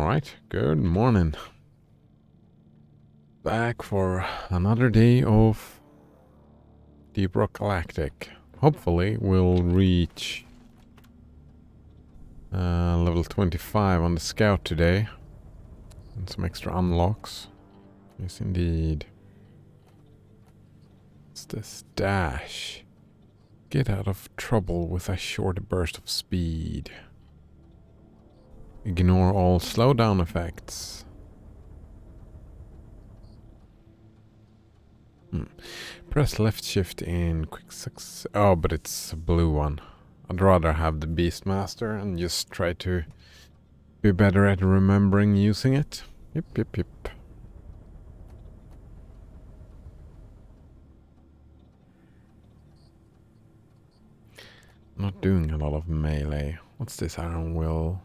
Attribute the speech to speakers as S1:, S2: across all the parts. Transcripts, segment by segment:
S1: Alright, good morning. Back for another day of Deep Rock Galactic. Hopefully we'll reach level 25 on the scout today. And some extra unlocks. Yes, indeed. What's this? Dash. Get out of trouble with a short burst of speed. Ignore all slowdown effects. Press left shift in quick success. Oh, but it's a blue one. I'd rather have the Beastmaster and just try to be better at remembering using it. Yep. Not doing a lot of melee. What's this iron will?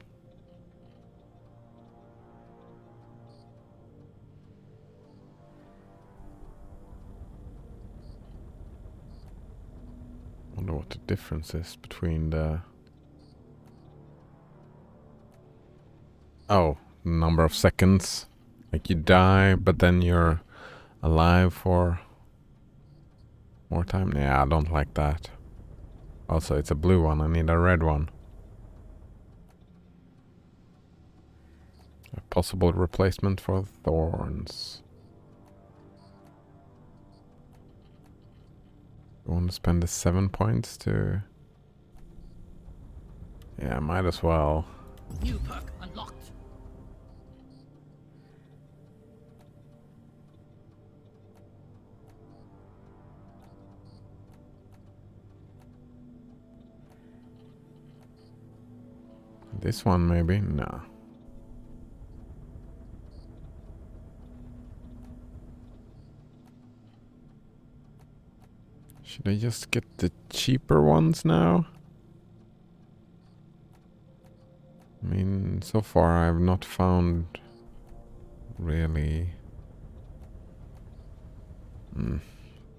S1: Wonder what the difference is between the... Oh, number of seconds. Like you die, but then you're alive for more time. Yeah, I don't like that. Also, it's a blue one. I need a red one. A possible replacement for thorns. I want to spend the 7 points to... Yeah, might as well.
S2: New perk unlocked.
S1: This one maybe? No. Should I just get the cheaper ones now? I mean, so far I've not found really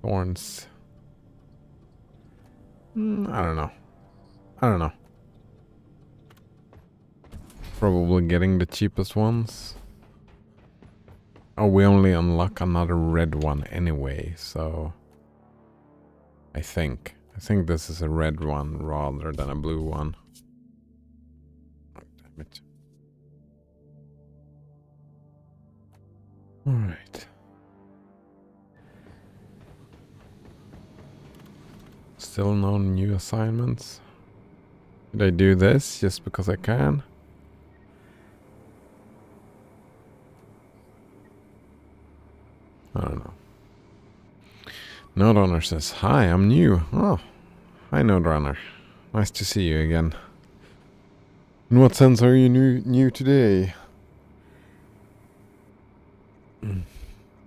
S1: thorns. I don't know. Probably getting the cheapest ones. Oh, we only unlock another red one anyway, so I think this is a red one rather than a blue one. Oh, damn it. Alright. Still no new assignments. Did I do this just because I can? I don't know. Node Runner says, "Hi, I'm new." Oh, hi Node Runner. Nice to see you again. In what sense are you new today?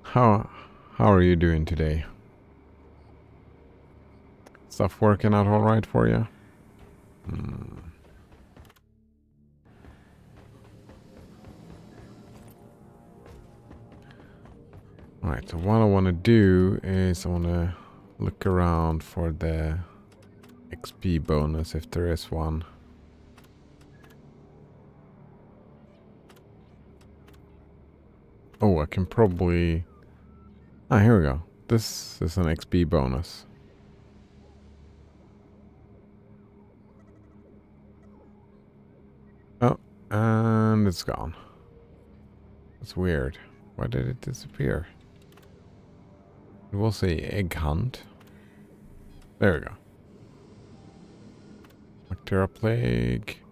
S1: How are you doing today? Stuff working out all right for you? Alright, so what I want to do is I want to look around for the XP bonus if there is one. Oh, I can probably... Ah, here we go. This is an XP bonus. Oh, and it's gone. That's weird. Why did it disappear? It was a egg hunt. There we go. Bacteria plague.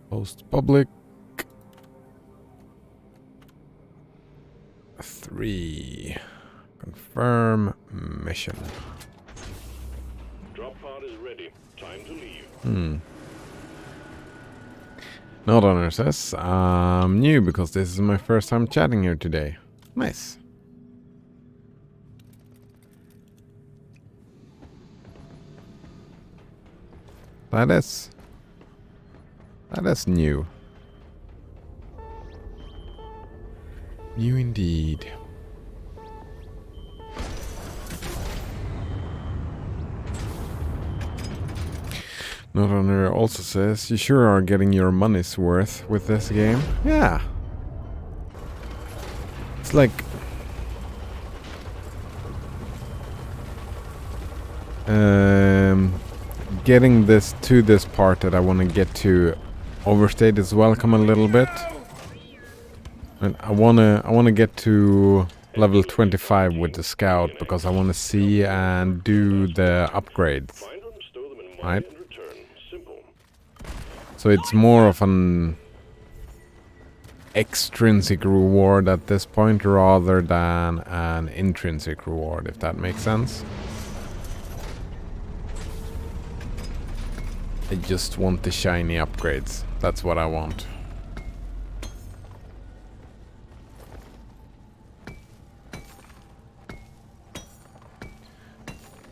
S1: Post public. 3. Confirm mission.
S3: Drop pod is ready. Time to leave.
S1: Node Runner says, I'm new because this is my first time chatting here today. Nice. That is new. New indeed. Not Honor also says, you sure are getting your money's worth with this game. Yeah. It's like... getting this to this part that I want to get to overstayed is welcome a little bit. And I wanna get to level 25 with the scout because I want to see and do the upgrades.
S3: Find them, stow them in
S1: Right.
S3: mine, and return. Simple.
S1: So it's more of an extrinsic reward at this point rather than an intrinsic reward, if that makes sense. I just want the shiny upgrades. That's what I want.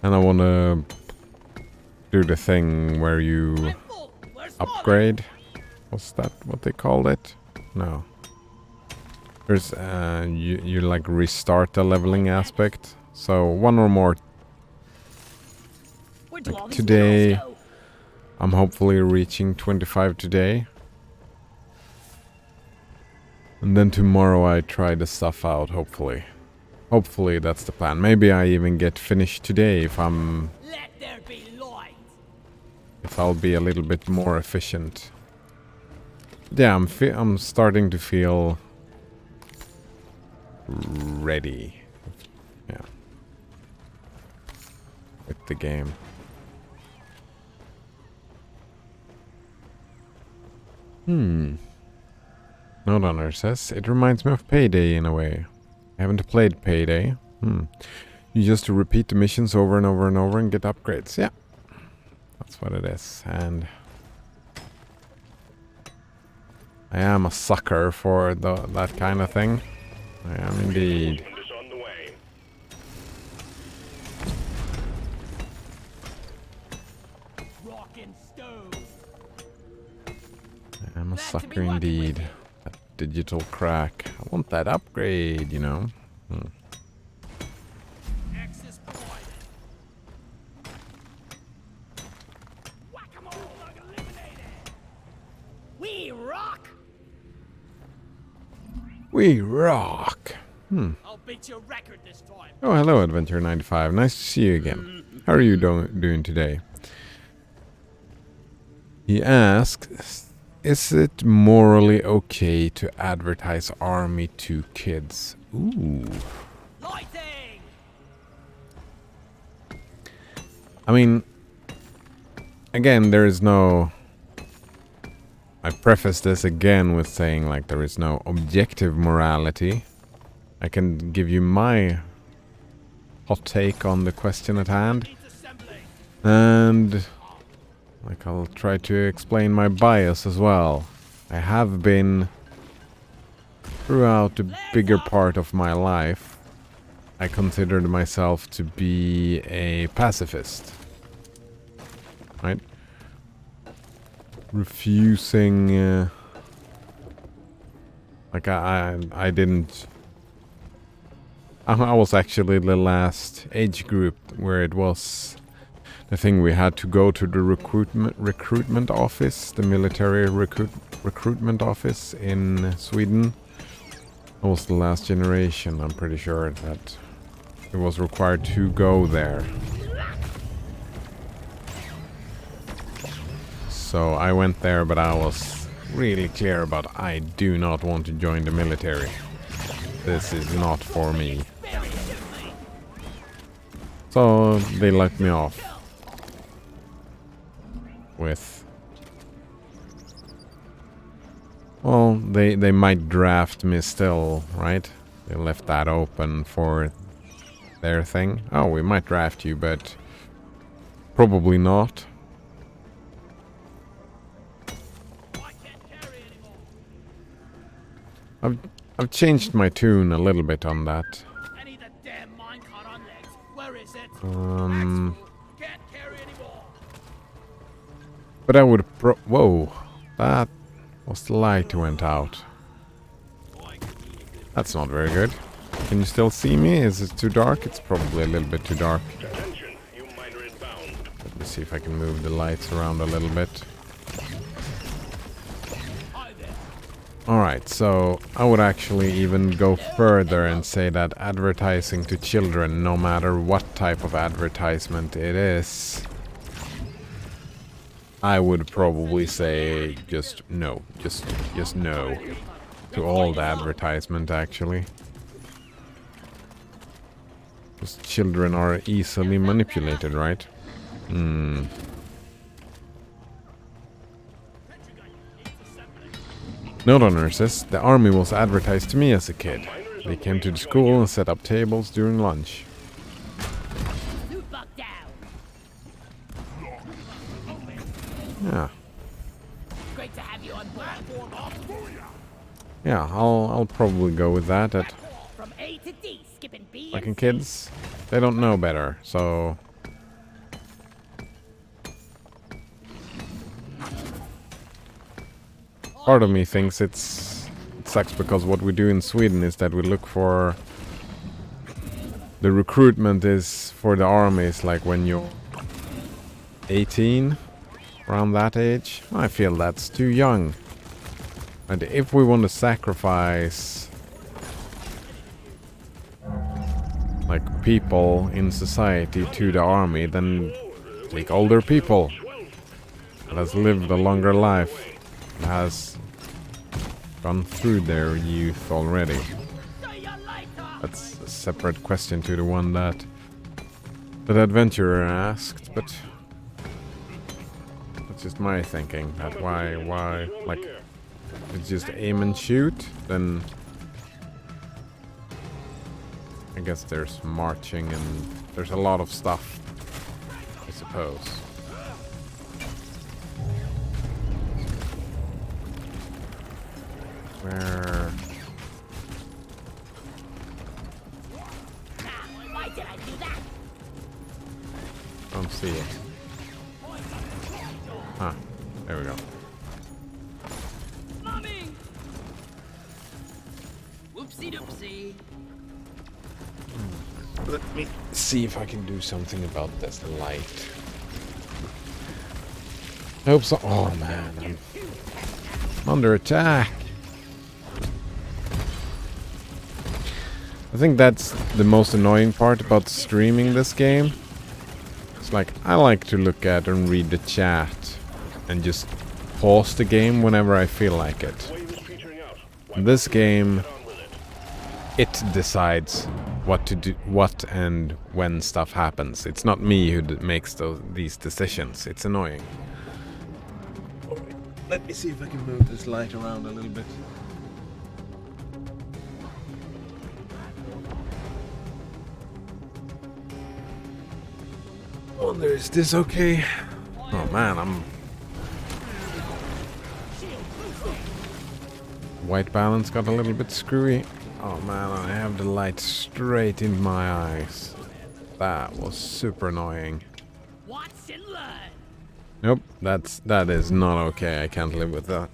S1: And I want to do the thing where you upgrade. What's that? What they called it? No. There's you like restart the leveling aspect. So one or more. Like today, I'm hopefully reaching 25 today. And then tomorrow I try the stuff out, hopefully. Hopefully that's the plan. Maybe I even get finished today if I'm...
S2: Let there be light.
S1: If I'll be a little bit more efficient. Yeah, I'm starting to feel... ready. Yeah. With the game. No Donner says, it reminds me of Payday in a way. I haven't played Payday. You just repeat the missions over and over and over and get upgrades. Yeah. That's what it is. And I am a sucker for that kind of thing. I am indeed.
S3: Movement is on the way.
S2: Rock and stone.
S1: I am a sucker indeed. That digital crack. I want that upgrade, you know.
S2: Access provided. Whack-a-mole like eliminated. We rock.
S1: We rock.
S2: I'll beat your record this time.
S1: Oh, hello, Adventure 95. Nice to see you again. How are you doing today? He asks, is it morally okay to advertise army to kids? Ooh.
S2: Lighting.
S1: I mean, again, there is no... I preface this again with saying, like, there is no objective morality. I can give you my hot take on the question at hand.
S2: Disassembling.
S1: And, like, I'll try to explain my bias as well. I have been, throughout the bigger part of my life, I considered myself to be a pacifist. Right? Refusing, like, I didn't... I was actually the last age group where it was the thing we had to go to the recruitment office, the military recruitment office in Sweden. I was the last generation, I'm pretty sure that it was required to go there. So I went there, but I was really clear about I do not want to join the military. This is not for me. So they let me off with, well, they might draft me still, right? They left that open for their thing. Oh, we might draft you, but probably not. I've changed my tune a little bit on that.
S2: I need the damn minecart on legs. Where is it?
S1: Um,
S2: Can't carry anymore.
S1: but I would whoa, that was the light went out. That's not very good. Can you still see me? Is it too dark? It's probably a little bit too dark.
S3: Attention, you miner inbound.
S1: Let's see if I can move the lights around a little bit. Alright, so I would actually even go further and say that advertising to children, no matter what type of advertisement it is, I would probably say just no. Just no to all the advertisement, actually. Because children are easily manipulated, right? Note on nurses, the army was advertised to me as a kid. They came to the school and set up tables during lunch. Yeah.
S2: Great to have you on board.
S1: Yeah, I'll probably go with that. At
S2: From A to D, skipping B and
S1: fucking
S2: C.
S1: kids, they don't know better, so part of me thinks it sucks because what we do in Sweden is that we look for the recruitment is for the army is like when you're 18, around that age. I feel that's too young. And if we want to sacrifice like people in society to the army, then take older people that has lived a longer life, has gone through their youth already. That's a separate question to the one that the adventurer asked, but that's just my thinking. That why, like, if it's just aim and shoot, then I guess there's marching and there's a lot of stuff, I suppose. Where?
S2: Why did I do that?
S1: Don't see it. Ah, there we go.
S2: Mommy! Whoopsie doopsie.
S1: Let me see if I can do something about this light. I hope so. Oh man, I'm under attack. I think that's the most annoying part about streaming this game. It's like, I like to look at and read the chat and just pause the game whenever I feel like it. In this game, it decides what to do, what and when stuff happens. It's not me who makes these decisions. It's annoying. Let me see if I can move this light around a little bit. Wonder, is this okay? Oh man, white balance got a little bit screwy. Oh man, I have the light straight in my eyes. That was super annoying.
S2: Watch and learn.
S1: Nope, that is not okay. I can't live with that.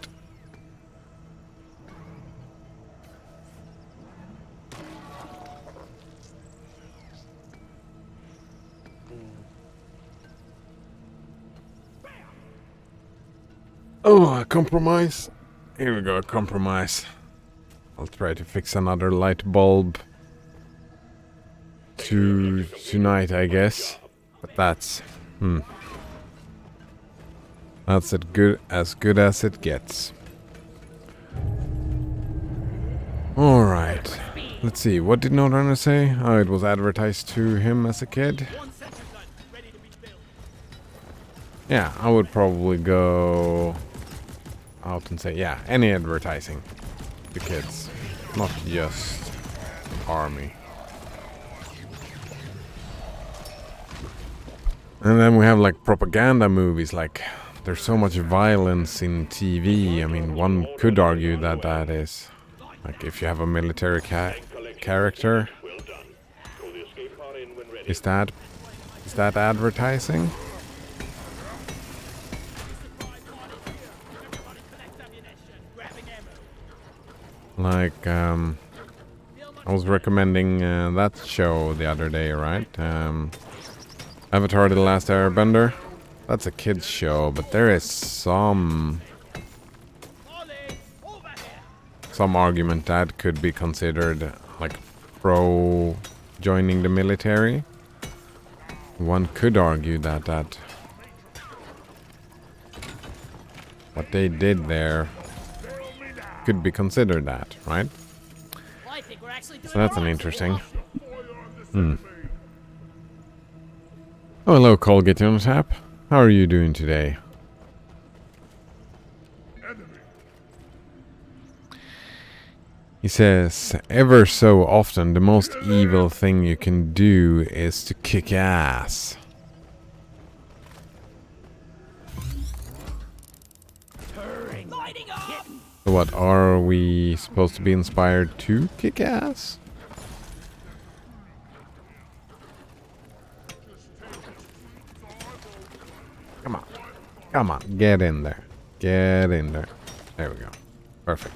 S1: Oh, a compromise. Here we go, a compromise. I'll try to fix another light bulb tonight, I guess. But that's that's as good as it gets. All right. Let's see. What did Northrunner say? Oh, it was advertised to him as a kid.
S2: One section gun, ready to be built.
S1: Yeah, I would probably go out and say, yeah, any advertising to kids, not just army. And then we have like propaganda movies, like there's so much violence in TV. I mean, one could argue that that is, like if you have a military character, is that advertising? Like, I was recommending that show the other day, right? Avatar: The Last Airbender. That's a kids show, but there is some argument that could be considered like pro joining the military. One could argue that what they did there could be considered that, right? So that's an interesting. Oh, hello, Colgate on tap. How are you doing today? He says, ever so often, the most evil thing you can do is to kick ass. So what, are we supposed to be inspired to kick ass? Come on. Come on, get in there. Get in there. There we go. Perfect.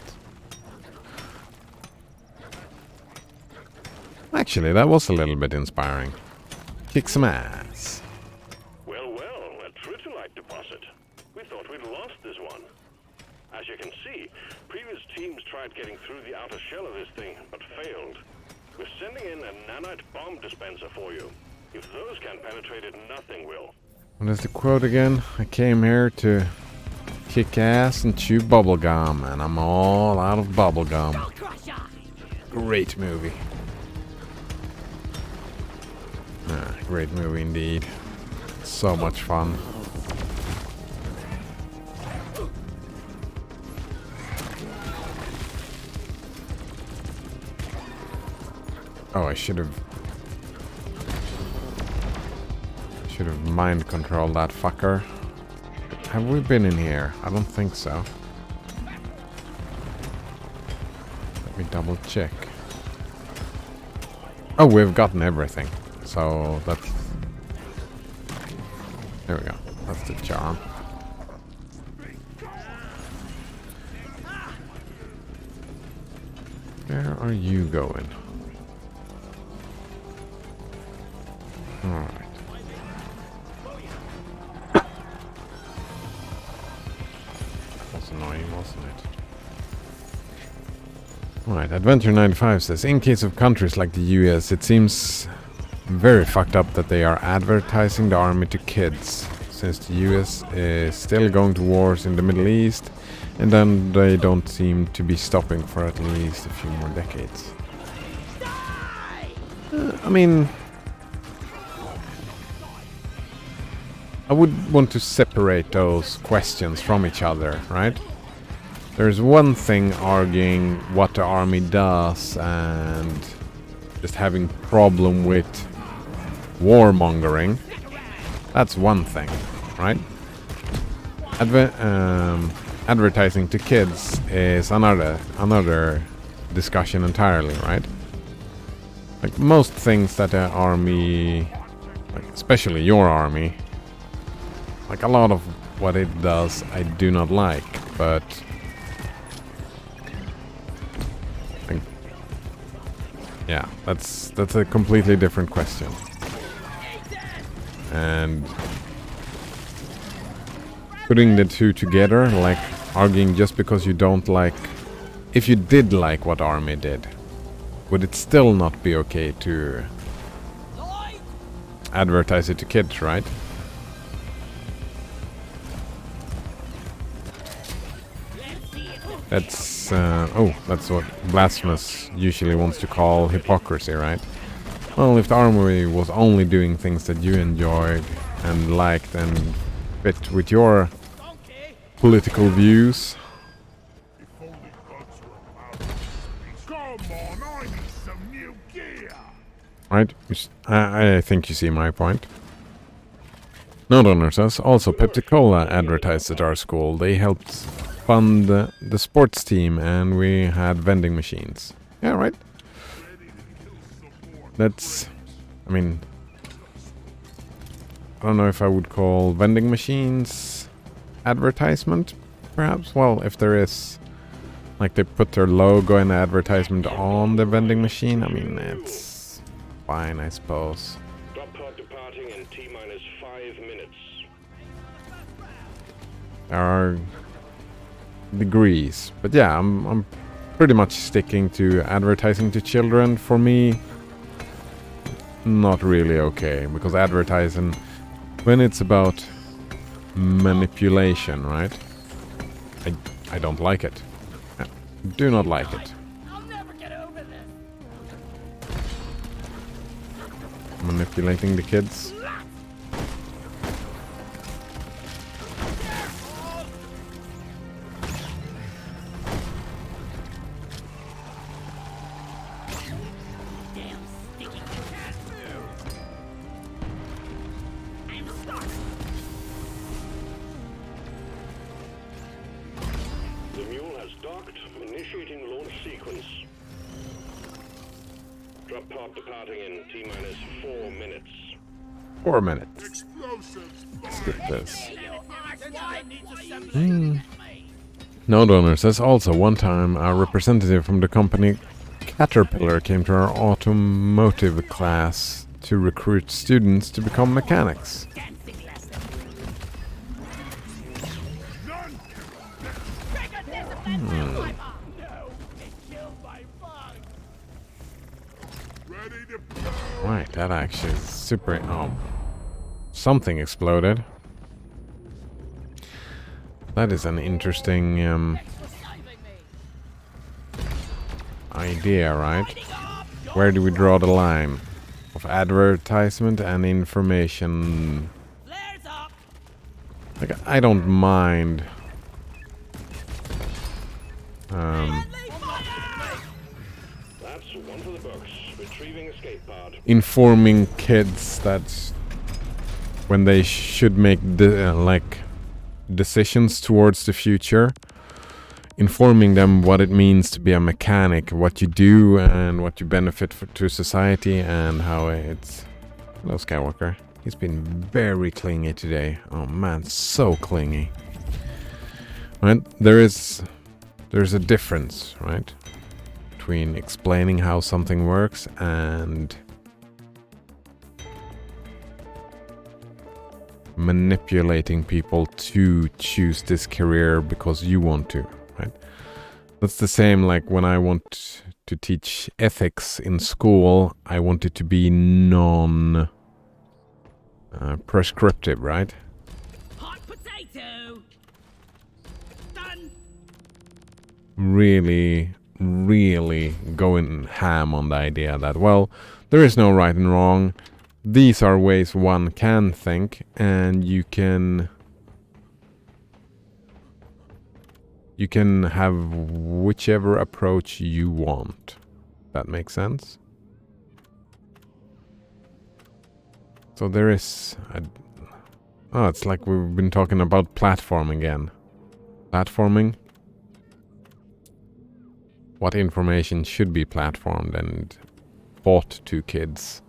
S1: Actually, that was a little bit inspiring. Kick some ass.
S3: Well, a Tritolite deposit. We thought we'd lost this one. As you can see, previous teams tried getting through the outer shell of this thing, but failed. We're sending in a nanite bomb dispenser for you. If those can't penetrate it, nothing will.
S1: What is the quote again? I came here to kick ass and chew bubblegum, and I'm all out of bubblegum. Great movie. Great movie indeed. So much fun. Oh, I should have mind controlled that fucker. Have we been in here? I don't think so. Let me double check. Oh, we've gotten everything. So that's... There we go. That's the charm. Where are you going? Alright. That's annoying, wasn't it? Alright, Adventure 95 says, in case of countries like the US, it seems very fucked up that they are advertising the army to kids, since the US is still going to wars in the Middle East, and then they don't seem to be stopping for at least a few more decades. I mean, I would want to separate those questions from each other, right? There's one thing arguing what the army does and just having problem with warmongering. That's one thing, right? Advertising to kids is another discussion entirely, right? Like most things that the army, like especially your army, like a lot of what it does I do not like, but yeah, that's a completely different question. And putting the two together, like arguing just because you don't like, if you did like what army did, would it still not be okay to advertise it to kids, right? That's that's what Blasphemous usually wants to call hypocrisy, right? Well, if the army was only doing things that you enjoyed and liked and fit with your political views, right? I think you see my point. Not Honor says, also Pepsi-Cola advertised at our school. They helped fund the sports team and we had vending machines. Yeah, right? That's... I mean... I don't know if I would call vending machines advertisement, perhaps? Well, if there is... Like they put their logo and advertisement on the vending machine, I mean, it's fine, I suppose.
S3: Drop pod departing in T-minus 5 minutes.
S1: There are degrees, but yeah, I'm pretty much sticking to advertising to children. For me, not really okay, because advertising, when it's about manipulation, right? I don't like it. I do not like it.
S2: I'll never get over this.
S1: Manipulating the kids.
S2: Damn sticky cat. I'm stuck.
S3: The mule has docked, initiating launch sequence. Drop pod departing in T-minus 4 minutes.
S1: 4 minutes.
S4: Explosives!
S1: Skip this.
S2: Mm.
S1: No donor says also one time a representative from the company Caterpillar came to our automotive class to recruit students to become mechanics.
S4: Ready to blow!
S1: Right, that actually is super... Oh. Something exploded. That is an interesting idea, right? Where do we draw the line of advertisement and information?
S2: Flares up.
S1: Like, I don't mind
S3: That's one for the books. Retrieving escape pod.
S1: informing kids that when they should make like decisions towards the future, informing them what it means to be a mechanic, what you do and what you benefit to society, and how it's... Hello, Skywalker. He's been very clingy today. Oh man, so clingy. Right? There's a difference, right, between explaining how something works and manipulating people to choose this career because you want to, right? That's the same like when I want to teach ethics in school, I want it to be non-prescriptive, right?
S2: Hot potato. Done.
S1: Really going ham on the idea that, well, there is no right and wrong. These are ways one can think, and you can have whichever approach you want. That makes sense? So there is oh, it's like we've been talking about platform again. Platforming? What information should be platformed and taught to kids?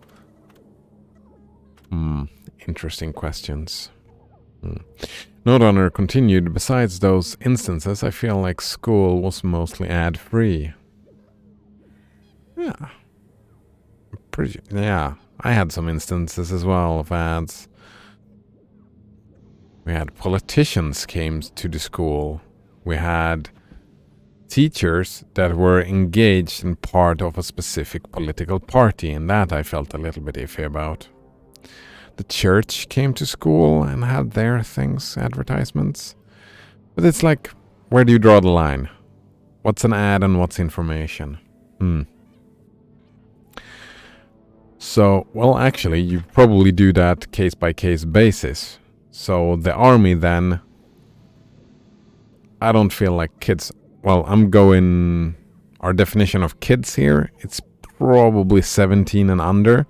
S1: Interesting questions. Node Runner continued, besides those instances, I feel like school was mostly ad-free. Yeah. Yeah, I had some instances as well of ads. We had politicians came to the school. We had teachers that were engaged in part of a specific political party, and that I felt a little bit iffy about. The church came to school and had their things, advertisements. But it's like, where do you draw the line? What's an ad and what's information? So, well, actually, you probably do that case-by-case basis. So the army then, I don't feel like kids... Well, I'm going... Our definition of kids here, it's probably 17 and under.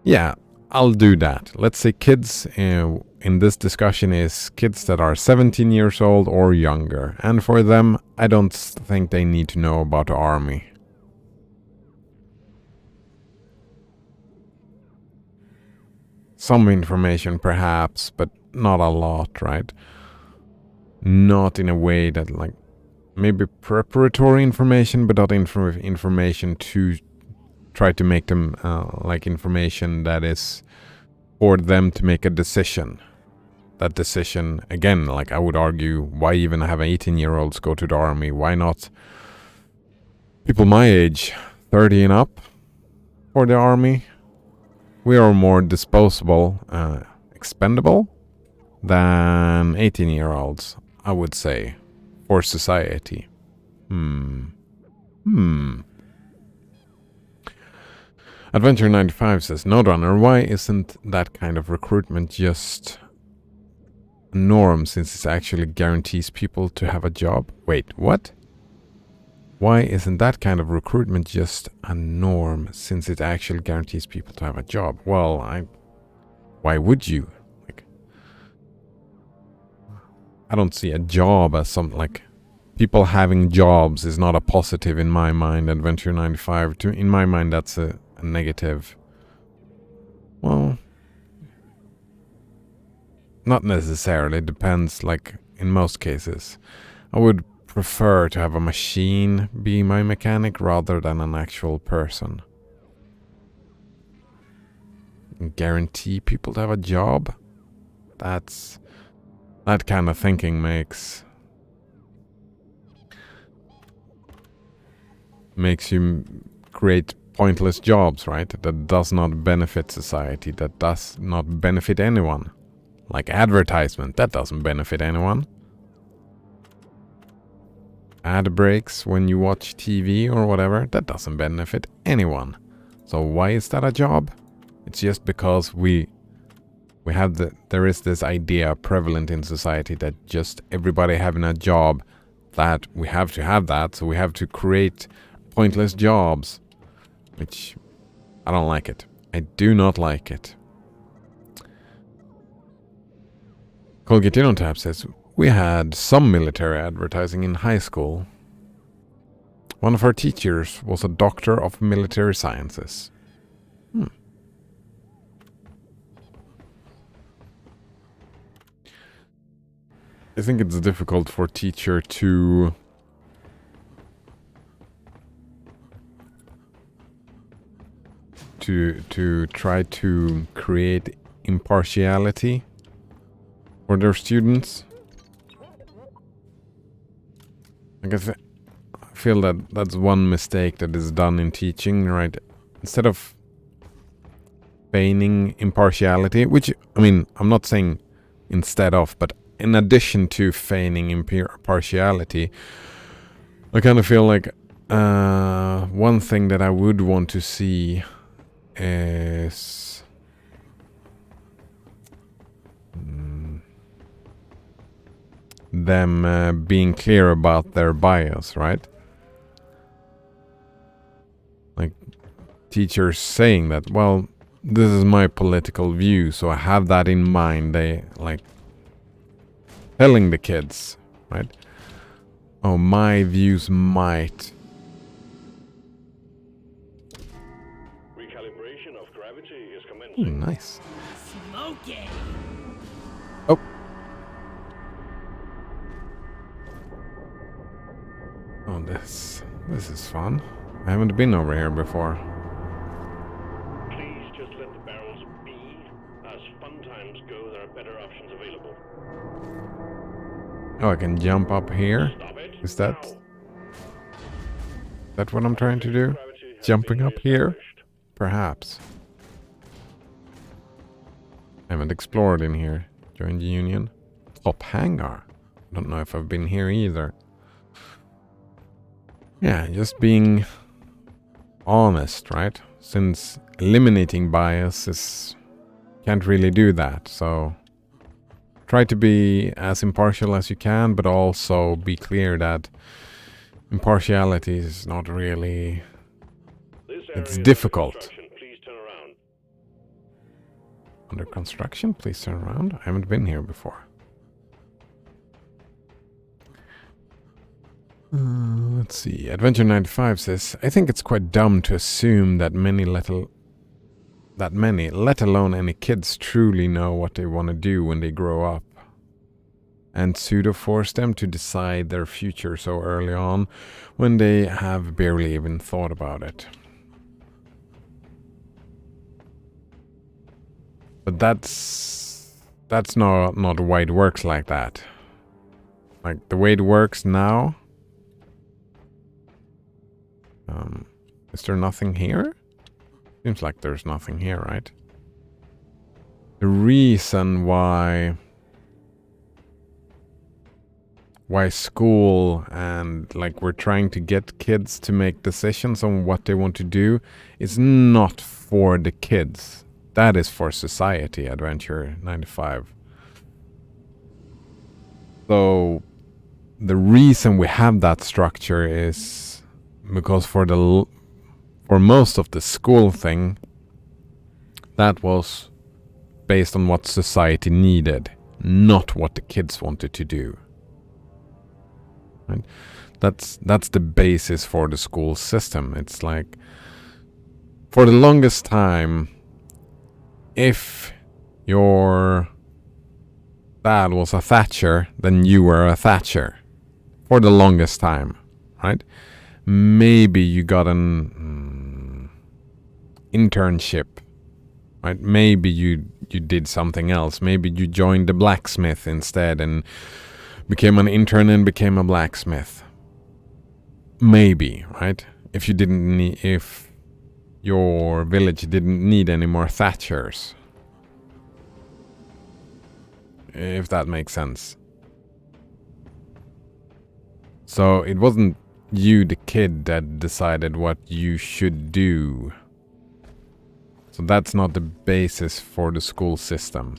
S1: Yeah, I'll do that. Let's say kids in this discussion is kids that are 17 years old or younger. And for them, I don't think they need to know about the army. Some information perhaps, but not a lot, right? Not in a way that, like, maybe preparatory information, but not information to try to make them like information that is for them to make a decision. that decision. Again, like I would argue, why even have 18-year-olds go to the army? Why not people my age, 30 and up, for the army? We are more disposable, expendable than 18-year-olds, I would say, for society. Adventure 95 says, Node Runner, why isn't that kind of recruitment just a norm since it actually guarantees people to have a job? Wait, what? Why isn't that kind of recruitment just a norm since it actually guarantees people to have a job? Well, why would you? Like, I don't see a job as something like people having jobs is not a positive in my mind. Adventure 95, in my mind, that's a negative. Well, not necessarily. It depends, like in most cases. I would prefer to have a machine be my mechanic rather than an actual person. Guarantee people to have a job? That kind of thinking makes you create pointless jobs, right? That does not benefit society, that does not benefit anyone. Like advertisement, that doesn't benefit anyone. Ad breaks when you watch TV or whatever, that doesn't benefit anyone. So why is that a job? It's just because there is this idea prevalent in society that just everybody having a job, that we have to have that, so we have to create pointless jobs, which I don't like it. I do not like it. Colgate on Tap says, we had some military advertising in high school. One of our teachers was a doctor of military sciences. I think it's difficult for a teacher to try to create impartiality for their students. I guess I feel that that's one mistake that is done in teaching, right? Instead of feigning impartiality, which, I mean, I'm not saying instead of, but in addition to feigning impartiality, I kind of feel like one thing that I would want to see is them being clear about their bias, right? Like teachers saying that, well, this is my political view, so I have that in mind. They like telling the kids, right? Oh, my views might.
S3: Recalibration of gravity is commencing.
S1: Nice.
S2: Smoking.
S1: Oh. Oh, this is fun. I haven't been over here before.
S3: Please just let the barrels be. As fun times go, there are better options available.
S1: Oh, I can jump up here.
S3: Stop it.
S1: Is that
S3: Now.
S1: what I'm trying to do?
S3: Gravity has
S1: Jumping
S3: been
S1: up here?
S3: established.
S1: Perhaps. I haven't explored in here. Join the Union. Top hangar. Don't know if I've been here either. Yeah, just being honest, right? Since eliminating bias is can't really do that, so try to be as impartial as you can, but also be clear that impartiality is not really.
S3: This
S1: It's
S3: area is
S1: difficult.
S3: under construction. Please turn around.
S1: Under construction? Please turn around. I haven't been here before. Let's see. Adventure 95 says, I think it's quite dumb to assume that many, let alone any kids, truly know what they want to do when they grow up. And pseudo-force them to decide their future so early on when they have barely even thought about it. But that's That's not why it works like that. Like the way it works now. Is there nothing here? Seems like there's nothing here, right? The reason why school and like we're trying to get kids to make decisions on what they want to do is not for the kids. That is for society, Adventure 95. So the reason we have that structure is because for most of the school thing, that was based on what society needed, not what the kids wanted to do. Right? That's the basis for the school system. It's like, for the longest time, if your dad was a Thatcher, then you were a Thatcher. For the longest time, right? Maybe you got an internship, right? Maybe you did something else. Maybe you joined the blacksmith instead and became an intern and became a blacksmith. Maybe, right? If your village didn't need any more Thatchers. If that makes sense. So it wasn't you, the kid, that decided what you should do. So that's not the basis for the school system.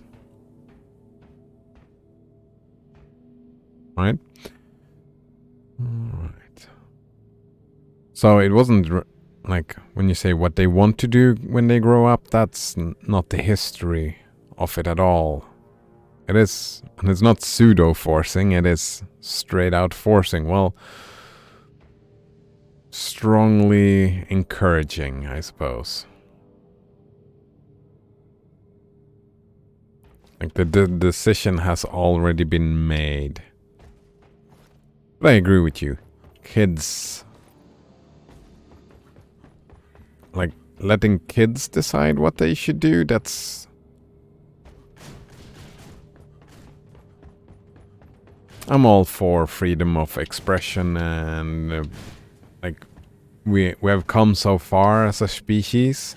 S1: Right? Alright. So it wasn't like when you say what they want to do when they grow up, that's not the history of it at all. It is, and it's not pseudo-forcing, it is straight out forcing. Well, strongly encouraging, I suppose. Like the decision has already been made. But I agree with you. Kids, like letting kids decide what they should do, that's... I'm all for freedom of expression, and like we have come so far as a species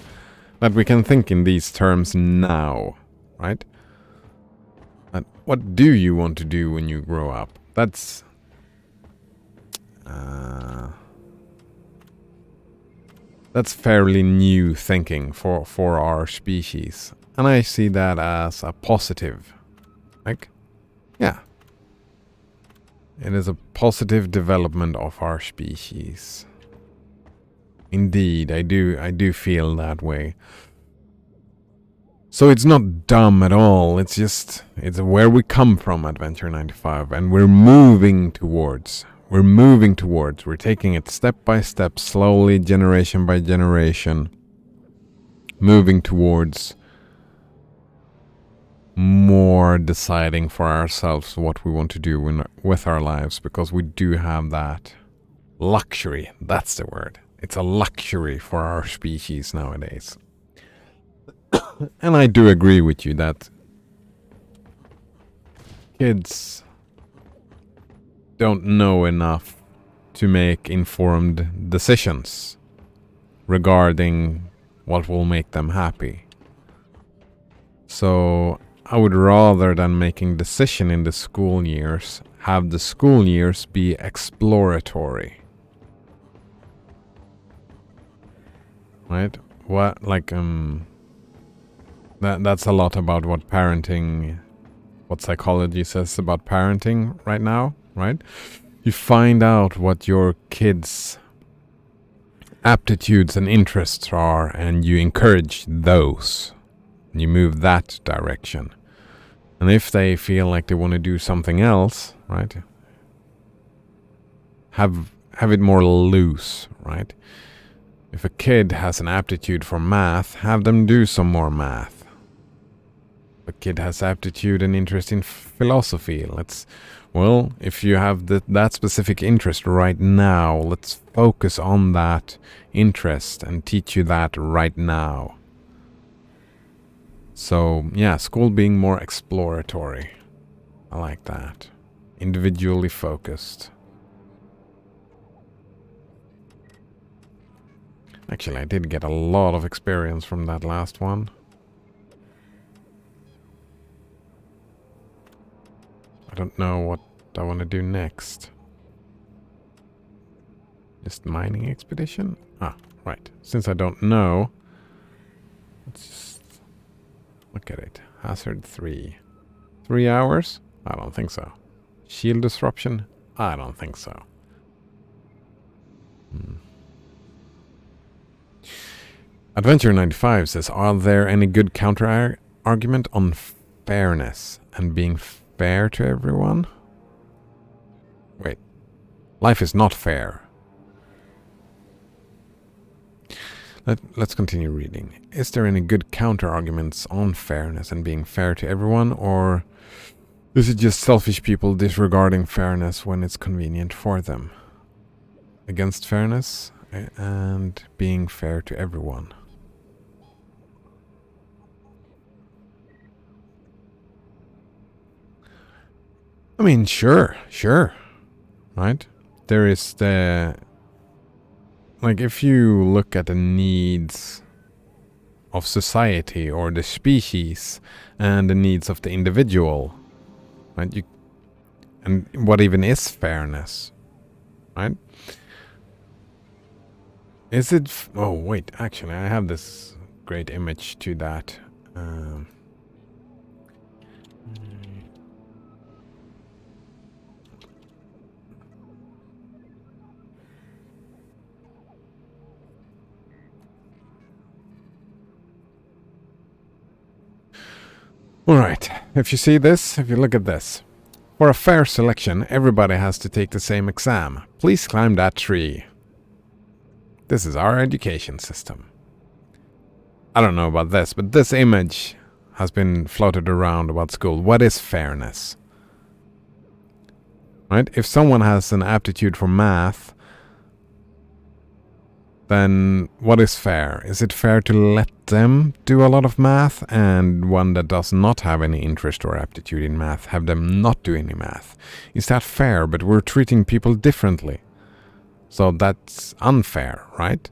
S1: that we can think in these terms now, right? And what do you want to do when you grow up? That's fairly new thinking for our species, and I see that as a positive. Like, yeah. It is a positive development of our species. Indeed, I do feel that way. So it's not dumb at all. It's just, it's where we come from, Adventure 95, and we're moving towards. We're taking it step by step, slowly, generation by generation, moving towards more deciding for ourselves what we want to do with our lives, because we do have that luxury. That's the word. It's a luxury for our species nowadays. And I do agree with you that kids don't know enough to make informed decisions regarding what will make them happy. So I would rather than making decision in the school years, have the school years be exploratory. Right? What, like, that's a lot about what parenting, what psychology says about parenting right now, right? You find out what your kids' aptitudes and interests are, and you encourage those. You move that direction. And if they feel like they want to do something else, right? Have it more loose, right? If a kid has an aptitude for math, have them do some more math. If a kid has aptitude and interest in philosophy, if you have that specific interest right now, let's focus on that interest and teach you that right now. So, yeah, school being more exploratory. I like that. Individually focused. Actually, I did get a lot of experience from that last one. I don't know what I want to do next. Just mining expedition? Ah, right. Since I don't know, let's just look at it. Hazard 3. 3 hours? I don't think so. Shield disruption? I don't think so. Adventure 95 says, are there any good counter argument on fairness and being fair to everyone? Wait. Life is not fair. Let's continue reading. Is there any good counter arguments on fairness and being fair to everyone, or is it just selfish people disregarding fairness when it's convenient for them? Against fairness and being fair to everyone. I mean, sure, right? There is the... Like, if you look at the needs of society or the species and the needs of the individual, right? And what even is fairness, right? Is it... oh, wait, actually, I have this great image to that. Alright, if you see this, if you look at this. For a fair selection, everybody has to take the same exam. Please climb that tree. This is our education system. I don't know about this, but this image has been floated around about school. What is fairness? Right? If someone has an aptitude for math, then what is fair? Is it fair to let them do a lot of math, and one that does not have any interest or aptitude in math, have them not do any math? Is that fair? But we're treating people differently. So that's unfair, right?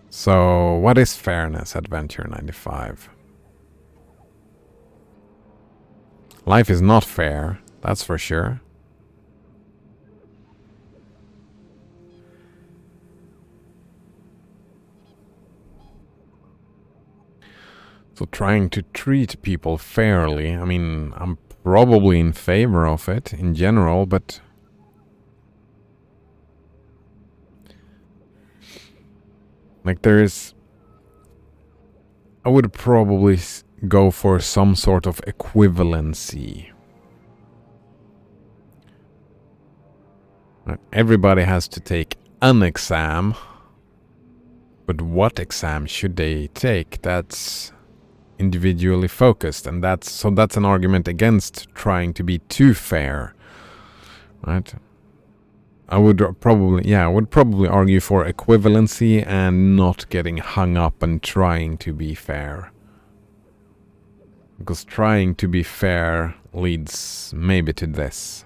S1: So what is fairness, Adventure 95? Life is not fair, that's for sure. So trying to treat people fairly, I mean, I'm probably in favor of it in general, but like there is... I would probably go for some sort of equivalency. Right? Everybody has to take an exam, but what exam should they take? That's individually focused, and that's an argument against trying to be too fair, right? I would probably argue for equivalency and not getting hung up and trying to be fair, because trying to be fair leads maybe to this.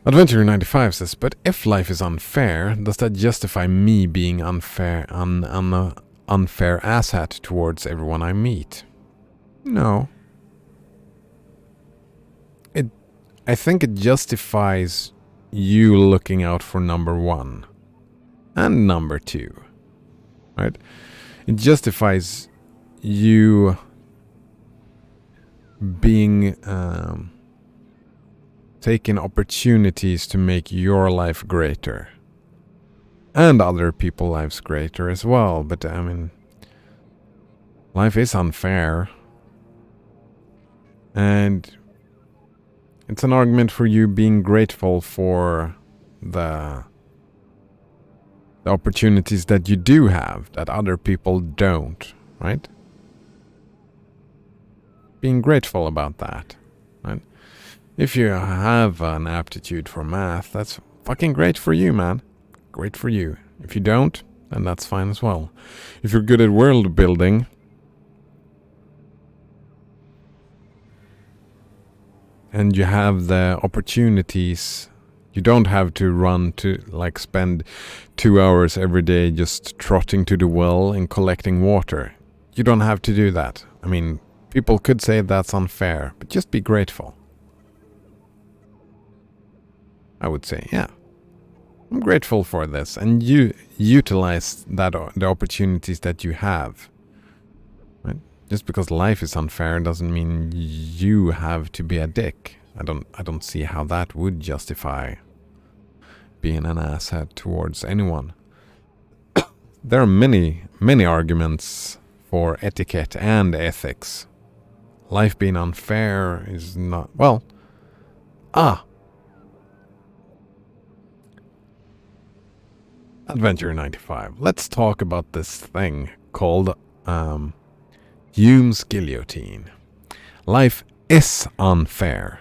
S1: Adventure 95 says, but if life is unfair, does that justify me being unfair asshat towards everyone I meet? No. I think it justifies you looking out for number 1 and number 2, right? It justifies you being taking opportunities to make your life greater and other people's lives greater as well. But I mean, life is unfair, and it's an argument for you being grateful for the opportunities that you do have that other people don't, right? Being grateful about that, right? If you have an aptitude for math, that's fucking great for you, man. Great for you. If you don't, then that's fine as well. If you're good at world building, and you have the opportunities, you don't have to run to like spend 2 hours every day just trotting to the well and collecting water. You don't have to do that. I mean, people could say that's unfair, but just be grateful. I would say, yeah, I'm grateful for this, and you utilize that the opportunities that you have. Right? Just because life is unfair doesn't mean you have to be a dick. I don't see how that would justify being an asshat towards anyone. There are many arguments for etiquette and ethics. Life being unfair is not, well, Adventure 95. Let's talk about this thing called Hume's guillotine. Life is unfair.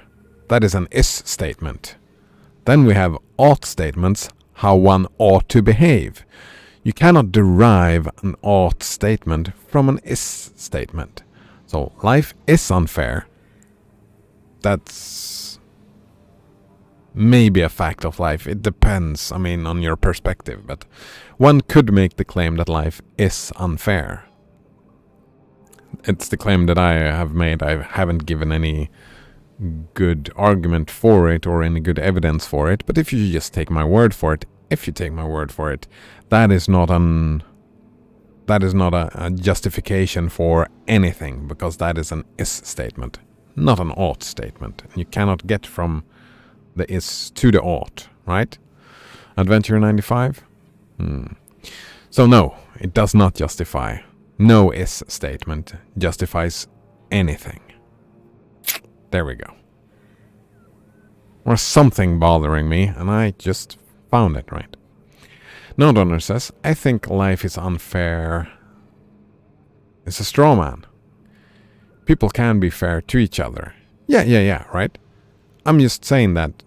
S1: That is an is statement. Then we have ought statements, how one ought to behave. You cannot derive an ought statement from an is statement. So life is unfair. That's maybe a fact of life. It depends, I mean, on your perspective. But one could make the claim that life is unfair. It's the claim that I have made. I haven't given any good argument for it or any good evidence for it. But if you just take my word for it, that is not a justification for anything, because that is an is statement, not an ought statement. And you cannot get from the is to the ought, right? Adventure 95? So no, it does not justify. No is statement justifies anything. There we go. Or something bothering me, and I just found it, right? No Donor says, I think life is unfair. It's a straw man. People can be fair to each other. Yeah, right? I'm just saying that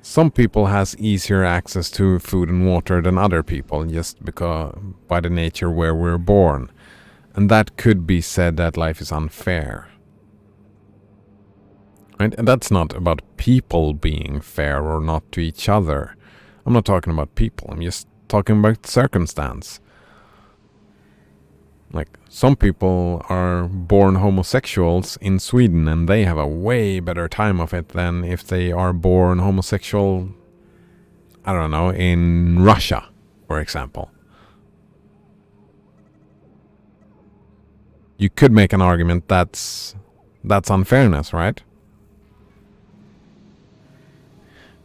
S1: some people has easier access to food and water than other people, just because by the nature where we're born. And that could be said that life is unfair. Right? And that's not about people being fair or not to each other. I'm not talking about people. I'm just talking about circumstance. Like, some people are born homosexuals in Sweden and they have a way better time of it than if they are born homosexual, I don't know, in Russia, for example. You could make an argument that's unfairness, right?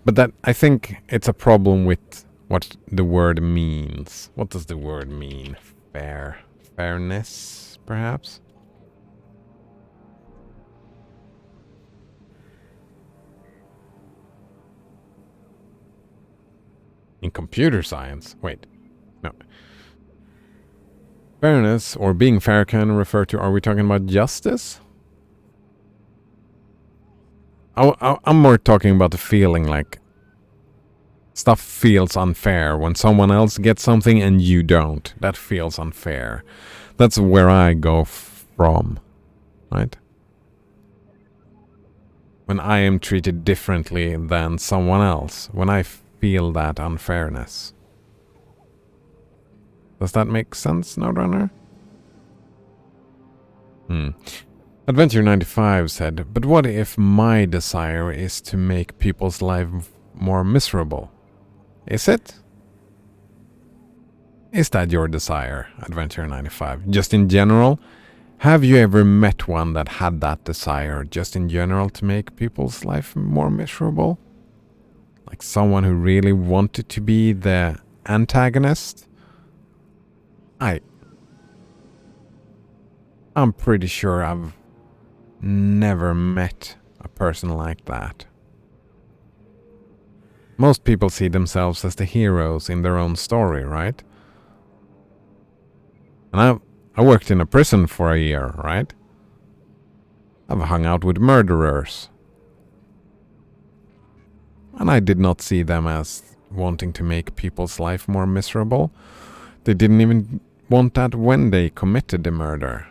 S1: But that, I think it's a problem with what the word means. What does the word mean? Fairness, perhaps? In computer science? Wait. No. Fairness or being fair can refer to, are we talking about justice? I'm more talking about the feeling, like stuff feels unfair when someone else gets something and you don't. That feels unfair. That's where I go from, right? When I am treated differently than someone else, when I feel that unfairness. Does that make sense, Nodrunner? Adventure 95 said, but what if my desire is to make people's lives more miserable? Is it? Is that your desire, Adventure 95? Just in general? Have you ever met one that had that desire, just in general, to make people's life more miserable? Like someone who really wanted to be the antagonist? I'm pretty sure I've never met a person like that. Most people see themselves as the heroes in their own story, right? And I worked in a prison for a year, right? I've hung out with murderers. And I did not see them as wanting to make people's life more miserable. They didn't even want that when they committed the murder.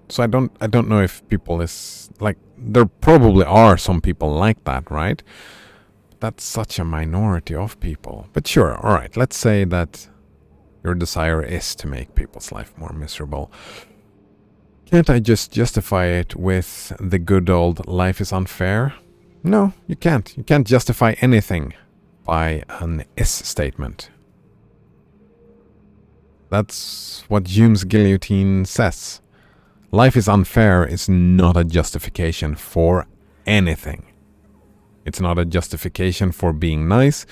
S1: So I don't know if people is like, there probably are some people like that, right? That's such a minority of people. But sure, all right, let's say that your desire is to make people's life more miserable. Can't I just justify it with the good old life is unfair? No, you can't. You can't justify anything by an is statement. That's what Hume's guillotine says. Life is unfair is not a justification for anything. It's not a justification for being nice.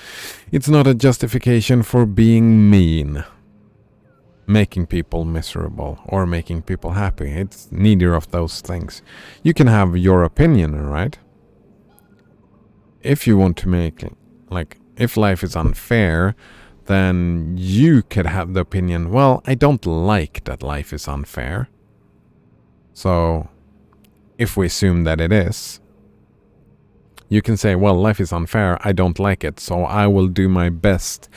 S1: It's not a justification for being mean. Making people miserable or making people happy. It's neither of those things. You can have your opinion, right? If you want to make, like, if life is unfair, then you could have the opinion, well, I don't like that life is unfair. So, if we assume that it is, you can say, well, life is unfair, I don't like it, so I will do my best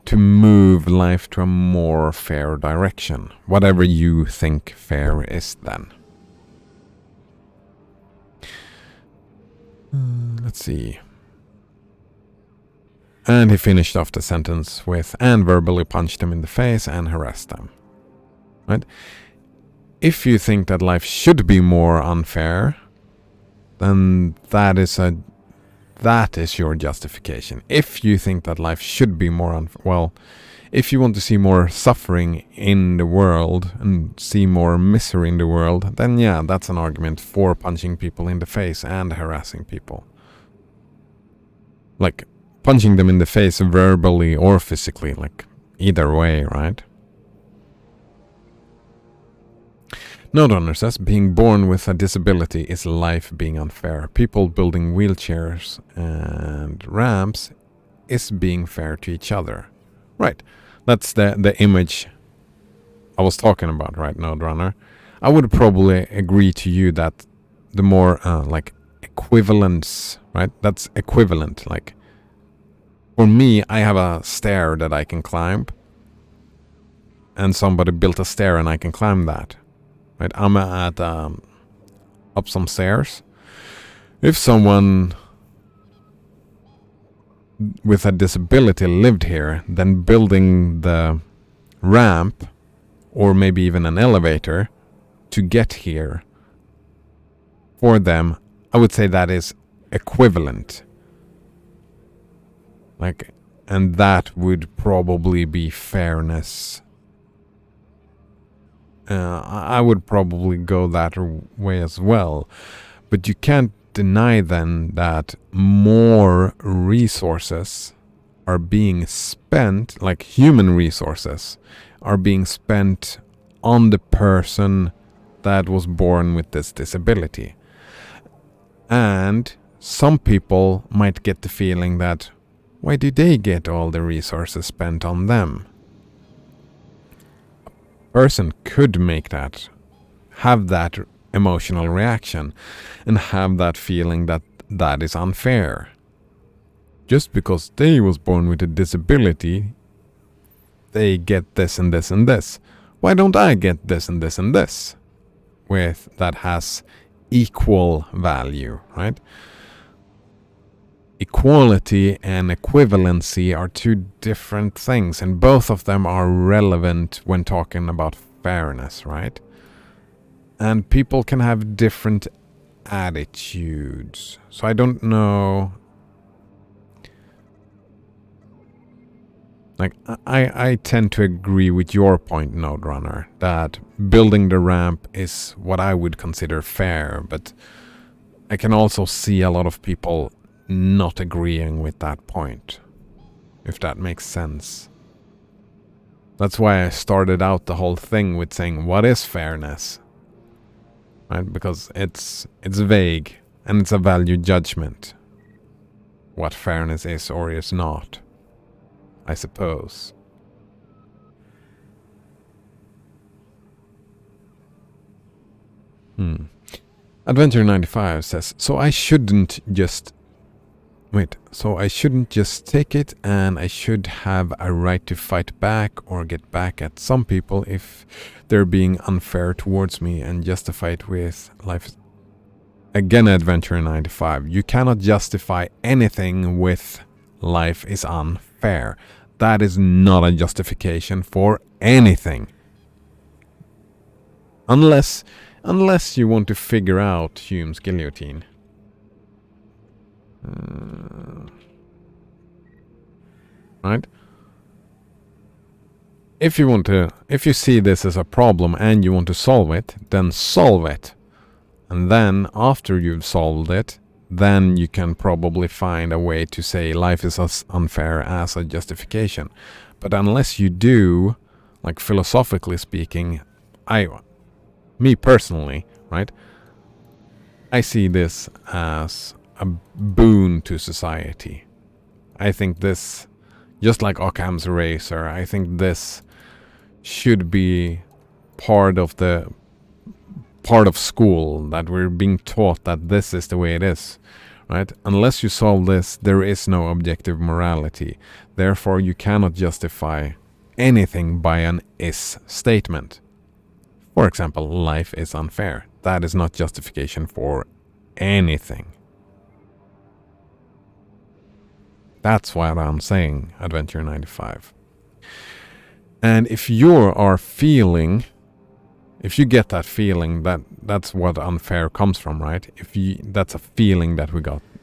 S1: to move life to a more fair direction. Whatever you think fair is then. Let's see. And he finished off the sentence with, and verbally punched them in the face and harassed them. Right? If you think that life should be more unfair, then that is your justification. If you think that life should be more unfair, well, if you want to see more suffering in the world and see more misery in the world, then yeah, that's an argument for punching people in the face and harassing people. Like, punching them in the face verbally or physically, like, either way, right? Note says, being born with a disability is life being unfair. People building wheelchairs and ramps is being fair to each other. Right. That's the image I was talking about, right, Node Runner? I would probably agree to you that the more, like, equivalence, right? That's equivalent. Like, for me, I have a stair that I can climb. And somebody built a stair and I can climb that. Right, I'm at up some stairs. If someone with a disability lived here, then building the ramp or maybe even an elevator to get here for them, I would say that is equivalent. Like, and that would probably be fairness. I would probably go that way as well. But you can't deny then that more resources are being spent, like human resources, are being spent on the person that was born with this disability. And some people might get the feeling that, why do they get all the resources spent on them? Person could make that, have that emotional reaction and have that feeling that that is unfair. Just because they was born with a disability, they get this and this and this. Why don't I get this and this and this? With that has equal value, right? Equality and equivalency are two different things, and both of them are relevant when talking about fairness, right? And people can have different attitudes. So I don't know. Like, I tend to agree with your point, Node Runner, that building the ramp is what I would consider fair, but I can also see a lot of people not agreeing with that point, if that makes sense. That's why I started out the whole thing with saying, what is fairness? Right? Because it's vague, and it's a value judgment. What fairness is or is not, I suppose. Adventure 95 says, so I shouldn't just take it, and I should have a right to fight back or get back at some people if they're being unfair towards me, and justify it with life. Again, Adventure 95, you cannot justify anything with life is unfair. That is not a justification for anything. Unless you want to figure out Hume's guillotine. Right? If you see this as a problem and you want to solve it, then solve it. And then, after you've solved it, then you can probably find a way to say life is as unfair as a justification. But unless you do, like philosophically speaking, me personally, right, I see this as a boon to society. I think this, just like Occam's razor, I think this should be part of school, that we're being taught that this is the way it is, right? Unless you solve this, there is no objective morality. Therefore, you cannot justify anything by an is statement. For example, life is unfair. That is not justification for anything. That's what I'm saying, Adventure 95. And if you get that feeling, that's what unfair comes from, right? That's a feeling that we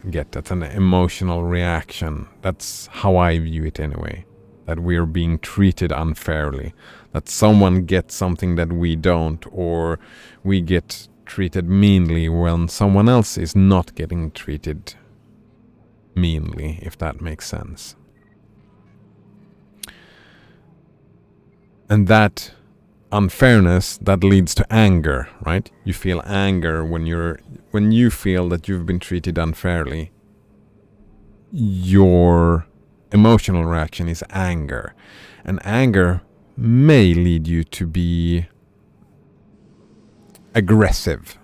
S1: get. That's an emotional reaction. That's how I view it anyway. That we're being treated unfairly. That someone gets something that we don't, or we get treated meanly when someone else is not getting treated meanly, if that makes sense. And that unfairness, that leads to anger, right? You feel anger when you feel that you've been treated unfairly. Your emotional reaction is anger. And anger may lead you to be aggressive.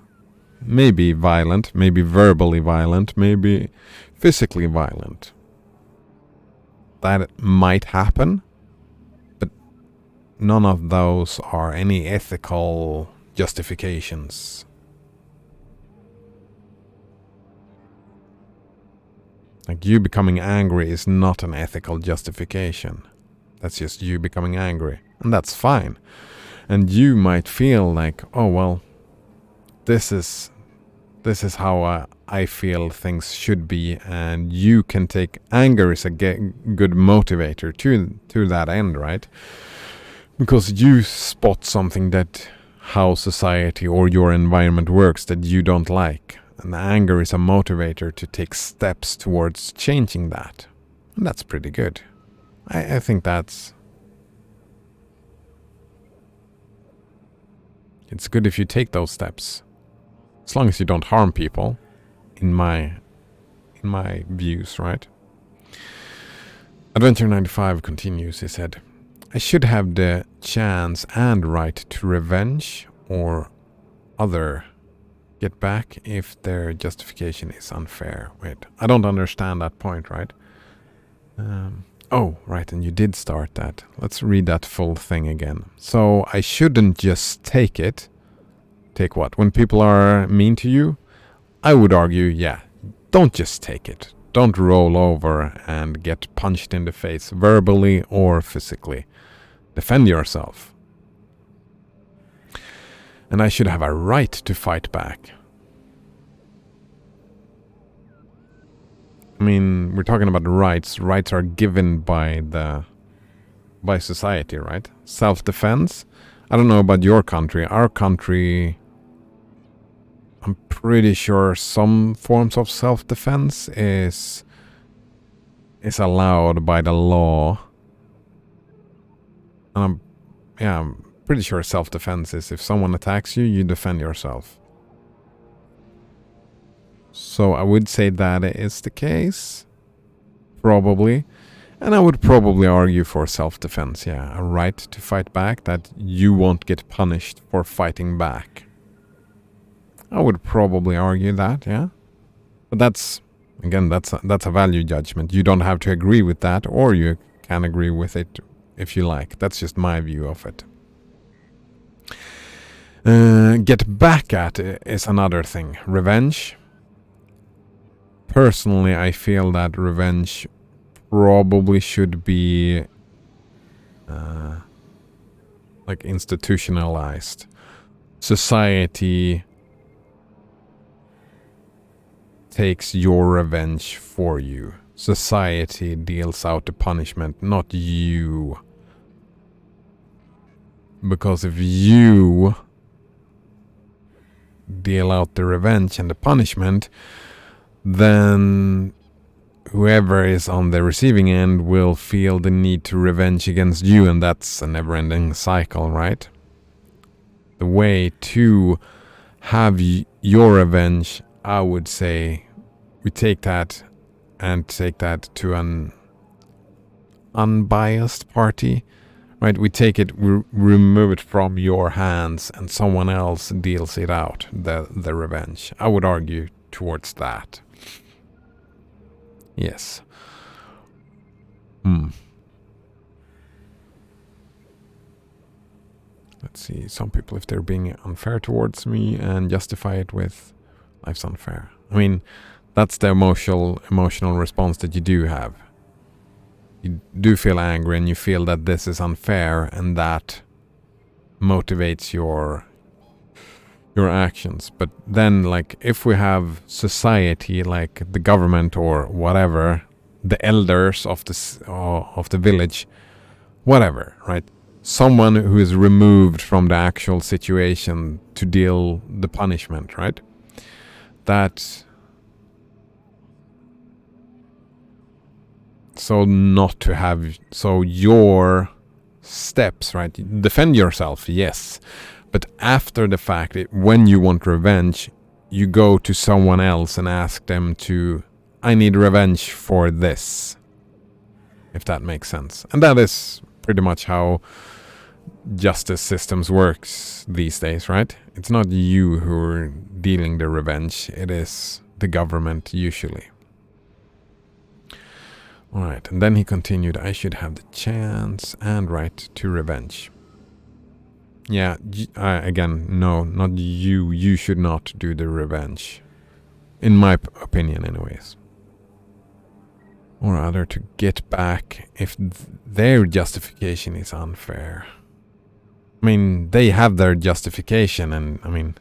S1: Maybe violent, maybe verbally violent, maybe physically violent. That might happen. None of those are any ethical justifications. Like, you becoming angry is not an ethical justification. That's just you becoming angry. And that's fine. And you might feel like, oh well, this is how I feel things should be, and you can take anger as a good motivator to that end, right? Because you spot something that how society or your environment works that you don't like. And anger is a motivator to take steps towards changing that. And that's pretty good. I think it's good if you take those steps. As long as you don't harm people, in my views, right? Adventure 95 continues, he said, I should have the chance and right to revenge or other get back if their justification is unfair. Wait, I don't understand that point, right? Oh, right, and you did start that. Let's read that full thing again. So I shouldn't just take it. Take what? When people are mean to you? I would argue, yeah, don't just take it. Don't roll over and get punched in the face, verbally or physically. Defend yourself. And I should have a right to fight back. I mean, we're talking about rights. Rights are given by society, right? Self-defense. I don't know about your country. Our country, I'm pretty sure some forms of self-defense is allowed by the law. I'm pretty sure self-defense is if someone attacks you, you defend yourself. So I would say that is the case. Probably. And I would probably argue for self-defense, yeah. A right to fight back, that you won't get punished for fighting back. I would probably argue that, yeah. But that's, again, that's a value judgment. You don't have to agree with that, or you can agree with it if you like. That's just my view of it. Get back at is another thing. Revenge. Personally, I feel that revenge probably should be like institutionalized. Society takes your revenge for you. Society deals out the punishment, not you. Because if you deal out the revenge and the punishment, then whoever is on the receiving end will feel the need to revenge against you, and that's a never-ending cycle, right? The way to have your revenge, I would say, we take that and take that to an unbiased party, right? We take it, we remove it from your hands, and someone else deals it out, the revenge. I would argue towards that. Yes. Let's see. Some people, if they're being unfair towards me and justify it with life's unfair. I mean, that's the emotional response that you do have. You do feel angry and you feel that this is unfair, and that motivates your actions. But then, like, if we have society, like the government or whatever, the elders of the village, whatever, right? Someone who is removed from the actual situation to deal the punishment, right? That, so not to have, so your steps, right? Defend yourself, yes. But after the fact, when you want revenge, you go to someone else and ask them to, I need revenge for this. If that makes sense. And that is pretty much how justice systems works these days, right? It's not you who are dealing the revenge. It is the government usually. Alright, and then he continued, I should have the chance and right to revenge. Yeah, again, no, not you. You should not do the revenge. In my opinion, anyways. Or rather, to get back if their justification is unfair. I mean, they have their justification, and I mean,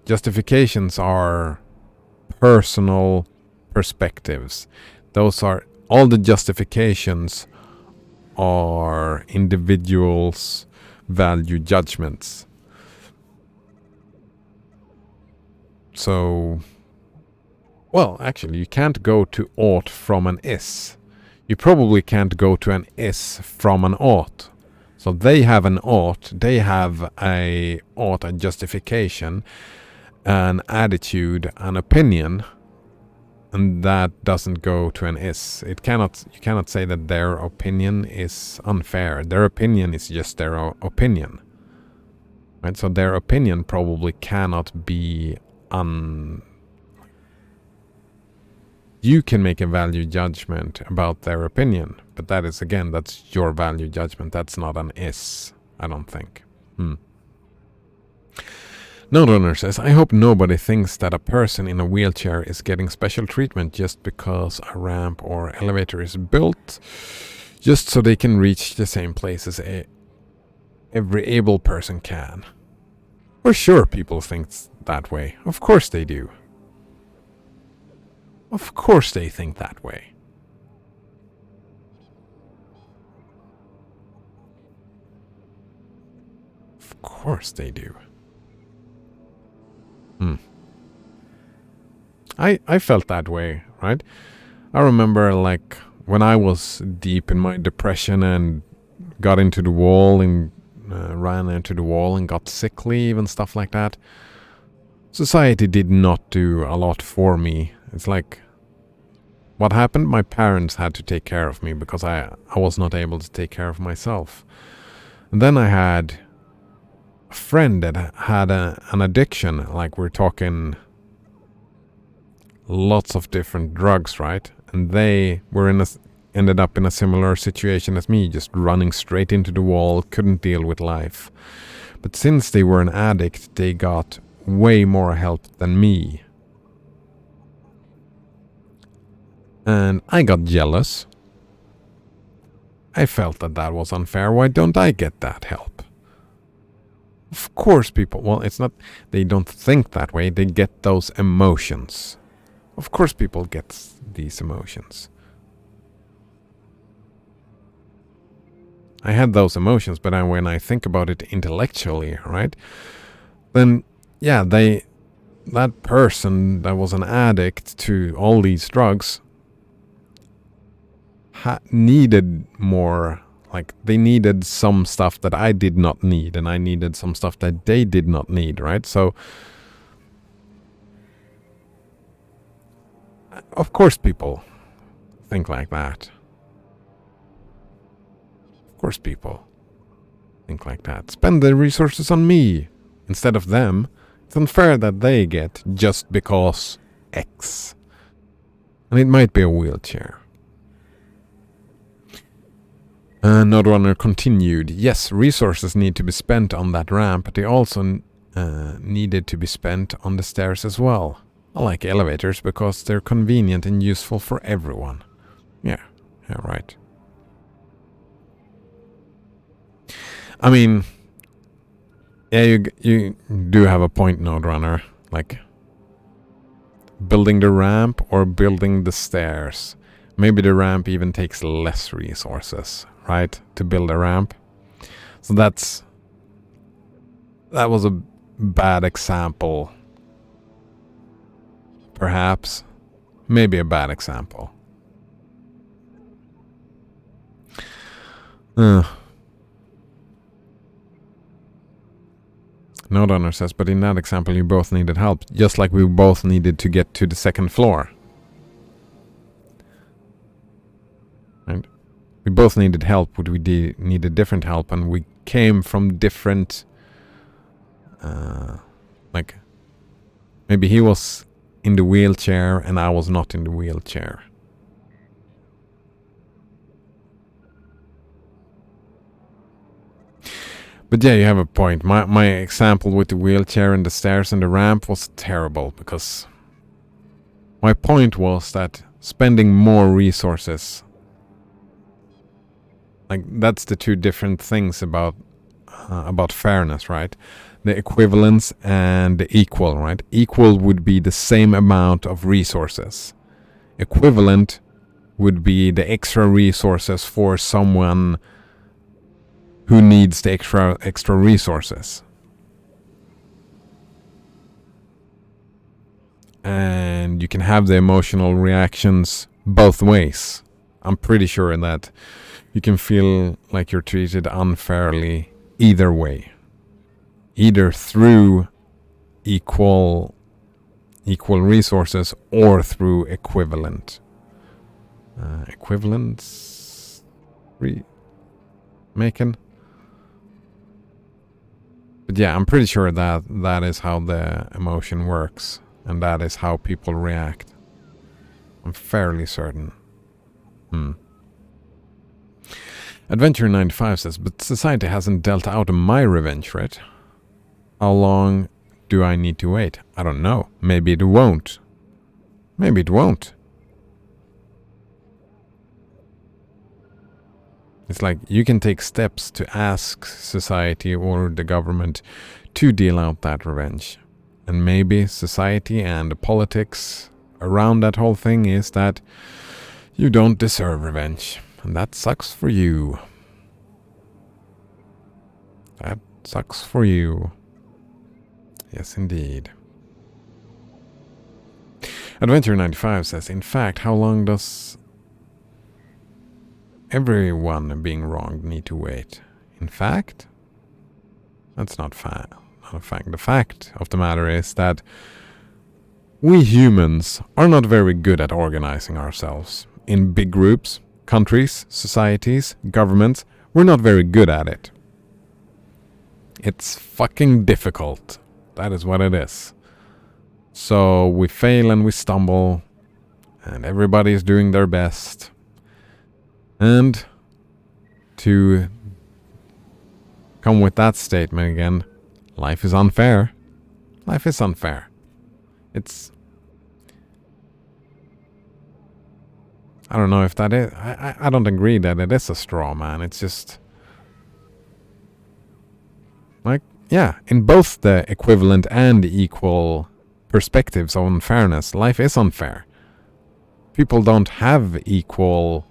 S1: justifications are personal perspectives. Those are, all the justifications are individuals' value judgments. So, well, actually, you can't go to ought from an is. You probably can't go to an is from an ought. So they have an ought, they have a ought, a justification, an attitude, an opinion, and that doesn't go to an is. You cannot say that their opinion is unfair. Their opinion is just their opinion. Right? So their opinion probably cannot be You can make a value judgment about their opinion, but that is, again, that's your value judgment. That's not an is, I don't think. Notrunner says, I hope nobody thinks that a person in a wheelchair is getting special treatment just because a ramp or elevator is built, just so they can reach the same places every able person can. For sure people think that way. Of course they do. Of course they think that way. Of course they do. I felt that way, right? I remember, like, when I was deep in my depression and got into the wall and ran into the wall and got sickly and stuff like that. Society did not do a lot for me. It's like, what happened? My parents had to take care of me because I was not able to take care of myself. And then I had friend that had an addiction, like we're talking lots of different drugs, right? And they were ended up in a similar situation as me, just running straight into the wall, couldn't deal with life. But since they were an addict, they got way more help than me. And I got jealous. I felt that was unfair. Why don't I get that help? Of course people, well, it's not, they don't think that way, they get those emotions. Of course people get these emotions. I had those emotions, but when I think about it intellectually, right? Then, yeah, that person that was an addict to all these drugs needed more, like they needed some stuff that I did not need, and I needed some stuff that they did not need, right? So, of course people think like that. Of course people think like that. Spend the resources on me instead of them. It's unfair that they get just because X. And it might be a wheelchair. Nodrunner continued, yes, resources need to be spent on that ramp, but they also needed to be spent on the stairs as well. I like elevators because they're convenient and useful for everyone. Yeah, right. I mean, yeah, you do have a point, Nodrunner. Like, building the ramp or building the stairs. Maybe the ramp even takes less resources, right, to build a ramp. So that was a bad example. Perhaps. Maybe a bad example. Nodrunner says, but in that example you both needed help, just like we both needed to get to the second floor. Right? We both needed help, but we needed different help, and we came from different... like, maybe he was in the wheelchair and I was not in the wheelchair. But yeah, you have a point. My example with the wheelchair and the stairs and the ramp was terrible, because my point was that spending more resources, like, that's the two different things about fairness, right? The equivalence and the equal, right? Equal would be the same amount of resources. Equivalent would be the extra resources for someone who needs the extra resources. And you can have the emotional reactions both ways. I'm pretty sure that you can feel like you're treated unfairly either way. Either through equal resources or through equivalent. Equivalence? Making? But yeah, I'm pretty sure that is how the emotion works. And that is how people react. I'm fairly certain. Adventure 95 says, but society hasn't dealt out my revenge, right? How long do I need to wait? I don't know. Maybe it won't. Maybe it won't. It's like you can take steps to ask society or the government to deal out that revenge. And maybe society and the politics around that whole thing is that you don't deserve revenge. And that sucks for you. That sucks for you. Yes, indeed. Adventure 95 says, in fact, how long does everyone being wronged need to wait? In fact? That's not a fact. The fact of the matter is that we humans are not very good at organizing ourselves. In big groups, countries, societies, governments, we're not very good at it. It's fucking difficult. That is what it is. So we fail and we stumble, and everybody is doing their best. And to come with that statement again, life is unfair. Life is unfair. It's... I don't know if that is... I don't agree that it is a straw man. It's just... like, yeah, in both the equivalent and equal perspectives of unfairness, life is unfair. People don't have equal...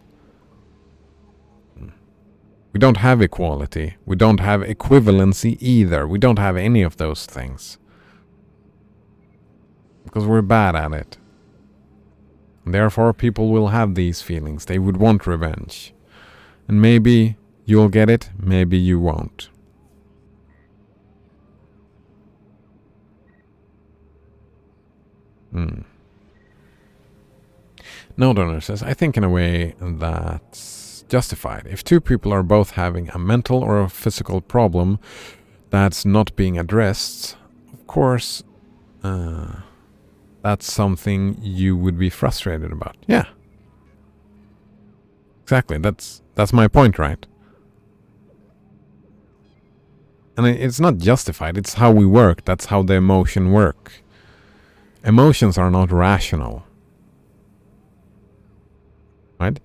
S1: we don't have equality. We don't have equivalency either. We don't have any of those things. Because we're bad at it. And therefore, people will have these feelings. They would want revenge. And maybe you'll get it, maybe you won't. No donor says, I think in a way that's justified. If two people are both having a mental or a physical problem that's not being addressed, of course, that's something you would be frustrated about. Yeah. Exactly. That's my point, right? And it's not justified. It's how we work. That's how the emotion work. Emotions are not rational. Right?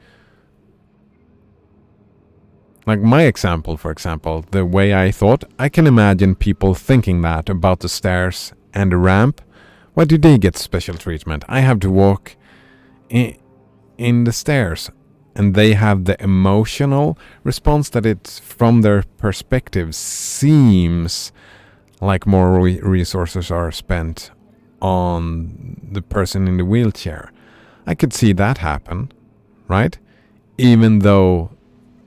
S1: Like my example, for example, the way I thought, I can imagine people thinking that about the stairs and the ramp. Why do they get special treatment? I have to walk in the stairs. And they have the emotional response that it's from their perspective seems like more resources are spent on the person in the wheelchair. I could see that happen, right? Even though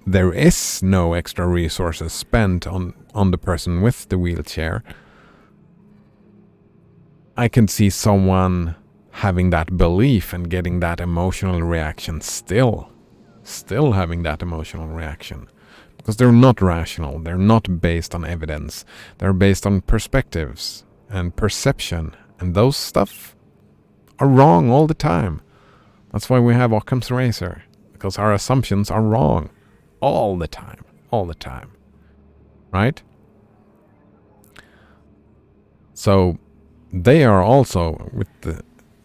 S1: there is no extra resources spent on the person with the wheelchair, I can see someone having that belief and getting that emotional reaction still having that emotional reaction. Because they're not rational. They're not based on evidence. They're based on perspectives and perception. And those stuff are wrong all the time. That's why we have Occam's razor. Because our assumptions are wrong. All the time. All the time. Right? So they are also, with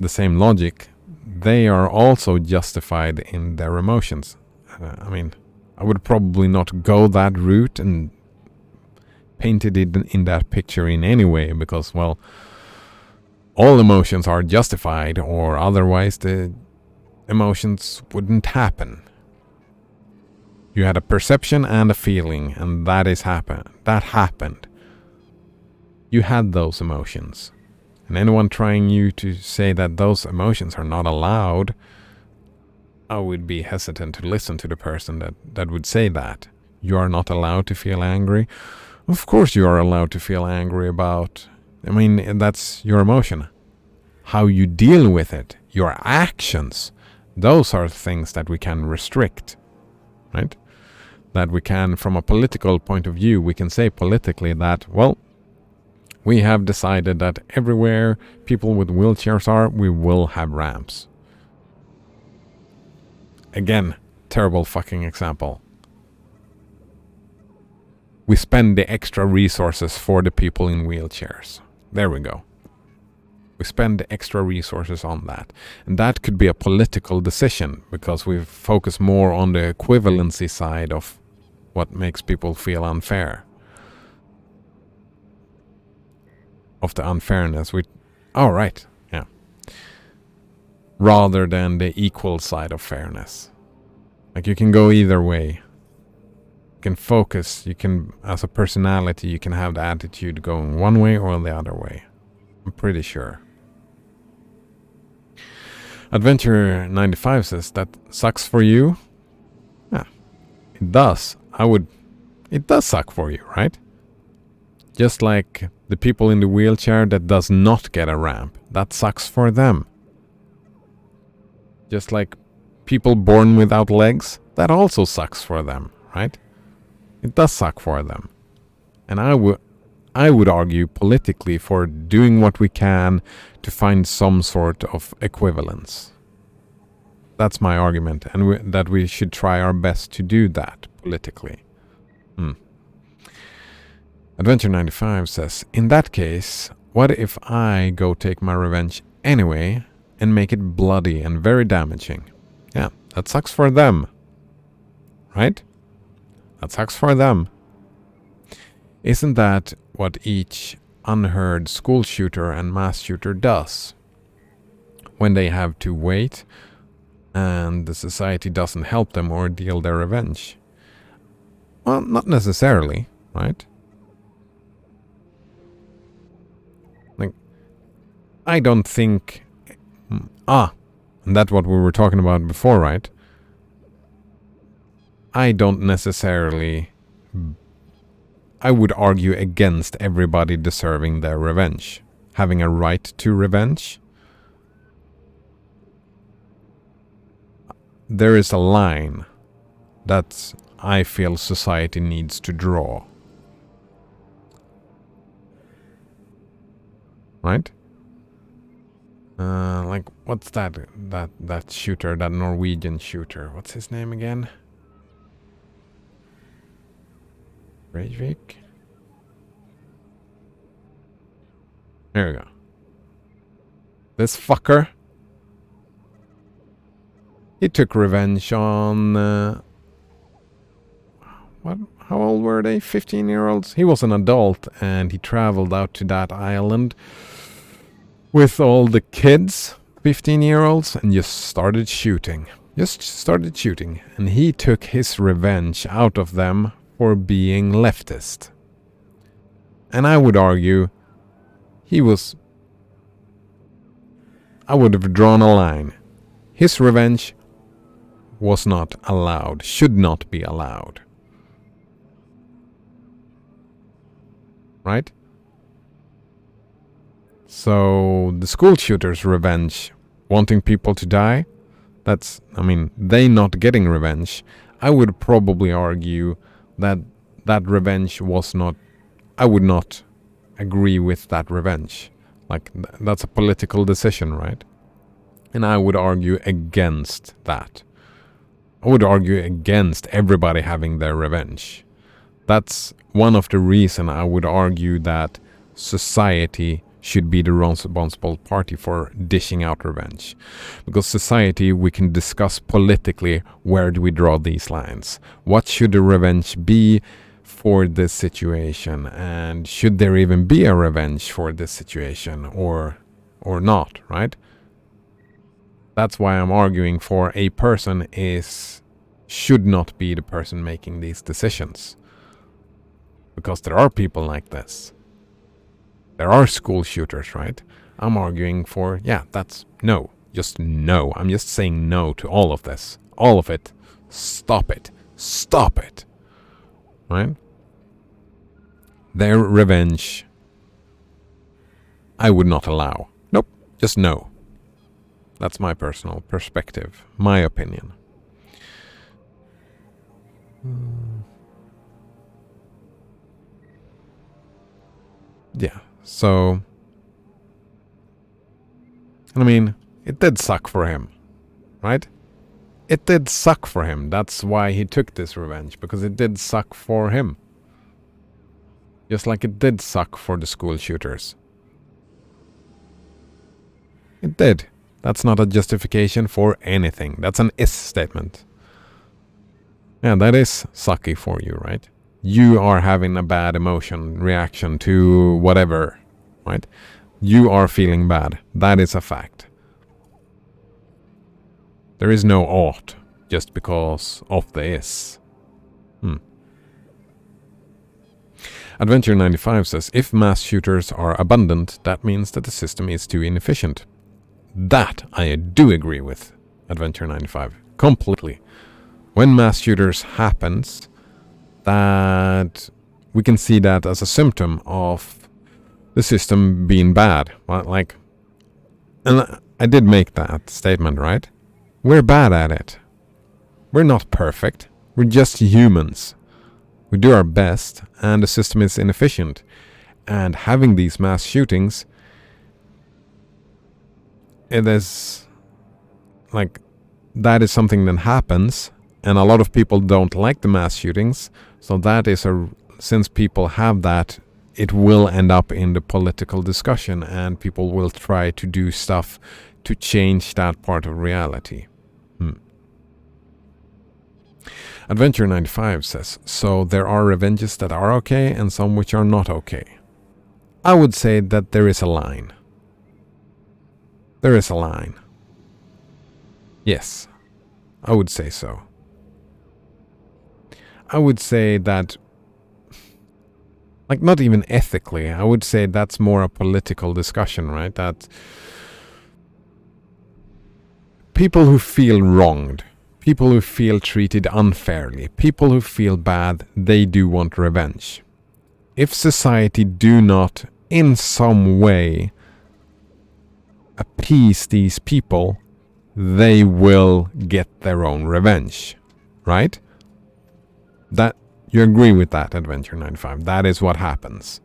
S1: the same logic, they are also justified in their emotions. I mean, I would probably not go that route and painted it in that picture in any way, because, well, all emotions are justified, or otherwise the emotions wouldn't happen. You had a perception and a feeling, and that happened. You had those emotions. And anyone trying you to say that those emotions are not allowed, I would be hesitant to listen to the person that would say that. You are not allowed to feel angry. Of course you are allowed to feel angry about... I mean, that's your emotion. How you deal with it, your actions, those are things that we can restrict, right? That we can, from a political point of view, we can say politically that, well, we have decided that everywhere people with wheelchairs are, we will have ramps. Again, terrible fucking example. We spend the extra resources for the people in wheelchairs. There we go. We spend the extra resources on that. And that could be a political decision, because we focus more on the equivalency side of what makes people feel unfair. Of the unfairness. Right. Yeah. Rather than the equal side of fairness. Like, you can go either way. You can focus. You can, as a personality, you can have the attitude going one way or the other way. I'm pretty sure. Adventure 95 says, that sucks for you? Yeah. It does. It does suck for you, right? Just like the people in the wheelchair that does not get a ramp. That sucks for them. Just like people born without legs, that also sucks for them, right? It does suck for them. And I would argue politically for doing what we can to find some sort of equivalence. That's my argument, and that we should try our best to do that politically. Adventure 95 says, in that case, what if I go take my revenge anyway and make it bloody and very damaging? Yeah, that sucks for them. Right? That sucks for them. Isn't that what each unheard school shooter and mass shooter does? When they have to wait and the society doesn't help them or deal their revenge? Well, not necessarily, right? Like, I don't think... and that's what we were talking about before, right? I don't necessarily... I would argue against everybody deserving their revenge. Having a right to revenge. There is a line that I feel society needs to draw. Right? Like, what's that shooter, that Norwegian shooter? What's his name again? Reykjavik? There we go. This fucker. He took revenge on... what? How old were they? 15-year-olds? He was an adult and he traveled out to that island with all the kids, 15-year-olds, and just started shooting. And he took his revenge out of them for being leftist. And I would argue I would have drawn a line. His revenge was not allowed, should not be allowed. Right? So the school shooter's revenge, wanting people to die, they not getting revenge. I would probably argue that revenge was not, I would not agree with that revenge. Like, that's a political decision, right? And I would argue against that. I would argue against everybody having their revenge. That's one of the reasons I would argue that society should be the responsible party for dishing out revenge. Because society, we can discuss politically where do we draw these lines. What should the revenge be for this situation? And should there even be a revenge for this situation or not, right? That's why I'm arguing for a person should not be the person making these decisions. Because there are people like this. There are school shooters, right? I'm arguing for, that's no. Just no. I'm just saying no to all of this. All of it. Stop it. Stop it. Right? Their revenge, I would not allow. Nope. Just no. That's my personal perspective. My opinion. Yeah. So, it did suck for him, right? It did suck for him. That's why he took this revenge, because it did suck for him. Just like it did suck for the school shooters. It did. That's not a justification for anything. That's an is statement. Yeah, that is sucky for you, right? You are having a bad emotion reaction to whatever, right? You are feeling bad. That is a fact. There is no ought just because of the is. Adventure 95 says, if mass shooters are abundant, that means that the system is too inefficient. That I do agree with, Adventure 95. Completely. When mass shooters happens, that we can see that as a symptom of the system being bad. Well, and I did make that statement, right? We're bad at it. We're not perfect. We're just humans. We do our best, and the system is inefficient. and having these mass shootings, it is like that is something that happens, and a lot of people don't like the mass shootings. So that is since people have that, it will end up in the political discussion, and people will try to do stuff to change that part of reality. Adventure 95 says, so there are revenges that are okay and some which are not okay. I would say that there is a line. There is a line. Yes, I would say so. I would say that, like, not even ethically, I would say that's more a political discussion, right? That people who feel wronged, people who feel treated unfairly, people who feel bad, they do want revenge. If society do not, in some way, appease these people, they will get their own revenge, right? That you agree with that, Adventure 95? That is what happens.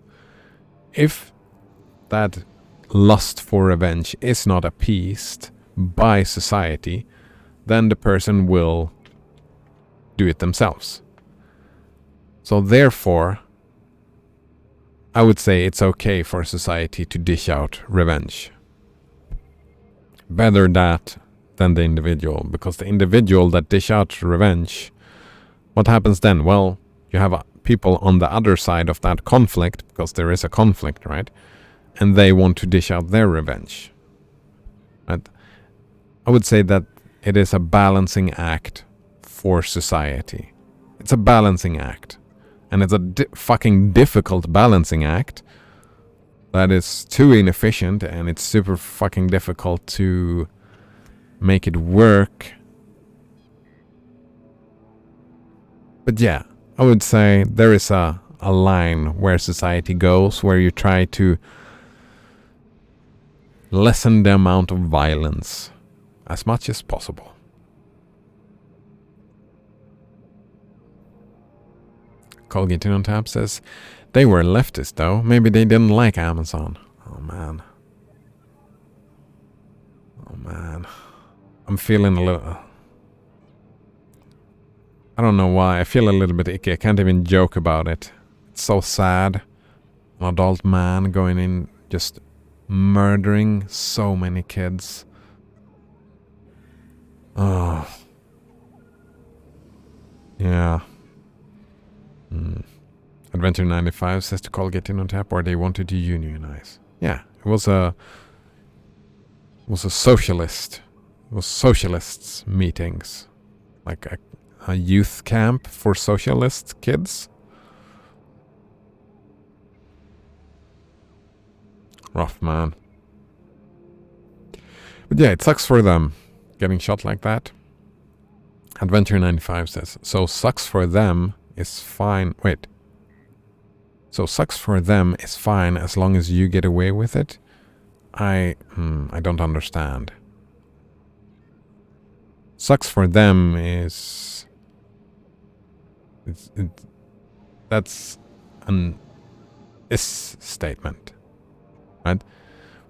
S1: If that lust for revenge is not appeased by society, then the person will do it themselves. So therefore, I would say it's okay for society to dish out revenge. Better that than the individual, because the individual that dish out revenge, what happens then? Well, you have people on the other side of that conflict, because there is a conflict, right? And they want to dish out their revenge. Right? I would say that it is a balancing act for society. It's a balancing act. And it's a fucking difficult balancing act that is too inefficient, and it's super fucking difficult to make it work. But yeah, I would say there is a line where society goes, where you try to lessen the amount of violence as much as possible. Colgate on tap says, they were leftist though. Maybe they didn't like Amazon. Oh man. Oh man. I'm feeling a little... I don't know why. I feel a little bit icky. I can't even joke about it. It's so sad. An adult man going in just murdering so many kids. Oh. Yeah. Adventure 95 says to call Get In on Tap, or they wanted to unionize. Yeah, it was a socialist. It was socialists meetings. Like a youth camp for socialist kids. Rough, man. But yeah, it sucks for them getting shot like that. Adventure 95 says, so sucks for them is fine. Wait. So sucks for them is fine as long as you get away with it? I don't understand. Sucks for them is... that's an is statement. Right?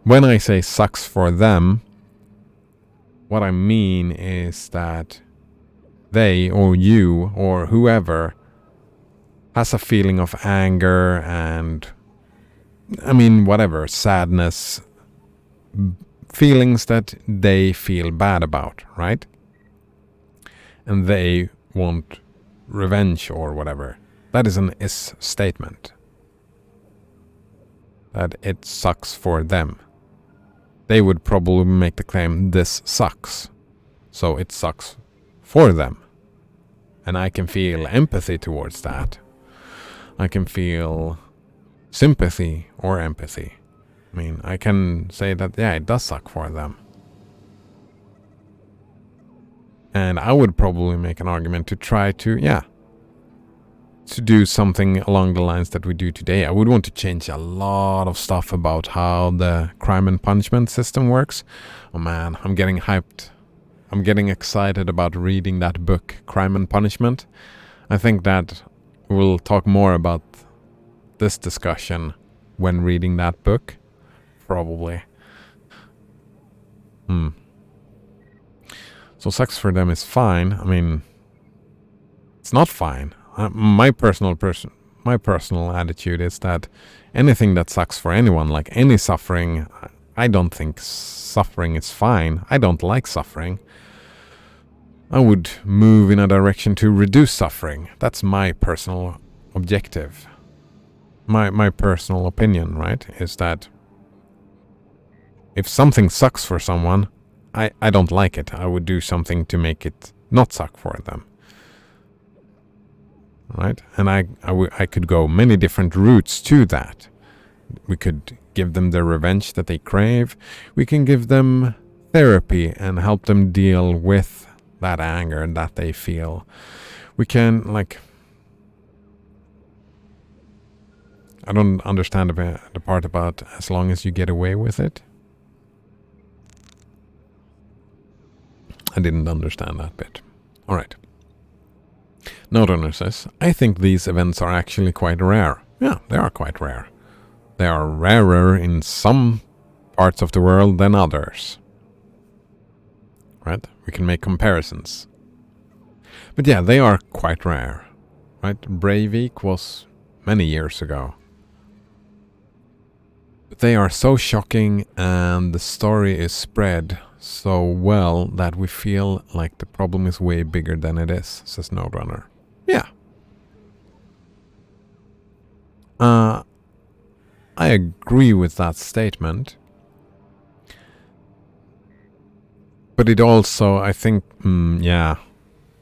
S1: When I say sucks for them, what I mean is that they or you or whoever has a feeling of anger and, I mean, whatever, sadness, feelings that they feel bad about, right? And they want revenge or whatever. That is an is statement. That it sucks for them. They would probably make the claim, this sucks. So it sucks for them. And I can feel empathy towards that. I can feel sympathy or empathy. I mean, I can say that, yeah, it does suck for them. And I would probably make an argument to try to, to do something along the lines that we do today. I would want to change a lot of stuff about how the crime and punishment system works. Oh man, I'm getting hyped. I'm getting excited about reading that book, Crime and Punishment. I think that we'll talk more about this discussion when reading that book? Probably. So sex for them is fine. I mean, it's not fine. My personal attitude is that anything that sucks for anyone, like any suffering, I don't think suffering is fine. I don't like suffering. I would move in a direction to reduce suffering. That's my personal objective. My personal opinion, right, is that if something sucks for someone, I don't like it. I would do something to make it not suck for them. Right? And I could go many different routes to that. We could give them the revenge that they crave. We can give them therapy and help them deal with that anger that they feel. We can, like... I don't understand the part about as long as you get away with it. I didn't understand that bit. Alright. Notrunner says, I think these events are actually quite rare. Yeah, they are quite rare. They are rarer in some parts of the world than others. Right? We can make comparisons. But yeah, they are quite rare. Right? Breivik was many years ago. But they are so shocking and the story is spread so well that we feel like the problem is way bigger than it is, says Notrunner. Yeah. I agree with that statement. But it also, I think, yeah.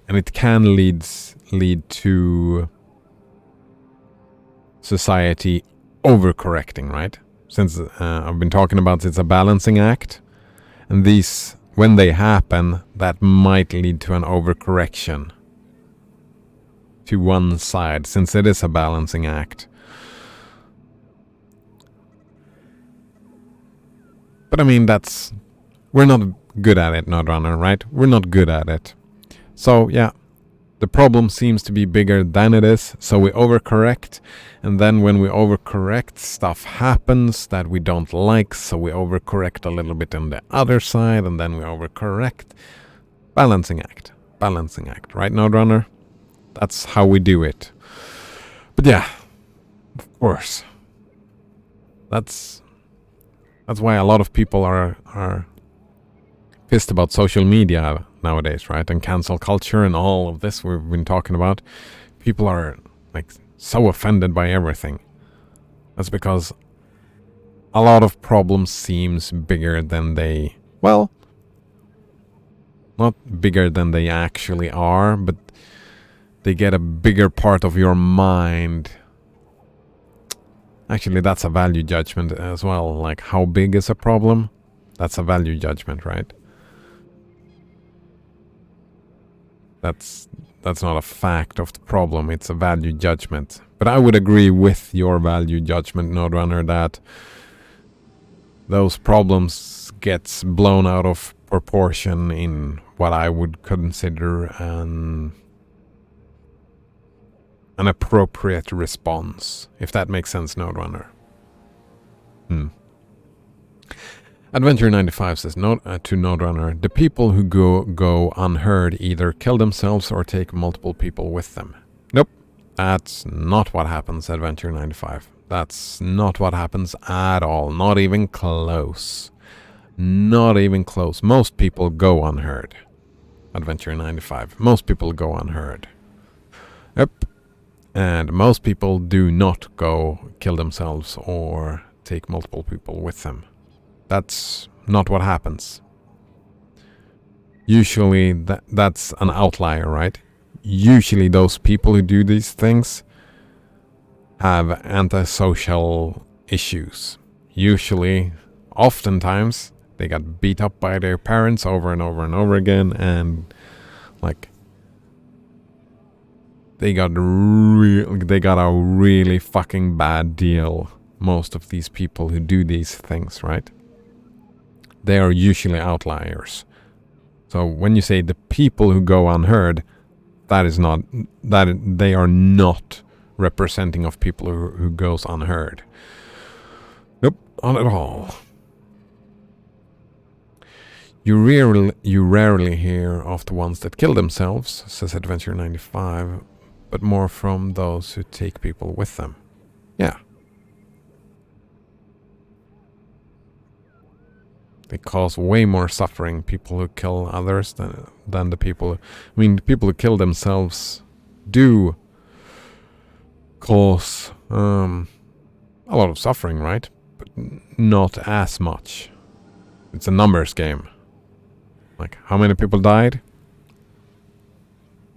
S1: And it can lead to society overcorrecting, right? Since I've been talking about it's a balancing act. And these, when they happen, that might lead to an overcorrection to one side, since it is a balancing act. But I mean, we're not good at it, Notrunner, right? We're not good at it. So yeah, the problem seems to be bigger than it is, so we overcorrect, and then when we overcorrect, stuff happens that we don't like, so we overcorrect a little bit on the other side, and then we overcorrect. Balancing act, right, Notrunner? That's how we do it. But yeah, of course. That's why a lot of people are pissed about social media nowadays, right? And cancel culture and all of this we've been talking about. People are like so offended by everything. That's because a lot of problems seems bigger than they, well, not bigger than they actually are, but they get a bigger part of your mind. Actually, that's a value judgment as well. Like, how big is a problem? That's a value judgment, right? That's not a fact of the problem. It's a value judgment. But I would agree with your value judgment, Notrunner, that those problems gets blown out of proportion in what I would consider an appropriate response, if that makes sense, Notrunner. Adventure 95 says to Notrunner, the people who go unheard either kill themselves or take multiple people with them. Nope, that's not what happens, Adventure 95. That's not what happens at all. Not even close. Not even close. Most people go unheard. Adventure 95. Most people go unheard. Yep. And most people do not go kill themselves or take multiple people with them. That's not what happens. Usually that's an outlier, right? Usually those people who do these things have antisocial issues. Usually, oftentimes, they got beat up by their parents over and over and over again, and like they got a really fucking bad deal. Most of these people who do these things, right? They are usually outliers. So when you say the people who go unheard, that they are not representing of people who goes unheard. Not at all. You rarely hear of the ones that kill themselves, says Adventure 95, but more from those who take people with them. Yeah. They cause way more suffering, people who kill others, than the people... I mean, the people who kill themselves do cause a lot of suffering, right? But not as much. It's a numbers game. Like, how many people died?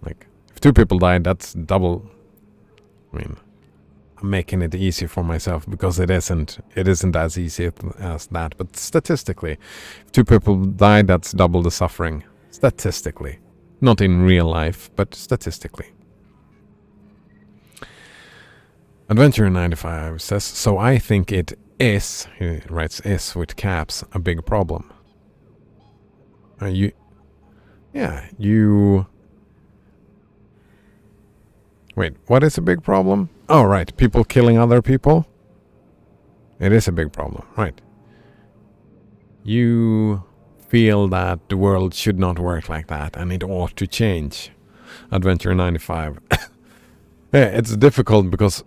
S1: Like, if 2 people died, that's double. I mean, I'm making it easy for myself because it isn't as easy as that. But statistically, if 2 people died, that's double the suffering. Statistically. Not in real life, but statistically. Adventure 95 says, so I think it is, he writes is with caps, a big problem. Wait, what is a big problem? Oh, right, people killing other people? It is a big problem, right. You feel that the world should not work like that and it ought to change. Adventure 95. Yeah, it's difficult because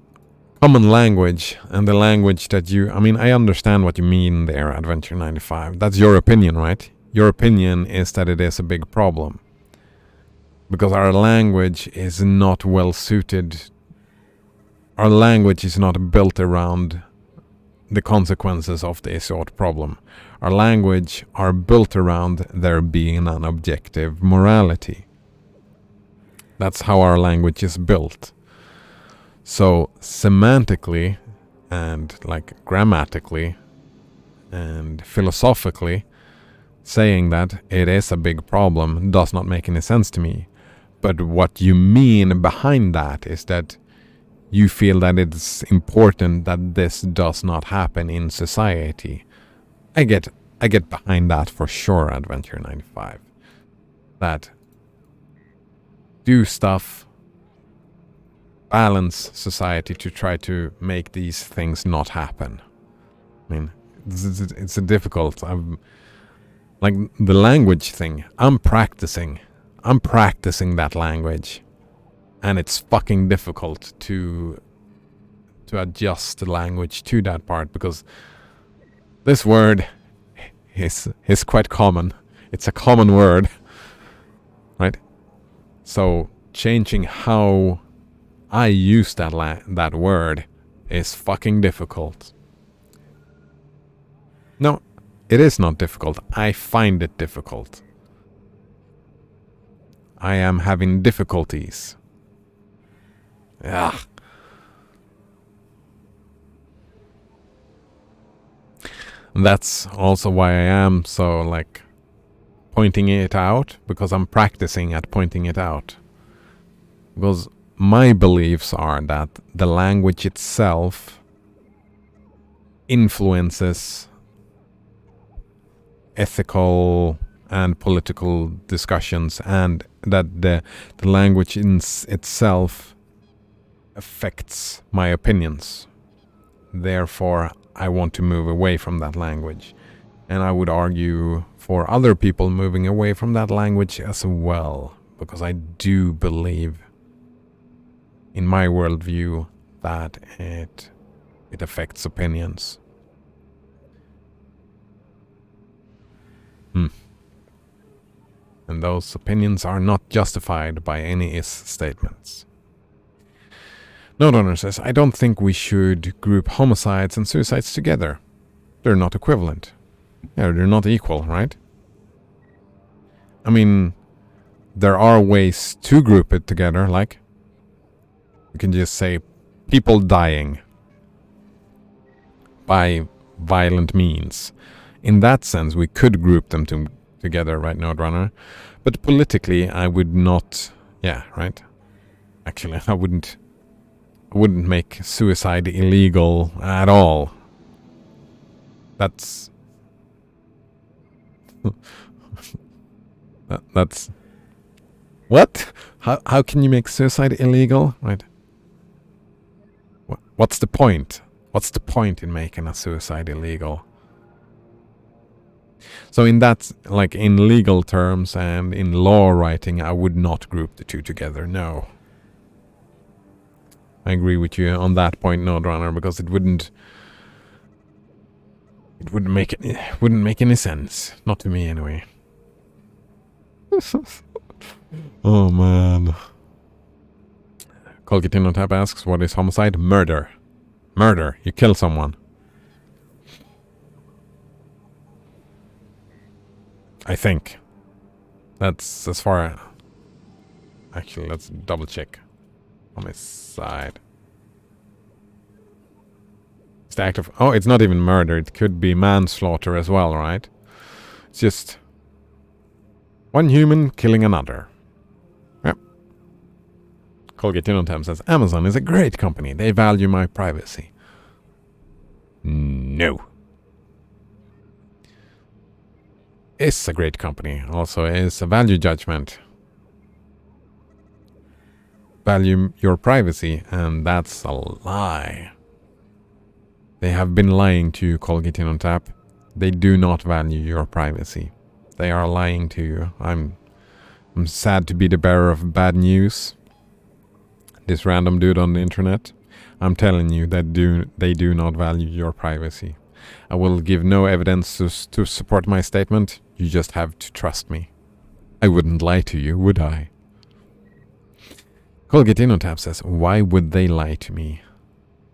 S1: common language and the language that you... I mean, I understand what you mean there, Adventure 95. That's your opinion, right? Your opinion is that it is a big problem. Because our language is not well suited. Our language is not built around the consequences of the sort problem. Our language are built around there being an objective morality. That's how our language is built. So semantically and like grammatically and philosophically, saying that it is a big problem does not make any sense to me. But what you mean behind that is that you feel that it's important that this does not happen in society. I get behind that for sure, Adventure 95. That do stuff, balance society to try to make these things not happen. I mean, it's a difficult... like the language thing, I'm practicing that language. And it's fucking difficult to adjust the language to that part because this word is quite common. It's a common word, right? So changing how I use that word is fucking difficult. No, it is not difficult. I find it difficult. I am having difficulties. Yeah. That's also why I am so like pointing it out, because I'm practicing at pointing it out. Because my beliefs are that the language itself influences ethical and political discussions, and that the language in itself affects my opinions. Therefore, I want to move away from that language. And I would argue for other people moving away from that language as well, because I do believe in my worldview that it affects opinions. And those opinions are not justified by any is statements. Note Owner says, I don't think we should group homicides and suicides together. They're not equivalent. Yeah, they're not equal, right? I mean, there are ways to group it together, like you can just say people dying by violent means. In that sense, we could group them together, right, Node Runner? But politically, I would not... Yeah, right? Actually, I wouldn't make suicide illegal at all. That's... that's... What? How can you make suicide illegal? Right? What's the point? What's the point in making a suicide illegal? So in that, like in legal terms and in law writing, I would not group the two together, no. I agree with you on that point, Nodrunner, because it wouldn't make any sense. Not to me anyway. Oh man. Colgatinotap asks, what is homicide? Murder. Murder. You kill someone. I think. That's as far... Actually, let's double check. Homicide. It's the act of... Oh, it's not even murder. It could be manslaughter as well, right? It's just... one human killing another. Yep. Colgatinotap says, Amazon is a great company. They value my privacy. No. Is a great company. Also is a value judgment. Value your privacy, and that's a lie. They have been lying to you, Colgatinotap. They do not value your privacy. They are lying to you. I'm sad to be the bearer of bad news. This random dude on the internet. I'm telling you that they do not value your privacy. I will give no evidence to support my statement. You just have to trust me. I wouldn't lie to you, would I? Colgatinotap says, why would they lie to me?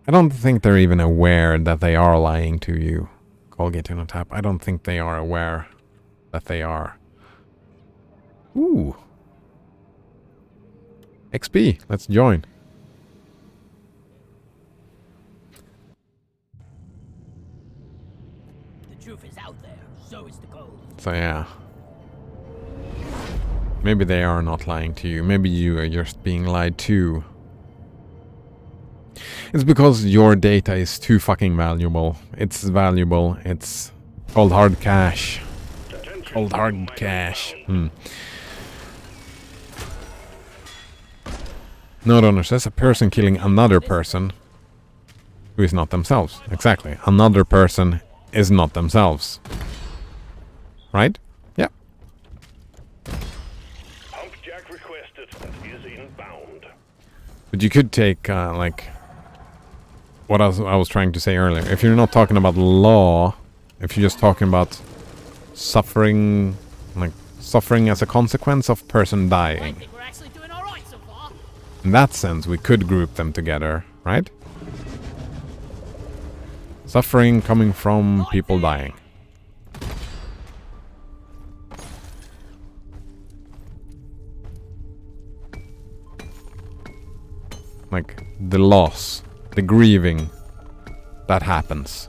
S1: I don't think they're even aware that they are lying to you. Colgatinotap, I don't think they are aware that they are. Ooh. XP, let's join.
S2: The truth is out there, so is the gold.
S1: So yeah. Maybe they are not lying to you. Maybe you are just being lied to. It's because your data is too fucking valuable. It's valuable. It's cold hard cash. Cold hard cash. Nodrunner says a person killing another person who is not themselves. Exactly. Another person is not themselves. Right? Yeah.
S3: Humpjack requested and is inbound.
S1: But you could take, like, what I was trying to say earlier. If you're not talking about law, if you're just talking about suffering, like, suffering as a consequence of person
S2: I
S1: dying.
S2: think we're actually doing all right so far.
S1: In that sense, we could group them together, right? Suffering coming from people dying. Like, the loss, the grieving that happens.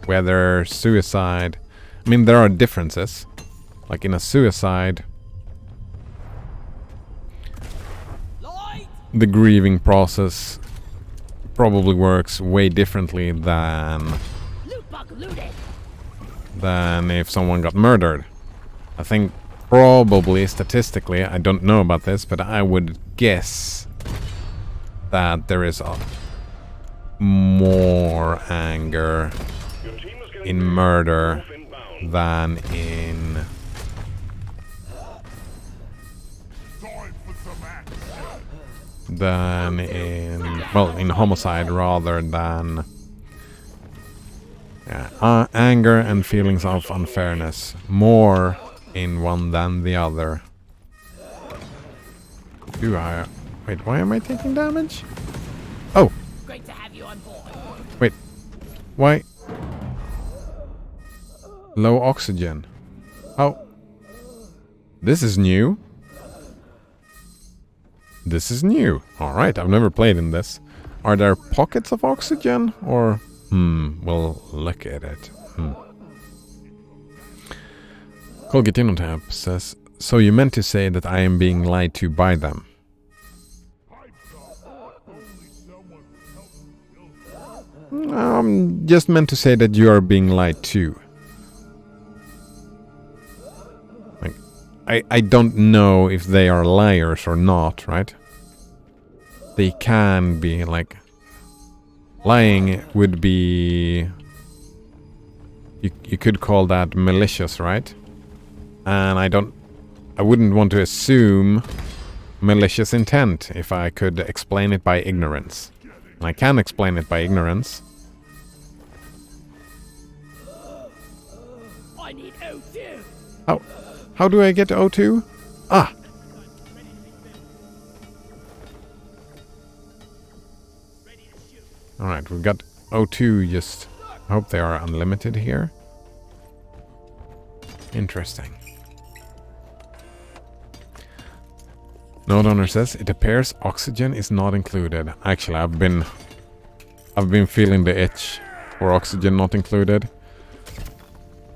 S1: Whether suicide... I mean, there are differences. Like, in a suicide,
S2: Lloyd!
S1: the grieving process probably works way differently than
S2: Loot bug looted!
S1: if someone got murdered. I think probably statistically, I don't know about this, but I would guess that there is more anger
S3: Your team is getting
S1: in murder
S3: inbound.
S1: than in...
S4: Time for some action.
S1: than in... well, in homicide rather than... yeah, anger and feelings of unfairness. More in one than the other. Do I... wait, why am I taking damage? Oh,
S2: Great to have you on board.
S1: wait. Why? Low oxygen. Oh. This is new. This is new. Alright, I've never played in this. Are there pockets of oxygen? Or... we'll look at it. Colgatinotap says, so you meant to say that I am being lied to by them? Just meant to say that you are being lied to. Like, I don't know if they are liars or not, right? They can be, like, Lying would be... You could call that malicious, right? And I wouldn't want to assume malicious intent if I could explain it by ignorance. And I can explain it by ignorance.
S2: I need O2.
S1: How do I get to O2? Ah! Alright, we've got O2 just... I hope they are unlimited here. Interesting. Node owner says, it appears oxygen is not included. Actually, I've been feeling the itch for oxygen not included.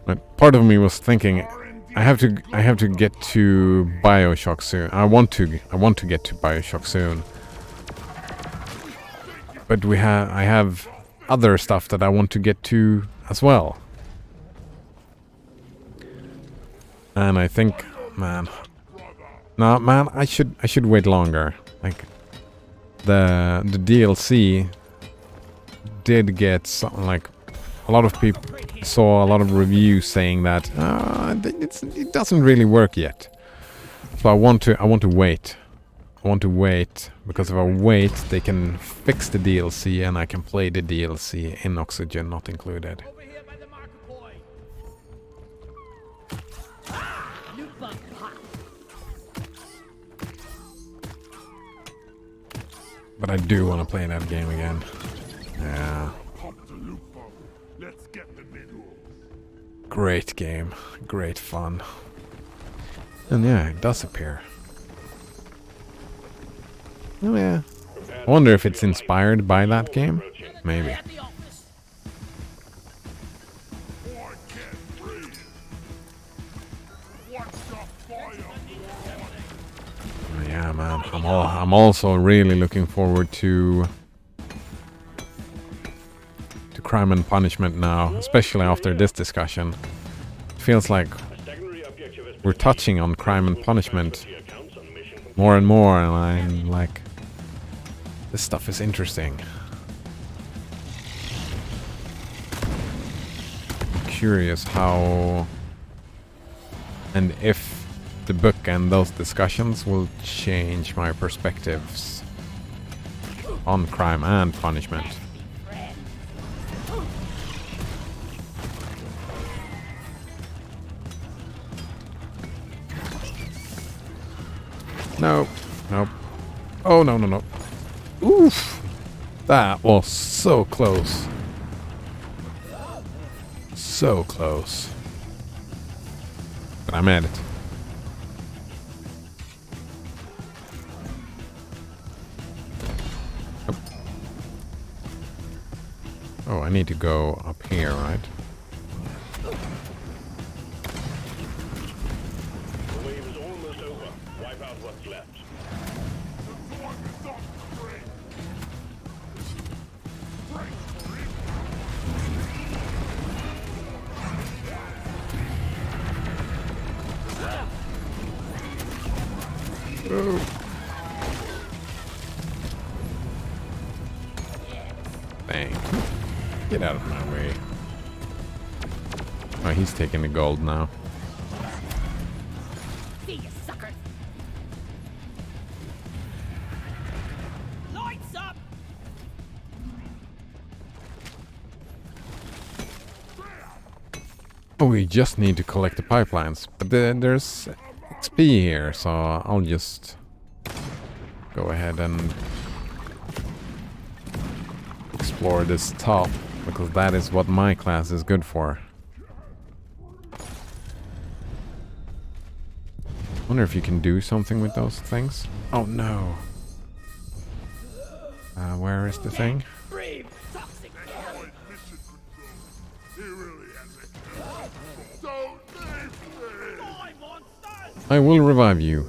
S1: But part of me was thinking, I have to get to BioShock soon. I want to get to BioShock soon. But I have other stuff that I want to get to as well. And I think, man, no, man, I should wait longer. Like the DLC did get something like a lot of people saw a lot of reviews saying that it doesn't really work yet. So I want to wait. I want to wait because if I wait, they can fix the DLC and I can play the DLC in Oxygen not included.
S2: Over here by the marker point. Loot bug pop.
S1: But I do want to play that game again. Yeah.
S4: Pop the loot bug. Let's get the minerals.
S1: Great game. Great fun. And yeah, it does appear. Oh yeah. I wonder if it's inspired by that game. Maybe.
S2: At the office.
S4: I can't breathe. What's the fire?
S1: Yeah, man. I'm also really looking forward to Crime and Punishment now, especially after this discussion. It feels like we're touching on Crime and Punishment more and more, and I'm like, this stuff is interesting. I'm curious how and if the book and those discussions will change my perspectives on Crime and Punishment. No. Nope. Oh, no, no, no. Oof. That was so close. So close. But I'm at it. Oh. Oh, I need to go up here, right?
S3: The wave is almost over. Wipe out what's left.
S4: The storm is off the brain. Brace for it.
S1: Dang. Get out of my way. Oh, he's taking the gold now.
S2: See you, suckers. Lights up.
S1: Oh, we just need to collect the pipelines. But there's XP here, so I'll just go ahead and explore this top, because that is what my class is good for. Wonder if you can do something with those things. Oh no. Where is the thing?
S2: Breathe. Toxic.
S4: Avoid mission control. He really has it. Don't leave me.
S2: Die, monsters.
S1: I will revive you.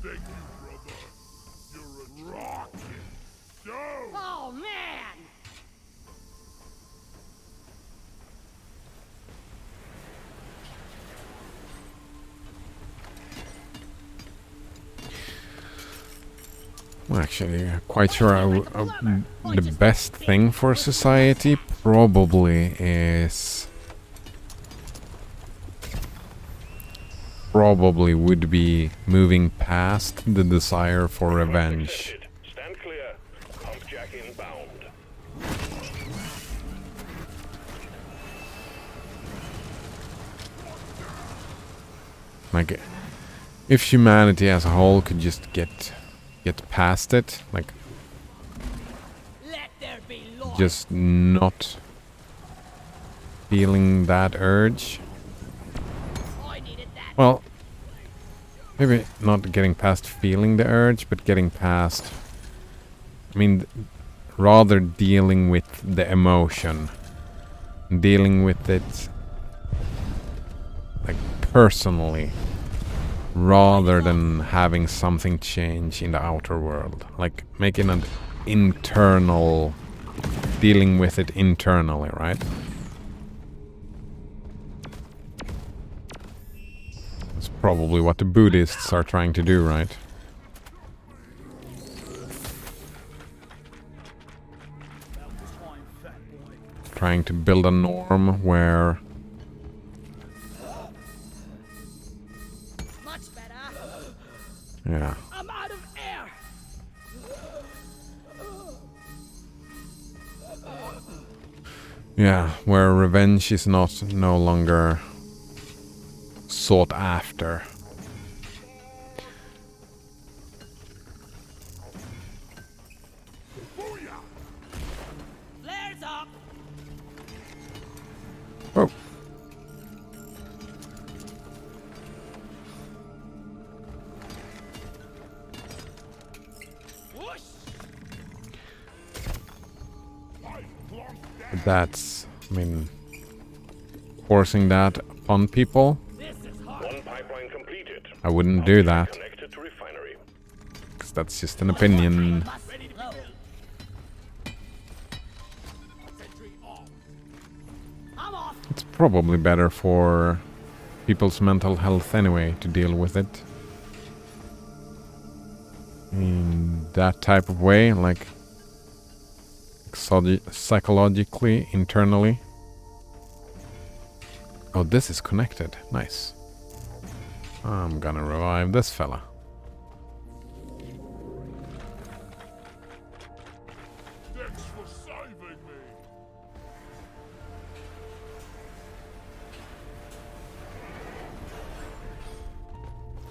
S4: Thank you, brother. You're a rocket. Go.
S2: Oh man.
S1: I'm actually quite sure the best thing for society probably would be moving past the desire for revenge.
S3: Stand clear. Humpjack inbound.
S1: Like, if humanity as a whole could just get past it, like,
S2: Let there be law.
S1: just not feeling that urge.
S2: I needed that.
S1: Well, maybe not getting past feeling the urge, but getting past, I mean, rather dealing with the emotion, dealing with it like personally, rather than having something change in the outer world, like making an internal, dealing with it internally, right? That's probably what the Buddhists are trying to do, right? Trying to build a norm where
S2: Much better.
S1: yeah.
S2: I'm out of air.
S1: Yeah, where revenge is no longer sought after.
S2: Flares up.
S1: Oh.
S2: Whoosh.
S1: But that's, I mean, forcing that upon people,
S2: This is hard.
S3: One pipeline completed.
S1: I wouldn't do that,
S3: Connected to refinery.
S1: because that's just an opinion.
S2: Bus ready to go. Sentry off. I'm off.
S1: It's probably better for people's mental health anyway to deal with it in that type of way, like psychologically, internally. Oh, this is connected. Nice. I'm gonna revive this fella.
S4: Thanks for saving me.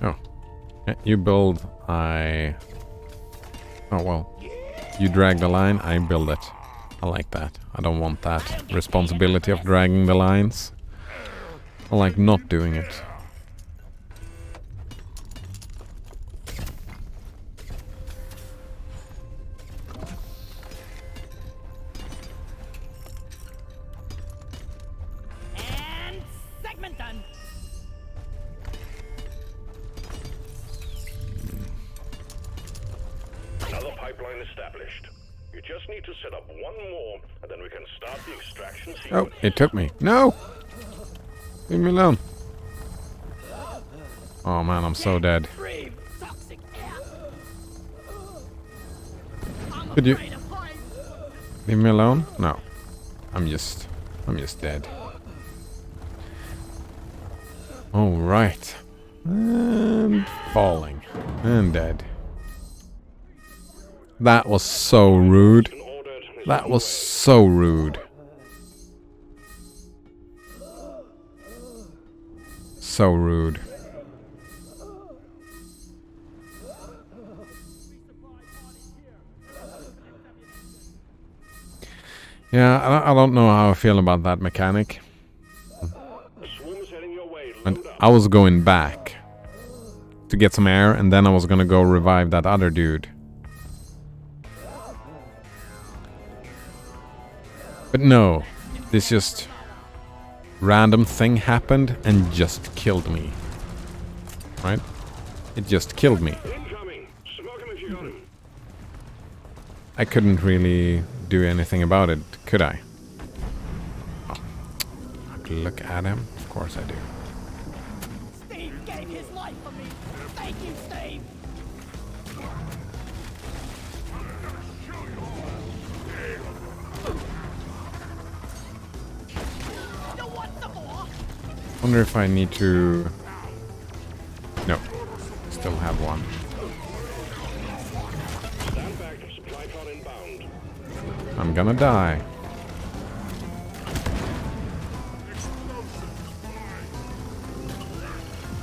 S1: Oh. Yeah, you build, I... Oh, well. You drag the line, I build it. I like that. I don't want that responsibility of dragging the lines. I like not doing it.
S2: And segment done.
S3: Another pipeline established. You just need to set up one more, and then we can start the extraction
S1: Oh,
S3: sequence.
S1: it took me. No! Leave me alone. Oh man, I'm so dead.
S2: Breathe toxic air. I'm
S1: Could you-
S2: afraid of heights.
S1: Leave me alone? No. I'm just dead. All right. And falling. And dead. That was so rude.
S3: Ordered is
S1: That was so rude. So rude. Yeah, I don't know how I feel about that mechanic.
S3: The swarm is heading your way.
S1: And
S3: Load up.
S1: I was going back to get some air, and then I was gonna go revive that other dude. But no, this just random thing happened and just killed me. Right? It just killed me.
S3: Incoming. Smoke him if you got him.
S1: I couldn't really do anything about it, could I? Oh. I have to look at him? Of course I do.
S2: Steve gave his life for me. Thank you, Steve.
S1: Wonder if I need to... No. Still have one.
S3: Stand back. Supply car inbound.
S1: I'm gonna die.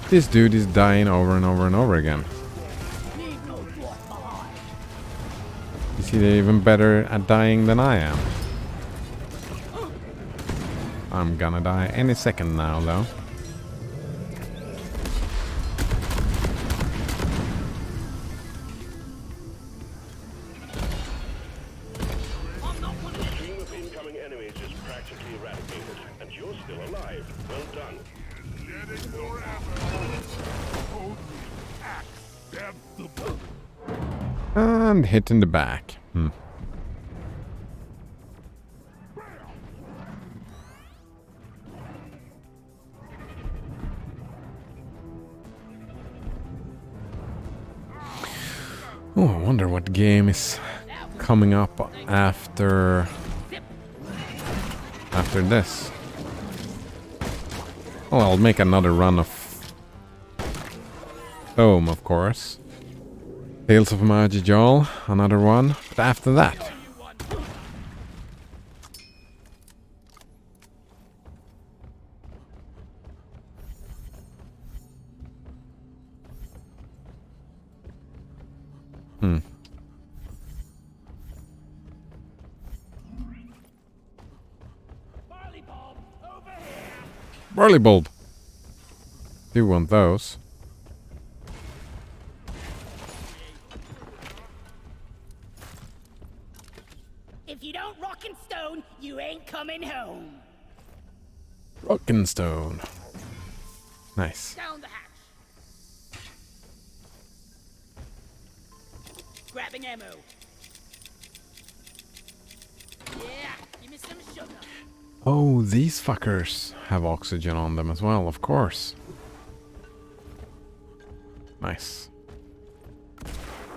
S1: This dude is dying over and over and over again.
S2: Leave no dwarf behind.
S1: Is he even better at dying than I am? I'm gonna die any second now, though.
S2: I'm not one of them.
S3: Stream of incoming enemies is practically eradicated, and you're still alive. Well done.
S4: Getting forever. Hold me. Acceptable.
S1: And hit in the back. Oh, I wonder what game is coming up after this. Oh, I'll make another run of Home, of course. Tales of Majijal, another one. But after that,
S2: Barley bulb, over here.
S1: Barley Bulb. Do want those.
S2: If you don't rock and stone, you ain't coming home.
S1: Rockenstone. Nice.
S2: Down the hatch. Grabbing ammo. Yeah, give me some sugar.
S1: Oh, these fuckers have oxygen on them as well, of course. Nice.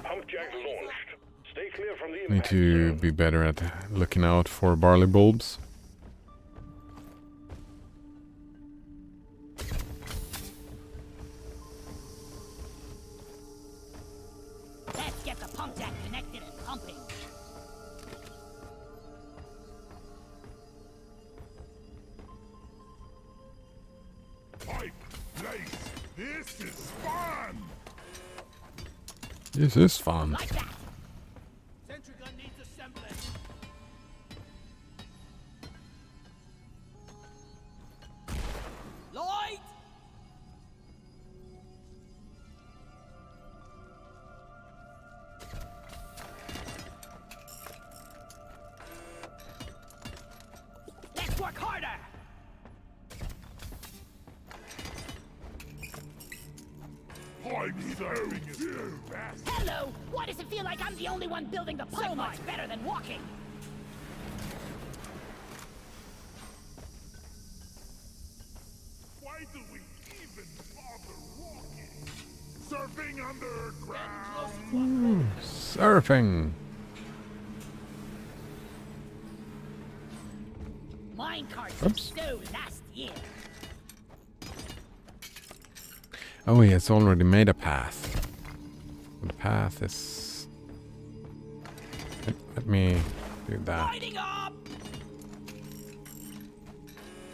S3: Pump jack launched. Stay clear from the
S1: Need
S3: impact
S1: to
S3: zone.
S1: be better at looking out for barley bulbs.
S2: Let's get the pump jack connected and pumping.
S4: Pipe, place. This is fun.
S1: This is fun.
S2: Like that. Sentry gun needs assembling. Light! Let's work harder!
S4: Pipe serving is too fast.
S2: Hello! Why does it feel like I'm the only one building the pipeline? So much better than walking!
S4: Why do we even bother walking? Surfing underground.
S1: Surfing.
S2: Mine carts
S1: Oops.
S2: so last year.
S1: Oh, he has already made a path. The path is... Let me do that.
S2: Lighting up!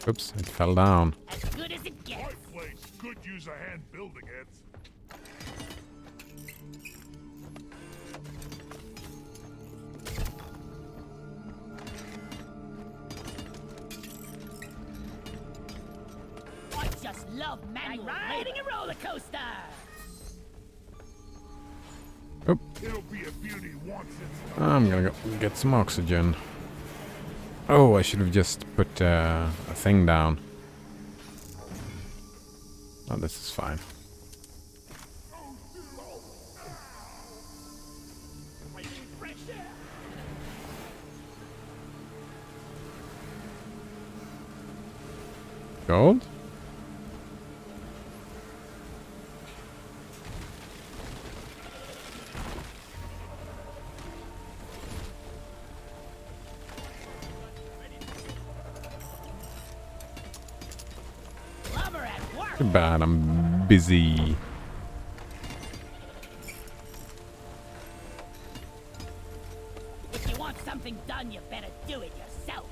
S1: Oops, it fell down.
S2: As good as it gets.
S4: Pipe place could use a hand building it.
S2: I just love manual riding a roller coaster.
S1: Oop,
S4: It'll be a beauty once it's done.
S1: I'm gonna go get some oxygen. Oh, I should have just put a thing down. Oh, this is fine. Gold?
S2: Lumber
S1: Too bad I'm busy.
S2: If you want something done, you better do it yourself.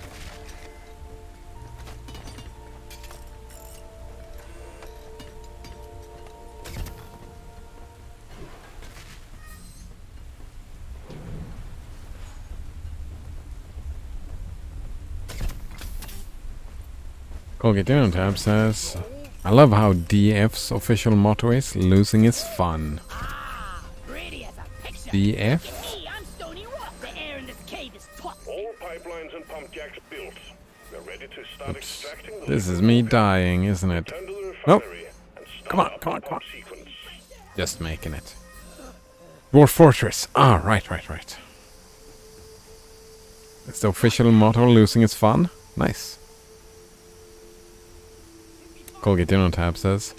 S1: Colgate Down tab says, I love how DF's official motto is, losing is fun.
S2: Ah, pretty as a picture.
S1: DF?
S2: Look at me, I'm Stony Rock. The air in this cave is toxic.
S3: All pipelines and pump jacks built. We're ready to start
S1: Oops.
S3: extracting the
S1: This is
S3: liquid
S1: me
S3: water.
S1: dying, isn't it?
S3: Turn to the
S1: Nope.
S3: refinery and start
S1: Come on,
S3: up
S1: come
S3: the
S1: on, come on.
S3: pump sequence.
S1: Just making it. Dwarf Fortress. Ah, right. It's the official motto, losing is fun. Nice. Colgate Dinner tab says,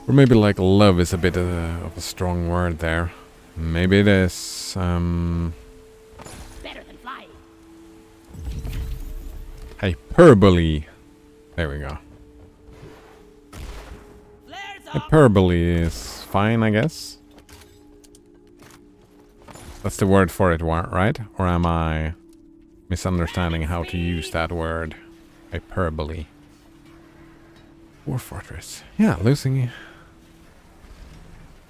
S1: or maybe like love is a bit of a strong word there. Maybe it is.
S2: Better than flying.
S1: Hyperbole. There we go.
S2: Flares up.
S1: Hyperbole is fine, I guess. That's the word for it, right? Or am I misunderstanding how to use that word? Hyperbole. War Fortress. Yeah, losing. I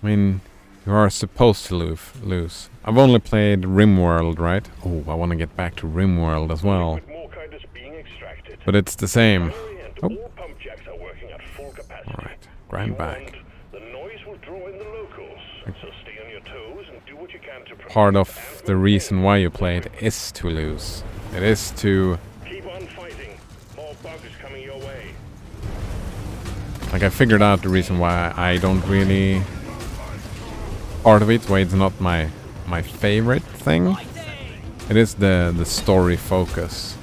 S1: mean, you are supposed to lose. I've only played RimWorld, right? Oh, I want to get back to RimWorld as well.
S3: Liquid morkite is being extracted.
S1: But it's the same.
S3: Refinery and
S1: Oh,
S3: all pump jacks are working at full capacity.
S1: alright. Grind back.
S3: Warned, the noise will draw in the locals, so stay on your toes and do what you can to protect
S1: Part of
S3: and
S1: the reason why you play it is to lose. It is to...
S3: keep on fighting. More bugs coming your way.
S1: Like, I figured out the reason why I don't really... Part of it, why it's not my favorite thing. It is the story focus.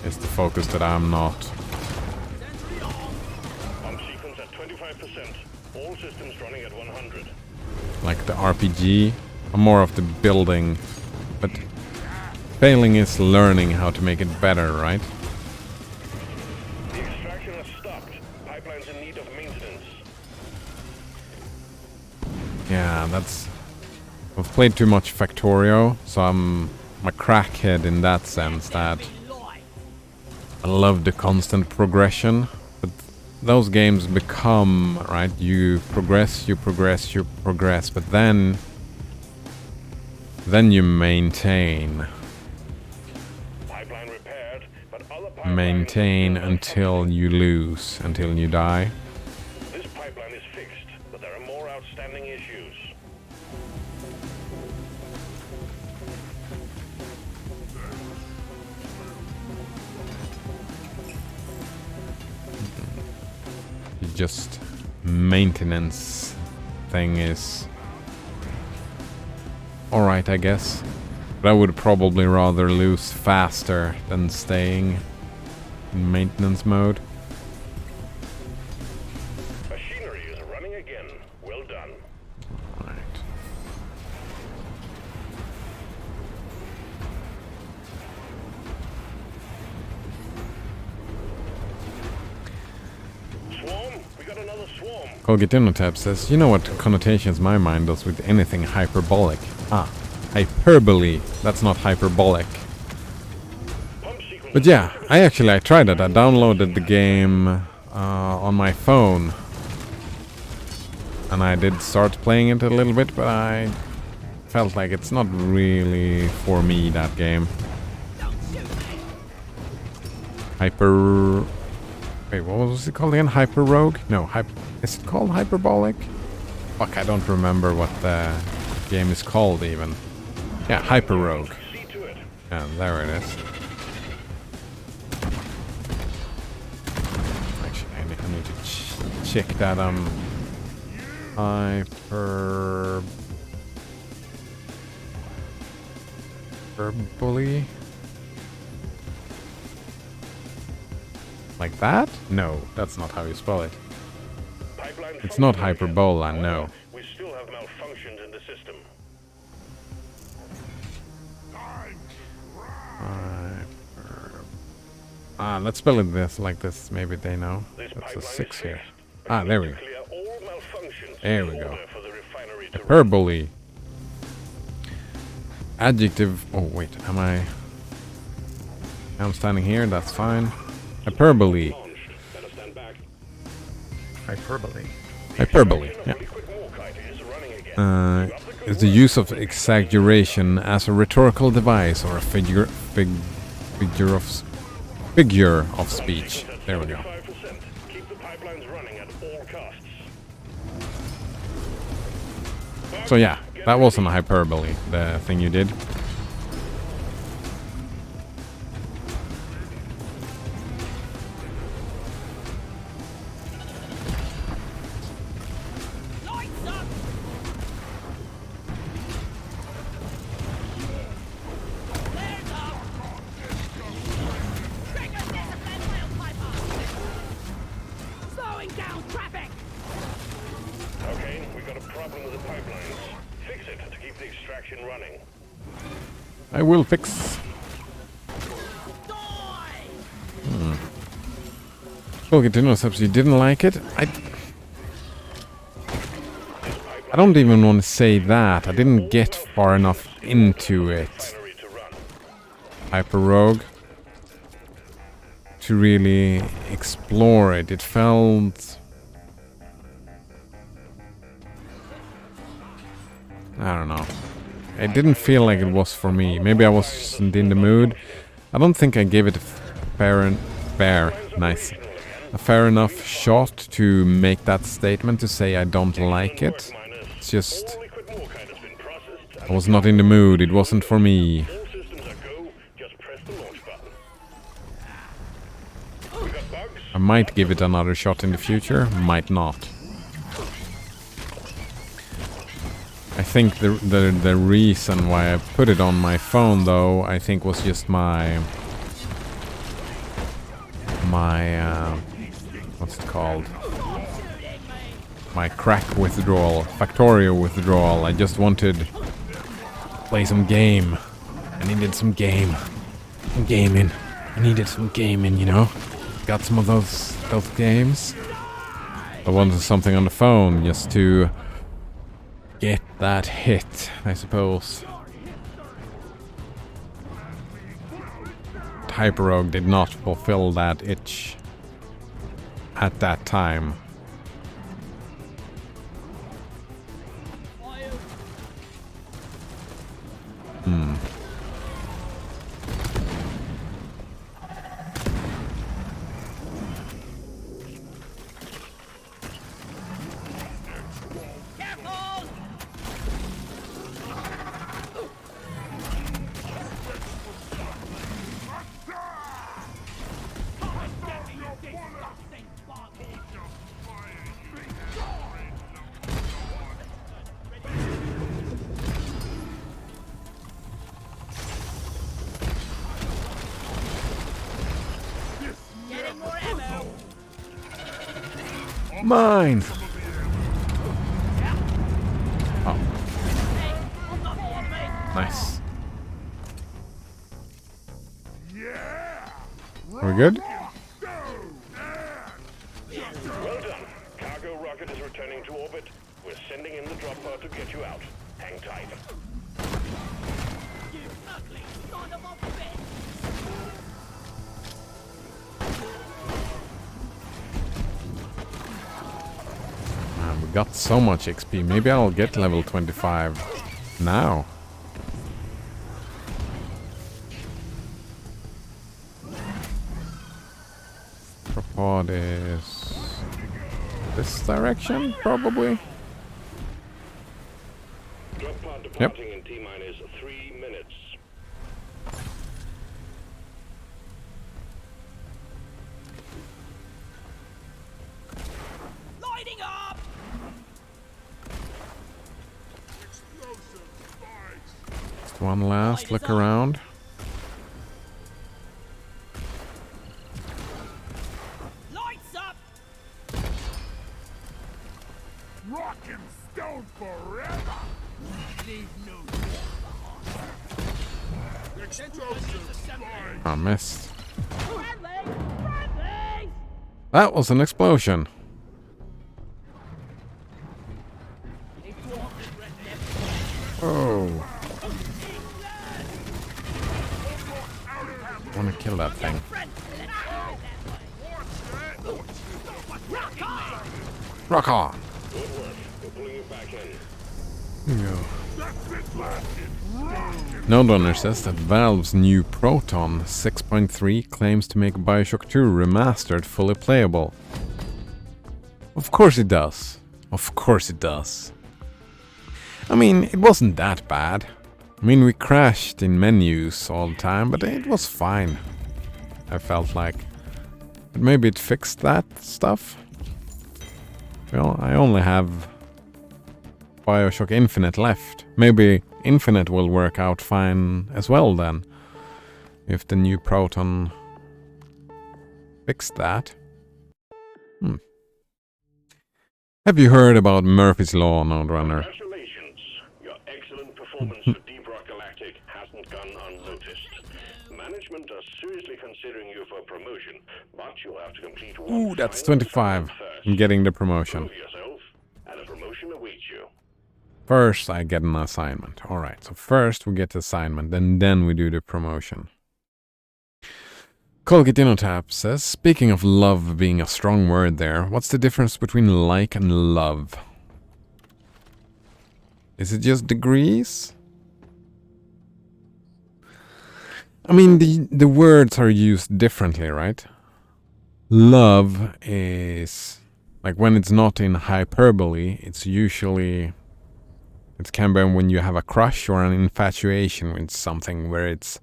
S1: It's the focus that I'm not.
S3: Pump sequence at 25%. All systems running at 100.
S1: Like the RPG. I'm more of the building. But failing is learning how to make it better, right?
S3: The extraction has stopped. Pipelines in need of maintenance.
S1: Yeah, that's... I've played too much Factorio, so I'm a crackhead in that sense that I love the constant progression. But those games become, right, you progress, but then you maintain.
S3: Pipeline repaired, but other pipelines
S1: Maintain until you lose, until you die.
S3: This pipeline is fixed, but there are more outstanding issues.
S1: Just maintenance thing is alright, I guess. But I would probably rather lose faster than staying in maintenance mode.
S3: Machinery is running again. Well done.
S1: Right.
S3: Swarm? We got another swarm.
S1: Colgate Dinotab says, you know what connotations my mind does with anything hyperbolic? Ah, hyperbole. That's not hyperbolic.
S3: Pump sequence.
S1: But yeah, I tried it. I downloaded the game on my phone. And I did start playing it a little bit, but I felt like it's not really for me, that game. Hyper... Wait, what was it called again? Hyper Rogue? No, is it called Hyperbolic? Fuck, I don't remember what the game is called even. Yeah, Hyper Rogue.
S3: See to it.
S1: Yeah, there it is. Actually, I need to check that Hyperbole? Like that? No, that's not how you spell it.
S3: Pipeline
S1: It's not
S3: functioning again.
S1: hyperbola, no.
S3: However, we still have malfunctions in the system.
S1: Let's spell it like this. Maybe they know.
S3: This
S1: That's a
S3: pipeline
S1: 6
S3: is
S1: here.
S3: fixed,
S1: Ah, there we go.
S3: Clear all malfunctions
S1: There
S3: in
S1: we go.
S3: order for the refinery to run.
S1: Hyperbole. Adjective. Oh, wait. I'm standing here. That's fine. Hyperbole.
S3: Launched. Better stand back.
S5: Hyperbole.
S1: Hyperbole. Yeah.
S3: Liquid Morkite is running again.
S1: Is the use of exaggeration as a rhetorical device or a figure of speech. There we go.
S3: 75%. Keep the pipelines running at all costs.
S1: So yeah, that wasn't a hyperbole, the thing you did.
S2: Lights up! Flares up! Trigger discipline wheel piper! Slowing down traffic!
S3: Okay, we got a problem with the pipelines. Fix it to keep the extraction running.
S1: I will fix.
S2: Die!
S1: Spoken to Noceps, you didn't like it? I don't even want to say that. I didn't get far enough into it.
S3: Refinery to run.
S1: Hyper Rogue. To really explore it. It felt... I don't know. It didn't feel like it was for me. Maybe I wasn't in the mood. I don't think I gave it a fair enough shot to make that statement to say I don't like it. It's just
S3: All liquid Morkite has been processed.
S1: I was not in the mood. It wasn't for me.
S3: All systems are go. Just press the launch button. We got bugs.
S1: I might give it another shot in the future. Might not. I think the reason why I put it on my phone though, I think was just my what's it called? My crack withdrawal, Factorio withdrawal. I just wanted to play some game. I needed some game. Some gaming. I needed some gaming, you know? Got some of those games. I wanted something on the phone just to get that hit, I suppose. Hyper Rogue did not fulfill that itch at that time.
S2: Careful! Getting more ammo!
S1: Mine! Oh,
S2: Hey, I'm not for me!
S1: nice.
S4: Yeah!
S1: Are we good?
S3: Well done. Cargo rocket is returning to orbit. We're sending in the drop pod to get you out. Hang tight.
S2: You ugly son of a bitch!
S1: Man, we got so much XP. Maybe I'll get level 25 now. Pod is this direction, probably.
S3: Drop pod departing in T-minus 3 minutes.
S2: Lighting up!
S4: Explosive spikes!
S1: Just one last look around.
S2: Lights up!
S4: Rock and stone forever!
S2: Leave no
S4: Explosive spikes!
S1: I missed.
S2: friendly! Friendly!
S1: That was an explosion. Rock on!
S3: Good work. We're pulling you back in.
S1: Yeah.
S4: That's it, blasted. Rocket.
S1: Nodrunner says that Valve's new Proton 6.3 claims to make Bioshock 2 Remastered fully playable. Of course it does. Of course it does. I mean, it wasn't that bad. I mean, we crashed in menus all the time, but it was fine. I felt like. But maybe it fixed that stuff? Well, I only have Bioshock Infinite left. Maybe Infinite will work out fine as well then. If the new Proton fixed that. Have you heard about Murphy's Law, Nodrunner?
S3: Congratulations. Your excellent performance for Deep Rock Galactic hasn't gone unnoticed. Management are seriously considering you for promotion, but you'll have to complete one
S1: Ooh, that's
S3: final
S1: 25.
S3: assignment first.
S1: I'm getting the promotion.
S3: Prove yourself, and a promotion awaits you.
S1: First, I get an assignment. Alright, so first we get the assignment, and then we do the promotion. Colgatino says, speaking of love being a strong word there, what's the difference between like and love? Is it just degrees? I mean, the words are used differently, right? Love is... like, when it's not in hyperbole, it's usually... it can be when you have a crush or an infatuation with something where it's...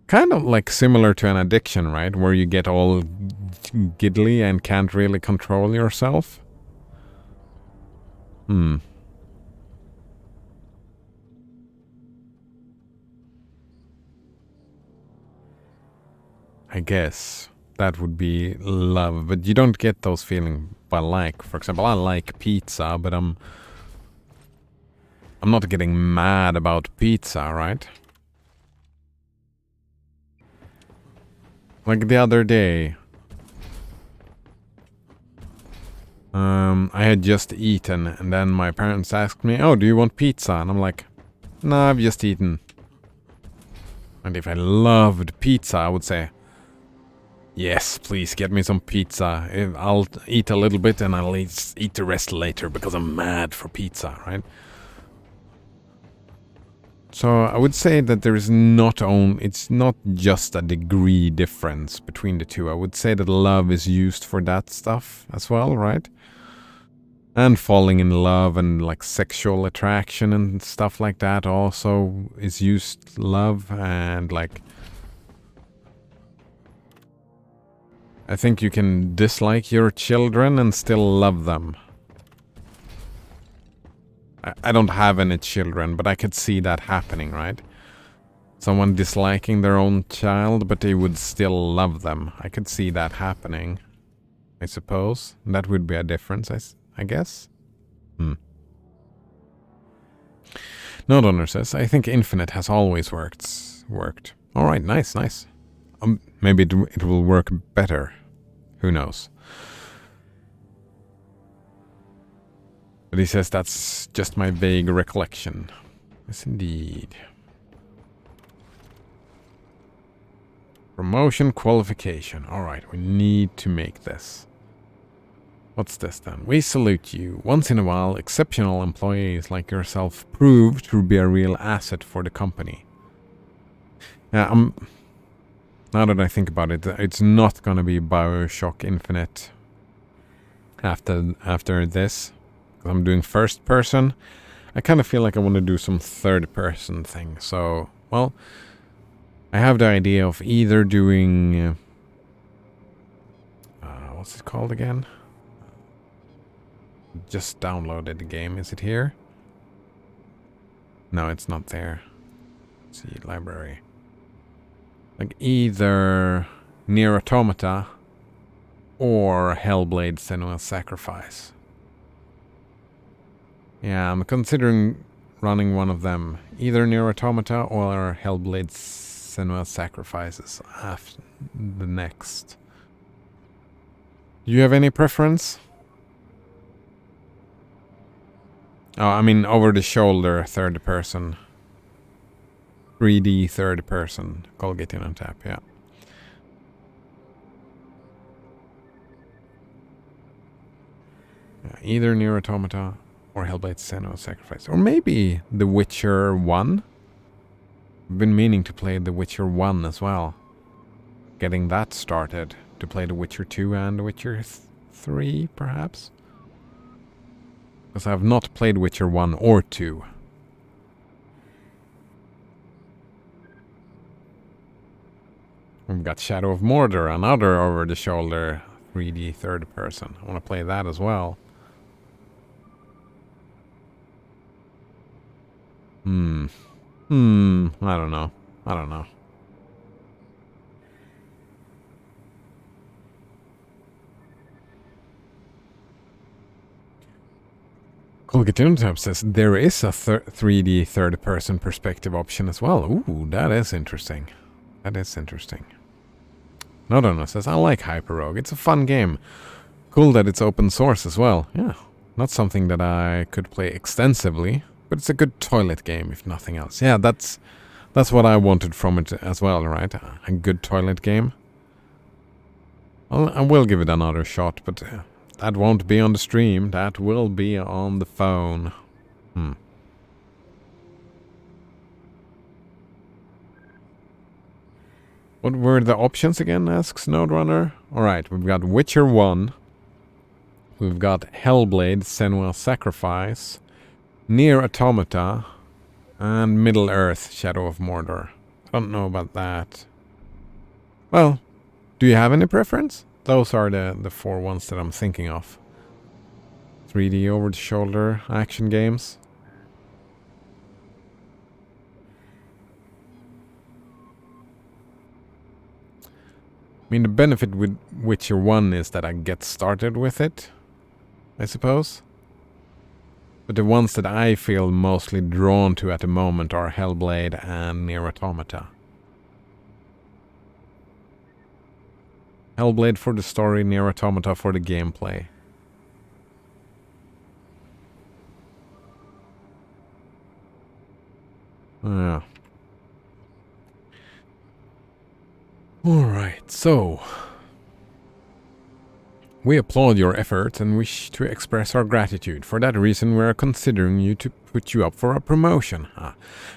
S1: kind of like similar to an addiction, right? Where you get all giddly and can't really control yourself. I guess that would be love, but you don't get those feelings by like. For example, I like pizza, but I'm not getting mad about pizza, right? Like the other day, I had just eaten, and then my parents asked me, "Oh, do you want pizza?" And I'm like, "No, I've just eaten." And if I loved pizza, I would say, "Yes, please get me some pizza. I'll eat a little bit and I'll eat the rest later because I'm mad for pizza," right? So I would say that there is it's not just a degree difference between the two. I would say that love is used for that stuff as well, right? And falling in love and like sexual attraction and stuff like that also is used love, and like I think you can dislike your children and still love them. I don't have any children, but I could see that happening, right? Someone disliking their own child, but they would still love them. I could see that happening, I suppose. That would be a difference, I guess. Nodonner says, I think Infinite has always worked. Alright, nice. Maybe it will work better. Who knows? But he says that's just my vague recollection. Yes, indeed. Promotion qualification. Alright, we need to make this. What's this then? We salute you. Once in a while, exceptional employees like yourself prove to be a real asset for the company. Yeah, now that I think about it, it's not gonna be Bioshock Infinite after this. I'm doing first person. I kind of feel like I want to do some third person thing. So, well, I have the idea of either doing... what's it called again? Just downloaded the game. Is it here? No, it's not there. Let's see, library. Like either Nier Automata or Hellblade: Senua's Sacrifice. Yeah, I'm considering running one of them. Either Nier Automata or Hellblade: Senua's Sacrifices after the next. Do you have any preference? Oh, I mean over the shoulder third person. 3D third person. Colgate in on tap, yeah. Either Nier Automata or Hellblade Senua's Sacrifice. Or maybe The Witcher 1. I've been meaning to play The Witcher 1 as well. Getting that started to play The Witcher 2 and The Witcher 3, perhaps? Because I have not played Witcher 1 or 2. We've got Shadow of Mordor, another over-the-shoulder 3D third person. I want to play that as well. I don't know. I don't know. Colgatuntab says there is a 3D third-person perspective option as well. Ooh, that is interesting. That is interesting. Nodona says, I like Hyper Rogue. It's a fun game. Cool that it's open source as well. Yeah, not something that I could play extensively, but it's a good toilet game, if nothing else. Yeah, that's what I wanted from it as well, right? A good toilet game. I will give it another shot, but that won't be on the stream. That will be on the phone. What were the options again, asks Noderunner. Alright, we've got Witcher 1. We've got Hellblade, Senua's Sacrifice. Nier Automata. And Middle-earth, Shadow of Mordor. I don't know about that. Well, do you have any preference? Those are the four ones that I'm thinking of. 3D over-the-shoulder action games. I mean, the benefit with Witcher 1 is that I get started with it, I suppose. But the ones that I feel mostly drawn to at the moment are Hellblade and Nier Automata. Hellblade for the story, Nier Automata for the gameplay. Yeah. Alright, so we applaud your efforts and wish to express our gratitude. For that reason, we are considering you to put you up for a promotion.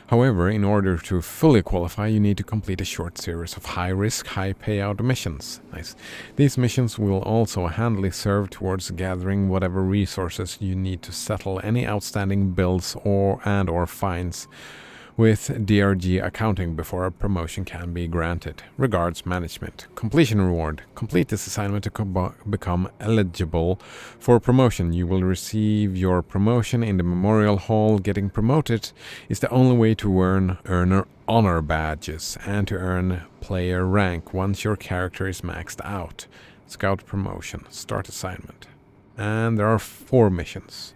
S1: However, in order to fully qualify, you need to complete a short series of high-risk, high-payout missions. Nice. These missions will also handily serve towards gathering whatever resources you need to settle any outstanding bills or fines with DRG accounting before a promotion can be granted. Regards, management. Completion reward. Complete this assignment to become eligible for promotion. You will receive your promotion in the Memorial Hall. Getting promoted is the only way to earn honor badges and to earn player rank once your character is maxed out. Scout promotion. Start assignment. And there are 4 missions.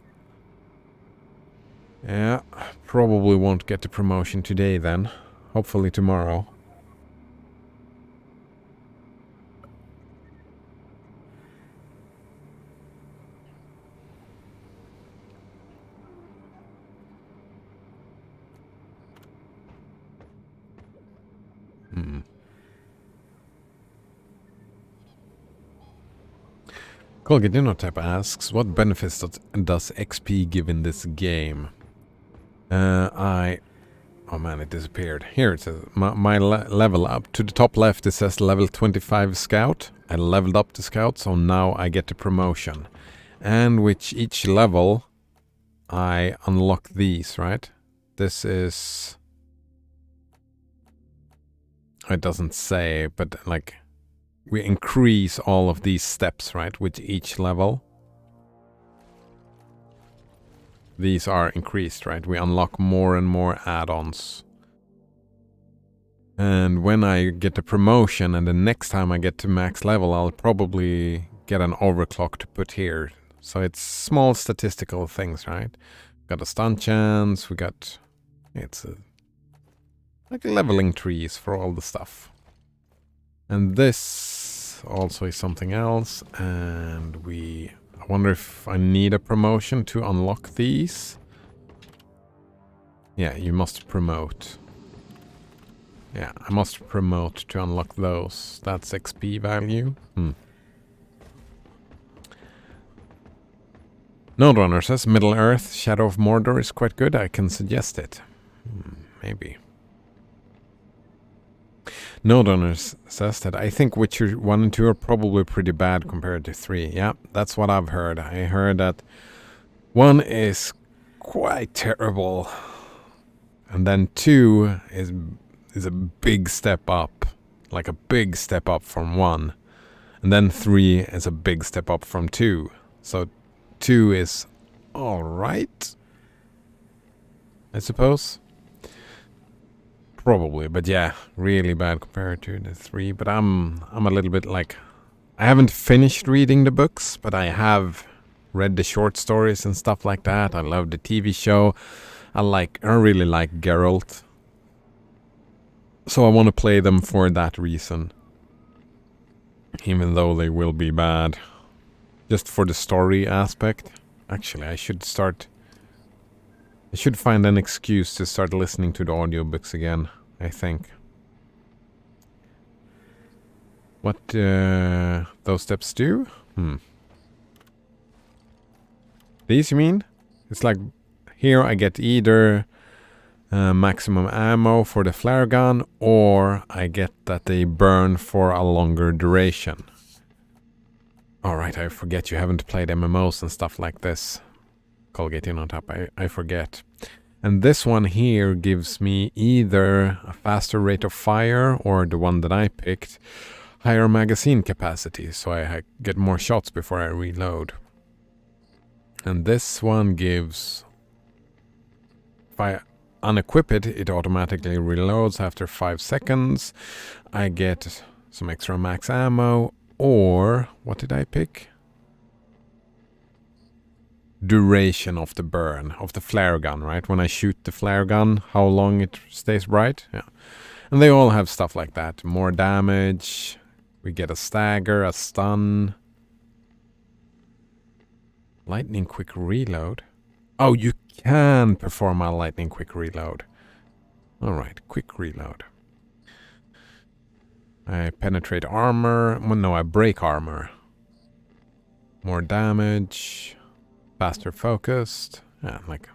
S1: Yeah, probably won't get the promotion today then. Hopefully tomorrow. Colgadinotep asks, what benefits does XP give in this game? Oh man, it disappeared. Here it says, my level up. To the top left it says level 25 scout. I leveled up the scout, so now I get the promotion. And with each level, I unlock these, right? This is... It doesn't say, but like... We increase all of these steps, right? With each level. These are increased, right? We unlock more and more add-ons. And when I get the promotion and the next time I get to max level, I'll probably get an overclock to put here. So it's small statistical things, right? Got a stun chance, we got... It's like leveling trees for all the stuff. And this also is something else, and I wonder if I need a promotion to unlock these. Yeah, you must promote. Yeah, I must promote to unlock those. That's XP value. Node Runner says Middle Earth Shadow of Mordor is quite good. I can suggest it. Maybe. Node Runner says that I think Witcher 1 and 2 are probably pretty bad compared to 3. Yeah, that's what I've heard. I heard that 1 is quite terrible. And then 2 is a big step up. Like a big step up from 1. And then 3 is a big step up from 2. So 2 is alright, I suppose. Probably, but yeah, really bad compared to the 3. But I'm a little bit like, I haven't finished reading the books, but I have read the short stories and stuff like that. I love the TV show. I really like Geralt. So I want to play them for that reason. Even though they will be bad. Just for the story aspect. Actually, I should find an excuse to start listening to the audiobooks again, I think. What those steps do? These, you mean? It's like, here I get either maximum ammo for the flare gun, or I get that they burn for a longer duration. Alright, I forget you haven't played MMOs and stuff like this. Colgate in on top, I forget. And this one here gives me either a faster rate of fire, or the one that I picked, higher magazine capacity, so I get more shots before I reload. And this one gives, if I unequip it, it automatically reloads after 5 seconds. I get some extra max ammo, or what did I pick? Duration of the burn of the flare gun, right? When I shoot the flare gun, how long it stays bright. Yeah, and they all have stuff like that. More damage, we get a stagger, a stun, lightning quick reload. Oh, you can perform a lightning quick reload. Alright, quick reload. I penetrate armor. Well, no, I break armor. More damage. Faster focused. Yeah, like,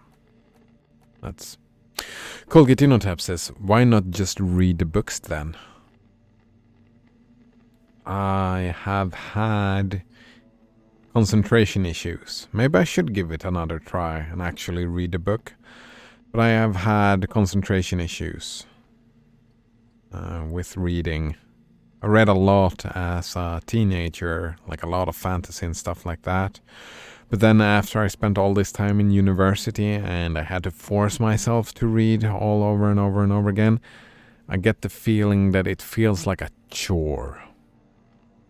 S1: that's... Colgatinotap says, why not just read the books then? I have had concentration issues. Maybe I should give it another try and actually read the book. But I have had concentration issues with reading. I read a lot as a teenager, like a lot of fantasy and stuff like that. But then after I spent all this time in university and I had to force myself to read all over and over and over again, I get the feeling that it feels like a chore.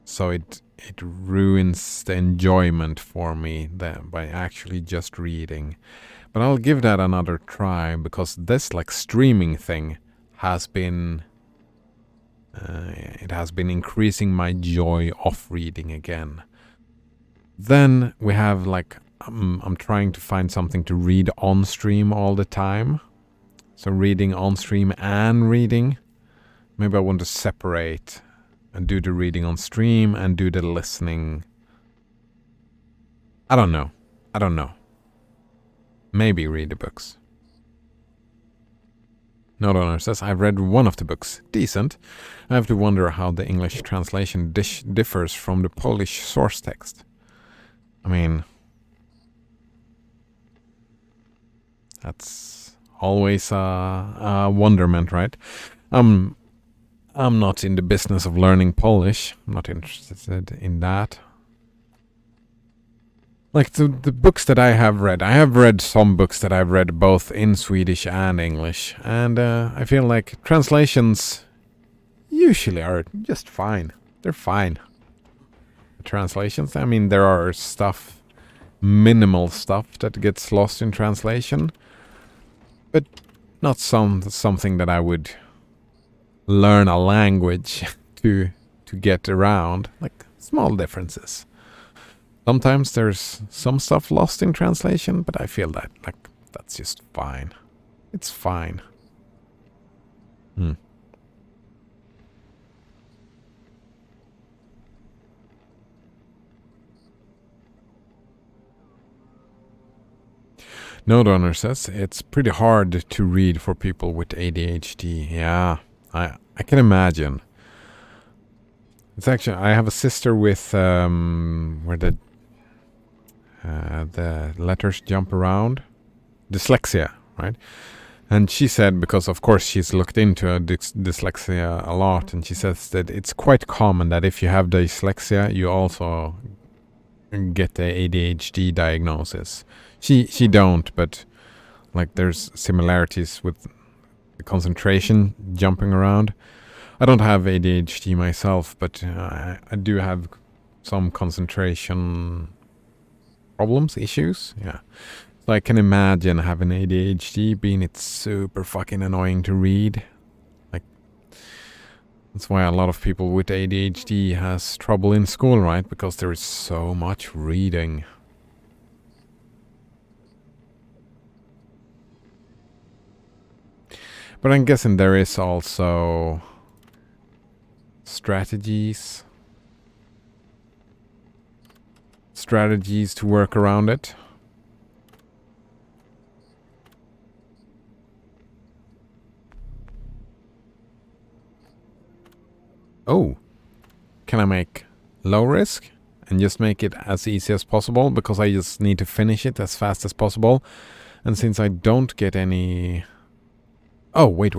S1: So it ruins the enjoyment for me by actually just reading. But I'll give that another try, because this like streaming thing has been... it has been increasing my joy of reading again. Then we have like, I'm trying to find something to read on stream all the time. So reading on stream and reading. Maybe I want to separate and do the reading on stream and do the listening. I don't know. Maybe read the books. Nodonor says, I've read one of the books. Decent. I have to wonder how the English translation differs from the Polish source text. I mean, that's always a wonderment, right? I'm not in the business of learning Polish. I'm not interested in that. Like the books that I have read some books that I've read both in Swedish and English. And I feel like translations usually are just fine. They're fine. Translations, I mean, there are minimal stuff that gets lost in translation, but not something that I would learn a language to get around. Like small differences. Sometimes there's some stuff lost in translation, but I feel that like that's just fine. It's fine. No Donor says it's pretty hard to read for people with ADHD. Yeah, I can imagine. It's actually, I have a sister with where the letters jump around, dyslexia, right? And she said, because of course she's looked into dyslexia a lot, and she says that it's quite common that if you have dyslexia, you also get the ADHD diagnosis. She don't, but like there's similarities with the concentration jumping around. I don't have ADHD myself, but I do have some concentration problems, issues. Yeah. So I can imagine having ADHD being it's super fucking annoying to read. Like, that's why a lot of people with ADHD has trouble in school, right? Because there is so much reading. But I'm guessing there is also strategies to work around it. Oh, can I make low risk and just make it as easy as possible, because I just need to finish it as fast as possible. And since I don't get any... Oh, wait.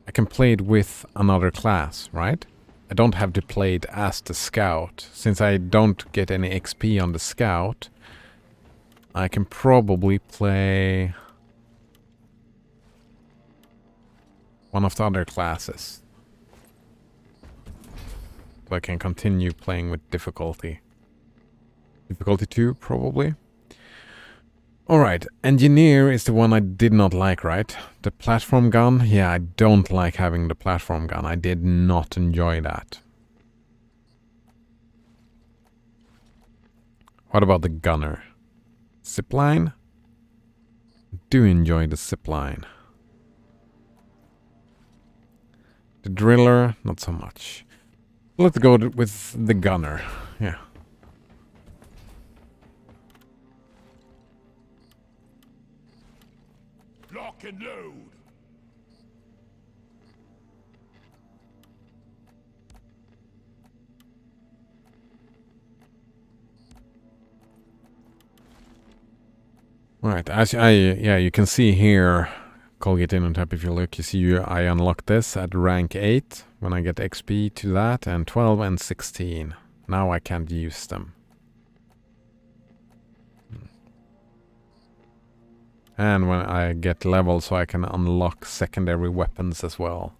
S1: I can play it with another class, right? I don't have to play it as the scout. Since I don't get any XP on the scout, I can probably play one of the other classes. So I can continue playing with difficulty. Difficulty 2, probably. Alright, engineer is the one I did not like, right? The platform gun? Yeah, I don't like having the platform gun. I did not enjoy that. What about the gunner? Zipline? Do enjoy the zipline. The driller, not so much. Let's go with the gunner. Yeah.
S4: Lock and load.
S1: Right, as you can see here, Colgate in on top. If you look, you see I unlock this at rank 8 when I get XP to that, and 12 and 16. Now I can't use them. And when I get level, so I can unlock secondary weapons as well.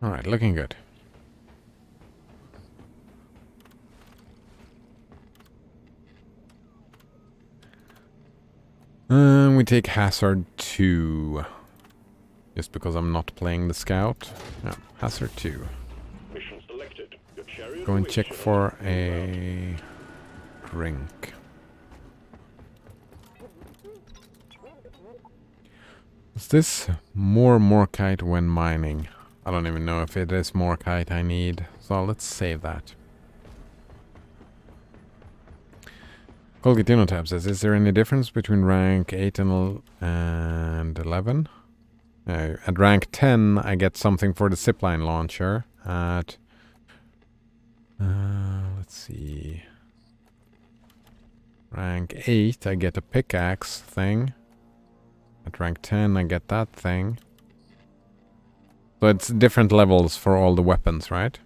S1: Alright, looking good. We take Hazard 2. Just because I'm not playing the Scout. Yeah, Hazard 2.
S3: Mission selected. Your chariot
S1: Go and
S3: awaits
S1: check
S3: you.
S1: for a drink. Is this more Morkite when mining? I don't even know if it is Morkite I need. So let's save that. Colgatino tab says, is there any difference between rank 8 and 11? At rank 10, I get something for the zipline launcher. At, let's see. Rank 8, I get a pickaxe thing. At rank 10, I get that thing. So it's different levels for all the weapons, right?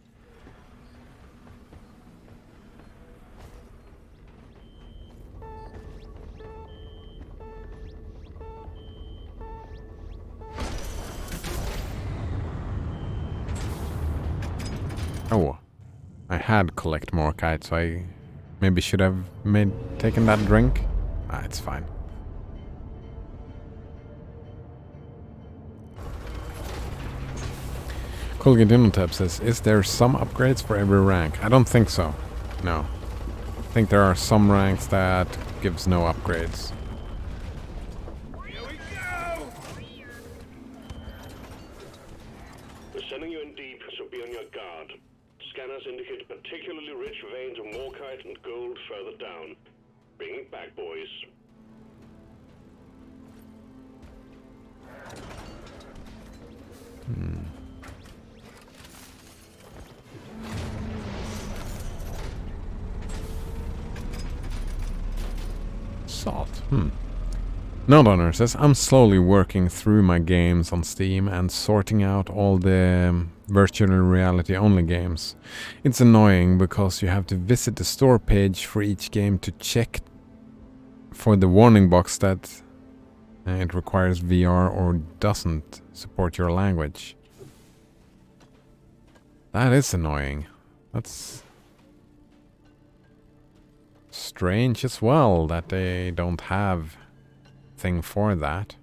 S1: Oh, I had collect Morkite, so I maybe should have taken that drink. Ah, it's fine. Colgadinotab says, is there some upgrades for every rank? I don't think so. No. I think there are some ranks that gives no upgrades.
S4: Here we go!
S3: We're sending you in deep, so be on your guard. Scanners indicate particularly rich veins of morkite and gold further down. Bring it back, boys.
S1: Salt. Node Owner says, I'm slowly working through my games on Steam and sorting out all the virtual reality only games. It's annoying because you have to visit the store page for each game to check for the warning box that it requires VR or doesn't support your language. That is annoying. That's strange as well that they don't have thing for that.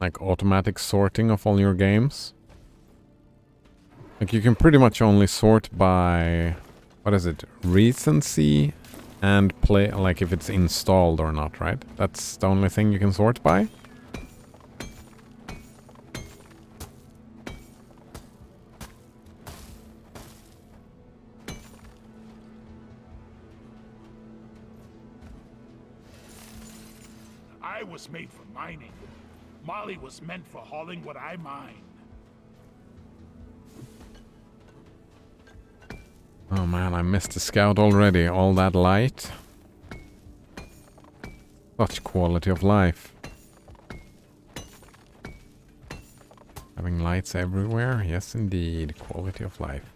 S1: Like automatic sorting of all your games. Like you can pretty much only sort by, what is it, recency and play, like if it's installed or not, right? That's the only thing you can sort by?
S4: I was made for mining. Molly was meant for hauling what I mine.
S1: Oh man, I missed the scout already. All that light. Such quality of life. Having lights everywhere? Yes indeed, quality of life.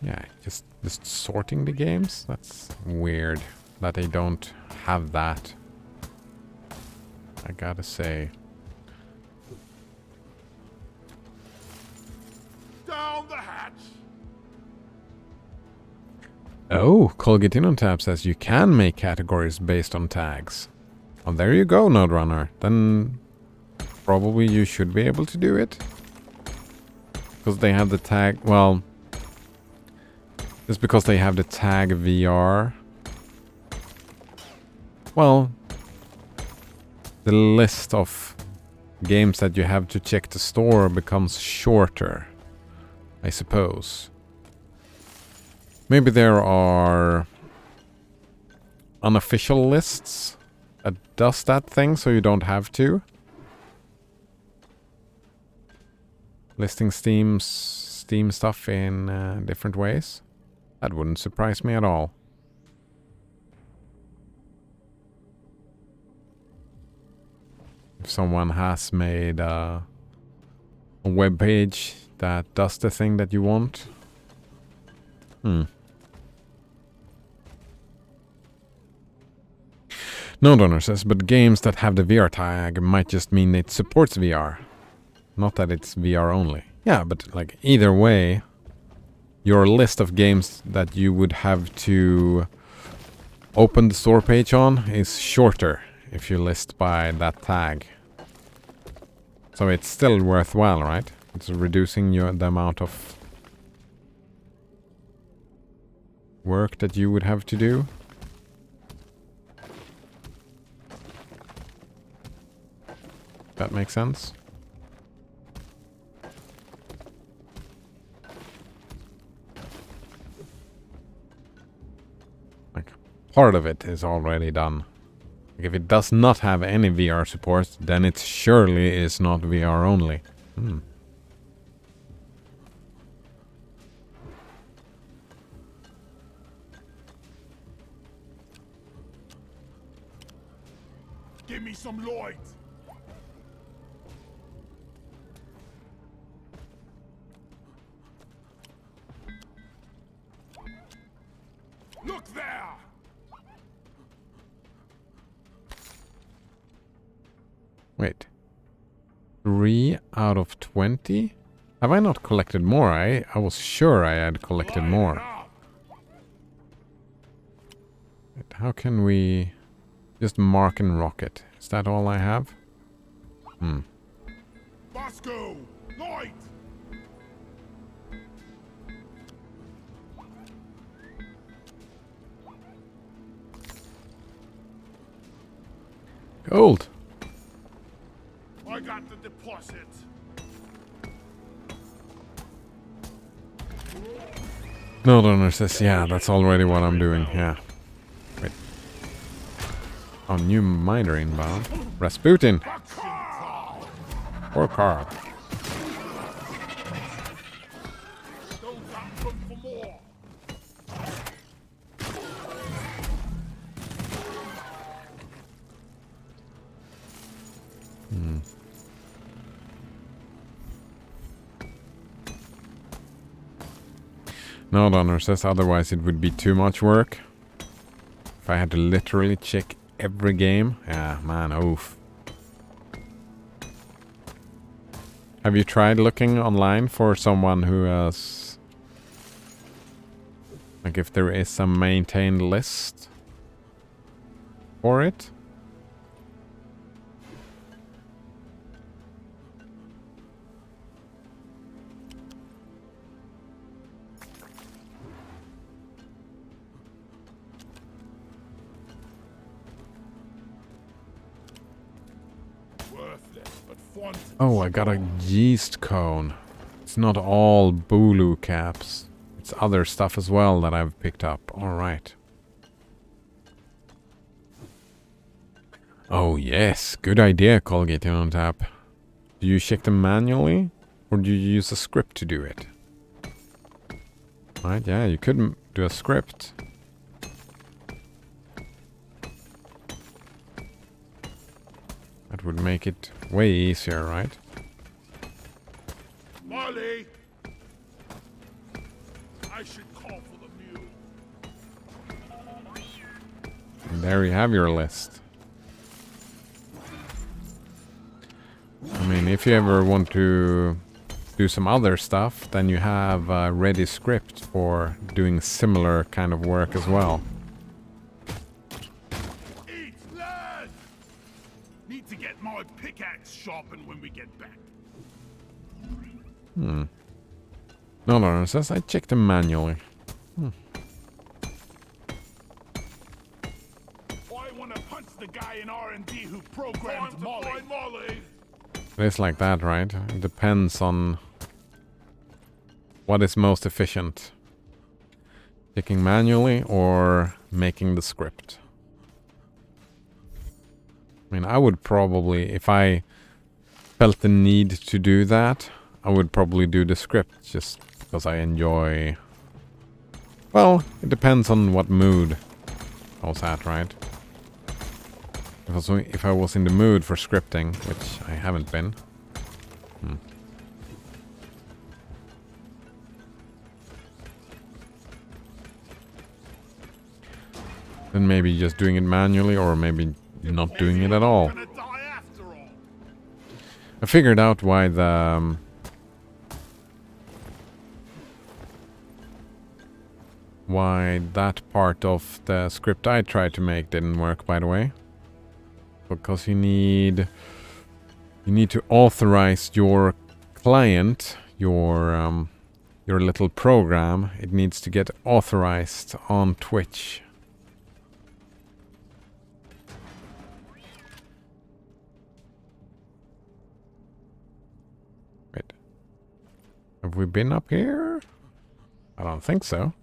S1: Yeah, just sorting the games? That's weird that they don't have that. I gotta say.
S4: Down the hatch!
S1: Oh, Colgatino Tab says you can make categories based on tags. Well, there you go, Node Runner. Then probably you should be able to do it. Because they have the tag, well... Just because they have the tag VR. Well, the list of games that you have to check the store becomes shorter, I suppose. Maybe there are unofficial lists that does that thing so you don't have to. Listing Steam stuff in different ways. That wouldn't surprise me at all. If someone has made a web page that does the thing that you want. No donor says, but games that have the VR tag might just mean it supports VR. Not that it's VR only. Yeah, but like either way, your list of games that you would have to open the store page on is shorter if you list by that tag. So it's still worthwhile, right? It's reducing the amount of work that you would have to do. That makes sense? Like, part of it is already done. Like, if it does not have any VR support, then it surely is not VR only.
S4: Give me some Lloyd! Look there!
S1: Wait. 3 out of 20? Have I not collected more? I was sure I had collected more. But how can we... Just mark and rocket. Is that all I have?
S4: Bosco! Light!
S1: Gold!
S4: I got the deposit.
S1: No donor says, yeah, that's already what I'm doing, yeah. Wait. Oh, new miner inbound. Rasputin! Or Carl.
S4: Don't got room for more.
S1: No donor says, otherwise it would be too much work. If I had to literally check every game. Yeah, man, oof. Have you tried looking online for someone who has... Like if there is a maintained list for it?
S4: Worthless, but fun.
S1: Oh, I got a yeast cone. It's not all Bulu caps. It's other stuff as well that I've picked up. Alright. Oh yes, good idea, Colgate on tap. Do you check them manually? Or do you use a script to do it? Right, yeah, you could do a script. That would make it way easier, right?
S4: Molly! I should call for the mule.
S1: And there you have your list. I mean, if you ever want to do some other stuff, then you have a ready script for doing similar kind of work as well.
S4: Eat land! Need to get my pickaxe sharpened when we get back.
S1: No, it says I checked them manually.
S4: I want to punch the guy in R&D who programmed Molly.
S1: It's like that, right? It depends on what is most efficient. Checking manually or making the script. I mean, I would probably, if I felt the need to do that, I would probably do the script just because I enjoy... Well, it depends on what mood I was at, right? If I was in the mood for scripting, which I haven't been. Then maybe just doing it manually, or maybe not doing it at all.
S4: Gonna die after all.
S1: I figured out why the... why that part of the script I tried to make didn't work, by the way. Because you need to authorize your client, your little program. It needs to get authorized on Twitch. Wait. Have we been up here? I don't think so.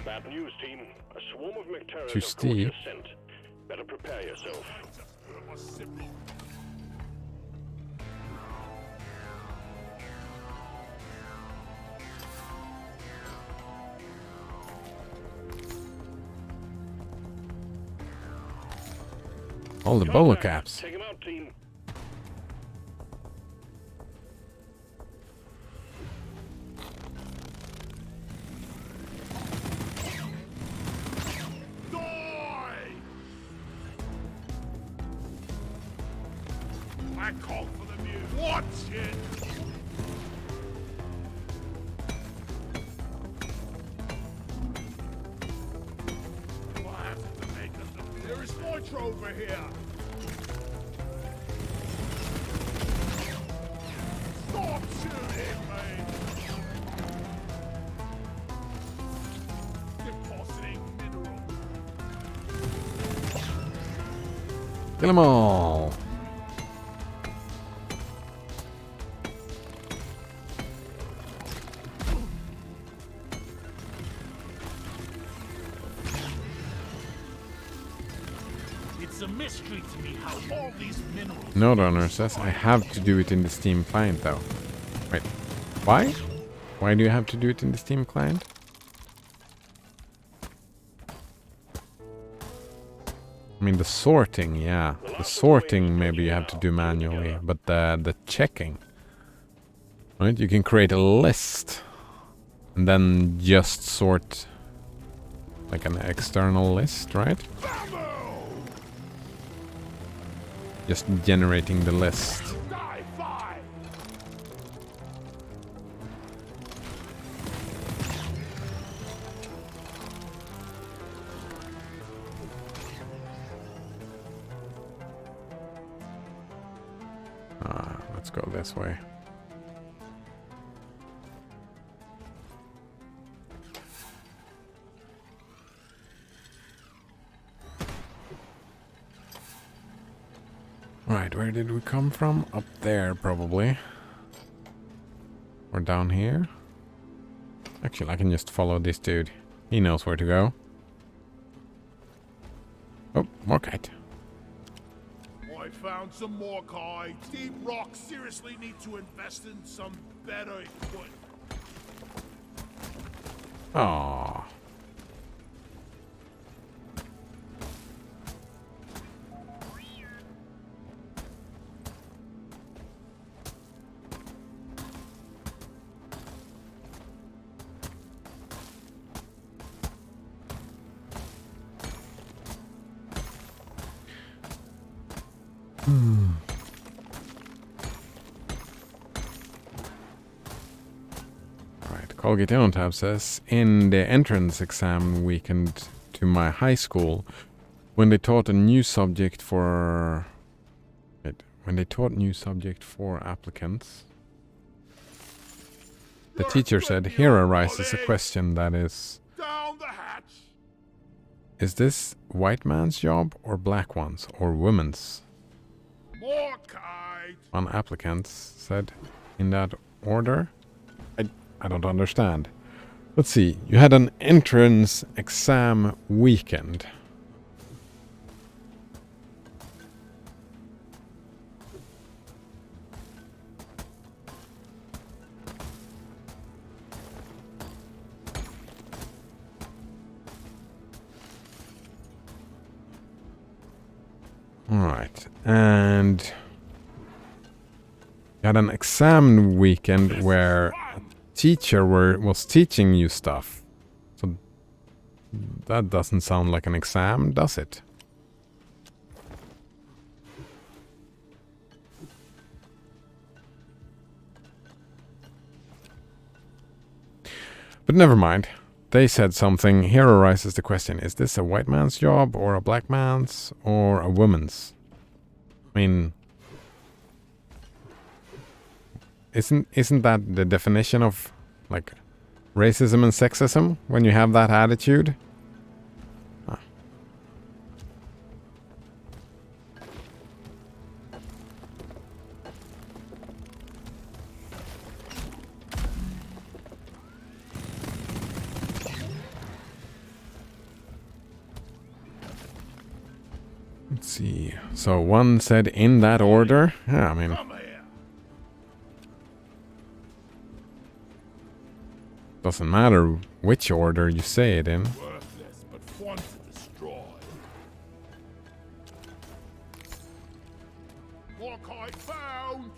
S3: Bad news, team. A swarm of Mecteras
S1: Too
S3: have caught
S1: steep.
S3: your scent. Better prepare yourself.
S1: All the bowler caps.
S3: Take him out, team.
S4: Die! I called for the mule. Watch it! There is nitro over here! Stop shooting me! Depositing mineral.
S1: Kill them all.
S6: It's a mystery to me how all these minerals...
S1: Node owner says I have to do it in the Steam client though. Wait, why? Why do you have to do it in the Steam client? I mean the sorting, yeah. The sorting maybe you have to do manually, but the checking. Right, you can create a list and then just sort like an external list, right? Just generating the list.
S4: Die, fine!
S1: Let's go this way. Right, where did we come from? Up there, probably. Or down here? Actually, I can just follow this dude. He knows where to go. Oh, more kite.
S4: I found some more kites. Deep Rock seriously need to invest in some better equipment.
S1: Aww. Right, Colgate on tab says, in the entrance exam weekend to my high school, when they taught a new subject for... Wait, when they taught new subject for applicants, the teacher said, here arises a question that is...
S4: Down the hatch!
S1: Is this white man's job or black one's or woman's?
S4: More kites!
S1: One applicant said in that order. I don't understand. Let's see. You had an entrance exam weekend. All right, and you had an exam weekend where a teacher was teaching you stuff. So that doesn't sound like an exam, does it? But never mind. They said something. Here arises the question, is this a white man's job or a black man's or a woman's? I mean, isn't that the definition of like racism and sexism when you have that attitude? Ah. Let's see. So one said in that order. Yeah, I mean,
S4: Come here!
S1: doesn't matter which order you say it in.
S4: Worthless, but fun to destroy. More kite found!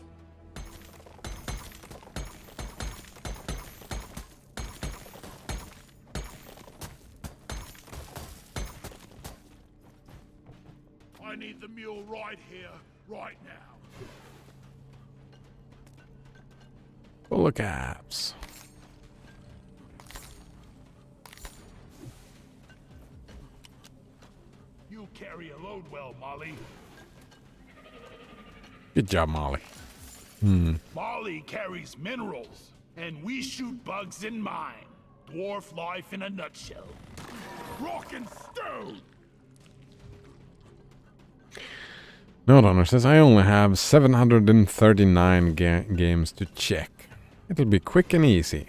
S4: I need the mule right here, right now.
S1: Full of caps.
S4: You carry a load well, Molly.
S1: Good job, Molly.
S4: Molly carries minerals, and we shoot bugs in mine. Dwarf life in a nutshell. Rock and stone!
S1: Note Honor says, I only have 739 games to check. It'll be quick and easy.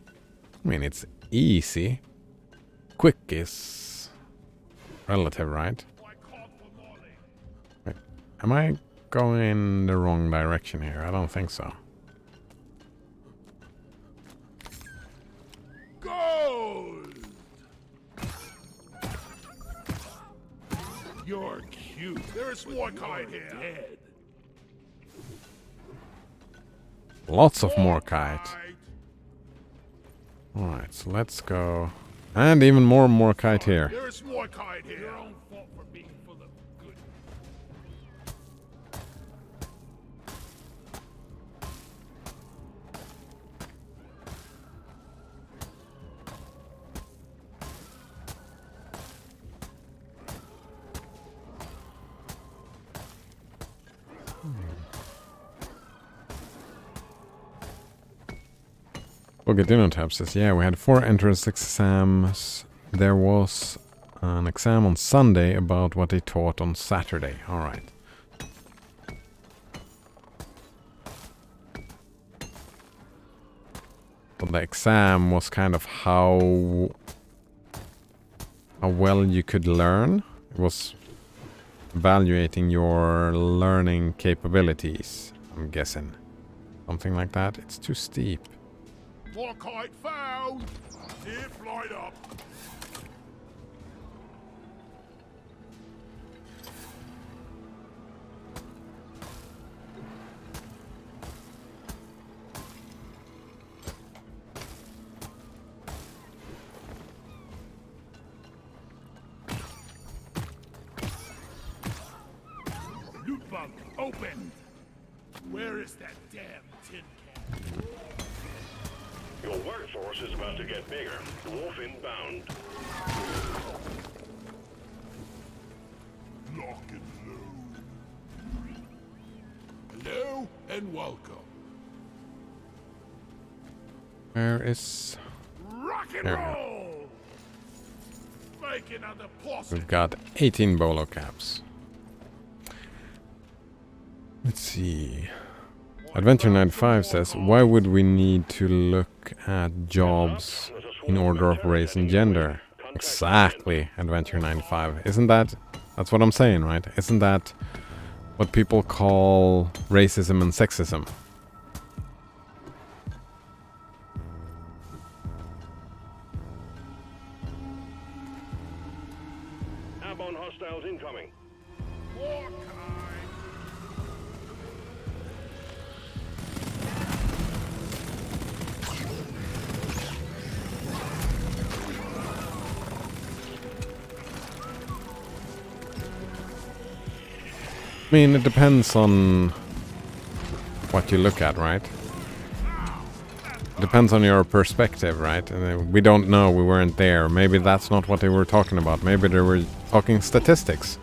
S1: I mean, it's easy. Quick is relative, right? Wait, am I going in the wrong direction here? I don't think so.
S4: Gold! You're cute. There's more kind here. Dead.
S1: Lots of more kite. Alright, so let's go. And even more kite here.
S4: There's more kind here. Your own fault for being full of good.
S1: Bogadinotab says, yeah, we had 4 entrance exams. There was an exam on Sunday about what they taught on Saturday. Alright. So the exam was kind of how well you could learn. It was evaluating your learning capabilities, I'm guessing. Something like that. It's too steep.
S4: More kite found. Tip light up. Loot bug opened. Where is that damn tin can?
S3: Your workforce is about to get bigger. Dwarf inbound.
S4: Lock and load. Hello and welcome.
S1: Where is...
S4: Rock and
S1: There we go.
S4: roll. Make another posse.
S1: We've got 18 bolo caps. Let's see. Adventure 95 says, why would we need to look at jobs in order of race and gender? Exactly, Adventure 95. Isn't that... That's what I'm saying, right? Isn't that what people call racism and sexism?
S3: Airborne hostiles incoming.
S4: More kite.
S1: I mean, it depends on what you look at, right? It depends on your perspective, right? And we don't know, we weren't there. Maybe that's not what they were talking about. Maybe they were talking statistics.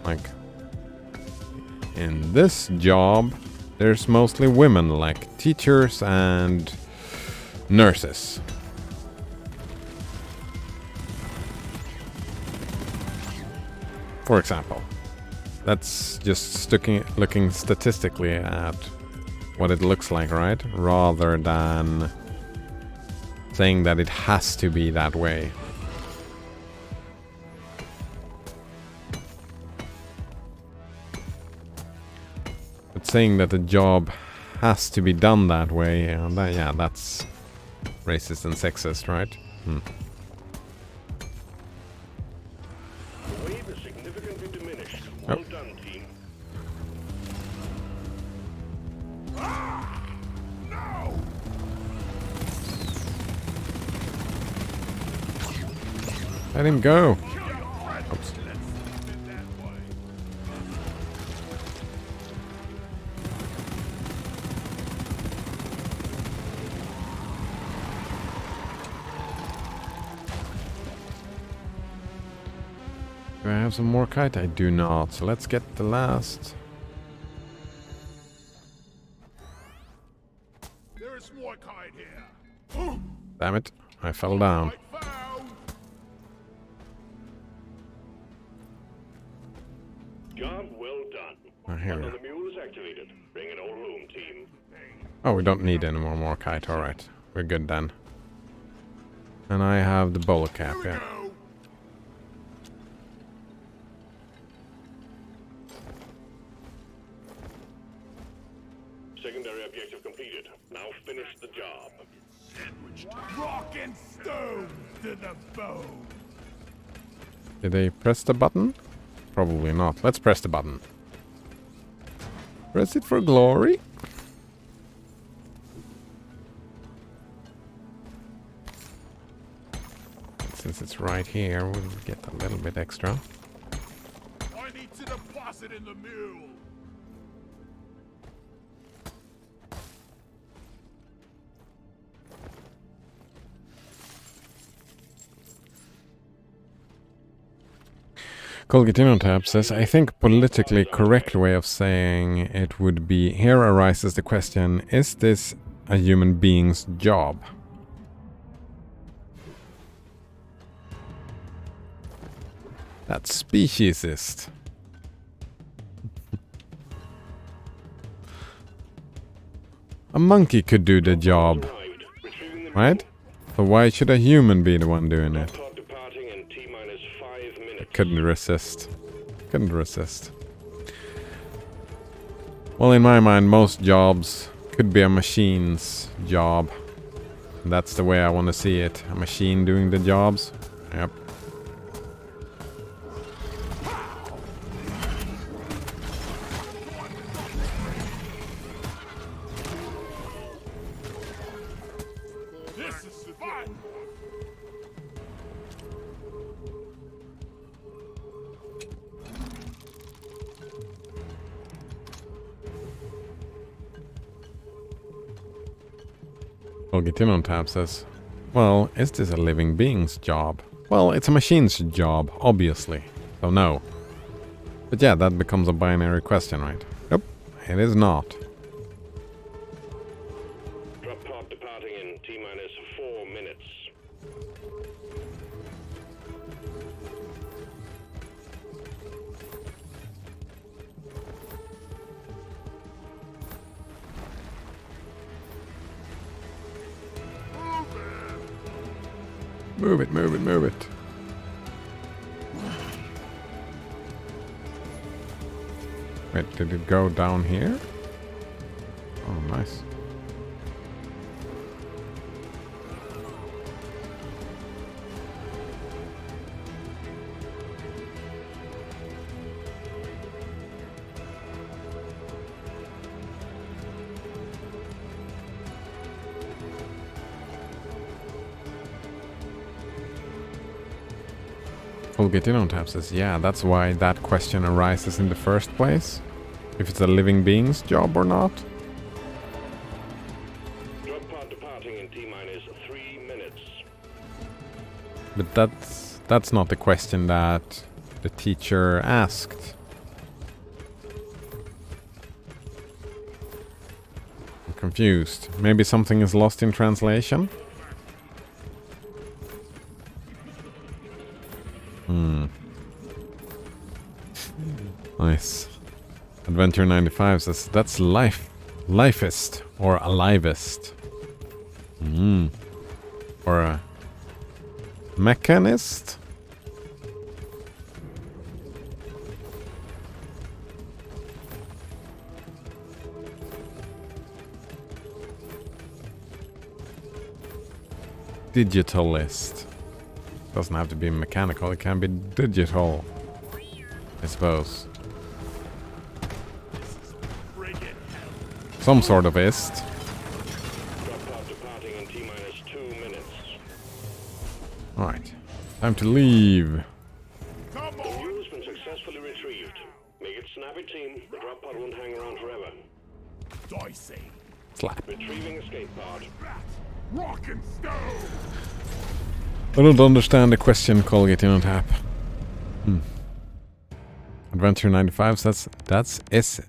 S1: Like, in this job, there's mostly women, like teachers and nurses. For example, that's just looking statistically at what it looks like, right? Rather than saying that it has to be that way. But saying that the job has to be done that way, yeah, that's racist and sexist, right?
S3: The wave is significantly diminished. Well done, team.
S4: No!
S1: Let him go.
S4: Oops.
S1: Do I have some more kite? I do not. So let's get the last.
S4: There's more kite here.
S1: Damn it. I fell down.
S4: Kite found.
S3: Job well done.
S1: Oh, here we
S3: One
S1: are.
S3: of the mules activated. Bring an all room team.
S1: Oh, we don't need any more kite. Alright. We're good then. And I have the bowler cap,
S4: Here we
S1: yeah.
S4: go.
S3: Secondary objective completed. Now finish the job.
S4: Rock and stone to the bone.
S1: Did they press the button? Probably not. Let's press the button. Press it for glory. Since it's right here, we'll get a little bit extra.
S4: I need to deposit in the mule.
S1: Colgatinotab says, I think politically correct way of saying it would be, here arises the question, is this a human being's job? That's speciesist. A monkey could do the job,
S3: Arrived. Retrieving the
S1: right? So why should a human be the one doing it?
S3: pod departing in T-minus 5 minutes.
S1: Couldn't resist. Couldn't resist. Well, in my mind, most jobs could be a machine's job. That's the way I want to see it. A machine doing the jobs. Yep.
S4: This is fun.
S1: Colgatinotab says, well, is this a living being's job? Well, it's a machine's job, obviously. So no. But yeah, that becomes a binary question, right? Nope, it is not.
S3: Drop pod departing in T-minus 4 minutes.
S1: Move it, move it, move it. Wait, did it go down here? Oh, nice. Colgatinotab says, yeah, that's why that question arises in the first place. If it's a living being's job or not.
S3: Drop pod departing in T-minus 3 minutes.
S1: But that's not the question that the teacher asked. I'm confused. Maybe something is lost in translation? Nice. Adventure 95 says, that's lifest or alivest. Or a mechanist? Digitalist. Doesn't have to be mechanical, it can be digital, I suppose. Some sort of ist.
S3: Drop pod departing in T-minus 2 minutes.
S1: Alright. Time to leave.
S4: Come
S3: The
S4: on.
S3: mule's been successfully retrieved. Make it snappy, team. The drop pod won't hang around forever.
S4: Dicey.
S1: Slap.
S3: Retrieving escape pod.
S4: Rock and stone.
S1: I don't understand the question, Colgatinotab. Adventure 95 says that's is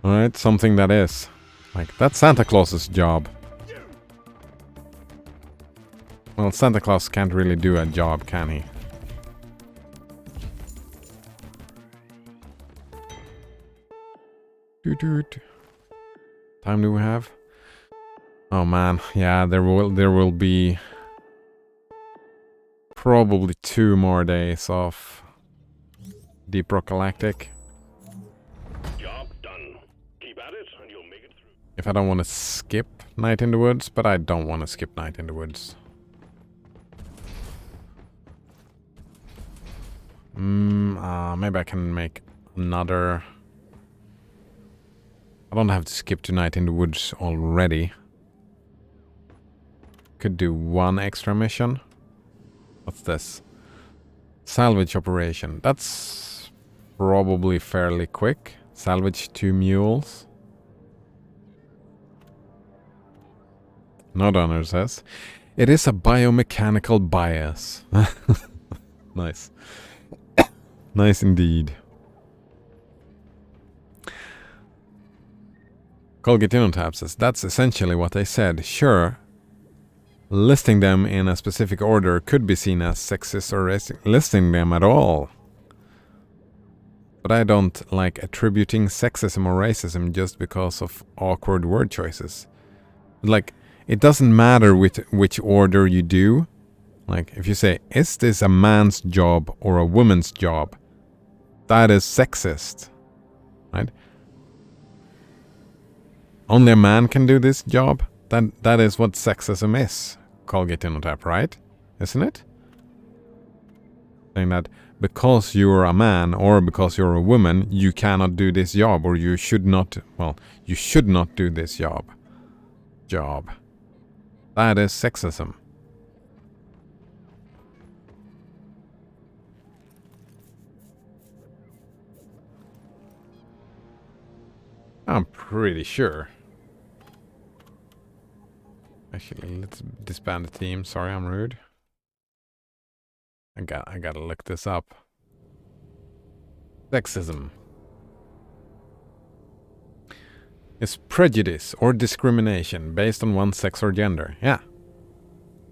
S1: Alright, something that is. Like, that's Santa Claus's job. Well, Santa Claus can't really do a job, can he? Doot. Time do we have? Oh man, yeah, there will be probably 2 more days of Deep Rock Galactic.
S3: Job done. Keep at it, and you'll make it through.
S1: If I don't want to skip Night in the Woods, but I don't want to skip Night in the Woods. Maybe I can make another. I don't have to skip to Night in the Woods already. Could do 1 extra mission. What's this? Salvage operation. That's probably fairly quick. Salvage 2 mules. No donor says. It is a biomechanical bias. Nice. Nice indeed. Colgate Tab says, that's essentially what they said. Sure, listing them in a specific order could be seen as sexist or listing them at all. But I don't like attributing sexism or racism just because of awkward word choices. Like, it doesn't matter which order you do. Like, if you say, is this a man's job or a woman's job? That is sexist. Right? Only a man can do this job? That is what sexism is. Colgate Tap, right? Isn't it? Saying that because you're a man or because you're a woman, you cannot do this job, or you should not, well, you should not do this job. That is sexism. I'm pretty sure. Actually, let's disband the team. Sorry, I'm rude. I gotta look this up. Sexism is prejudice or discrimination based on one's sex or gender. Yeah.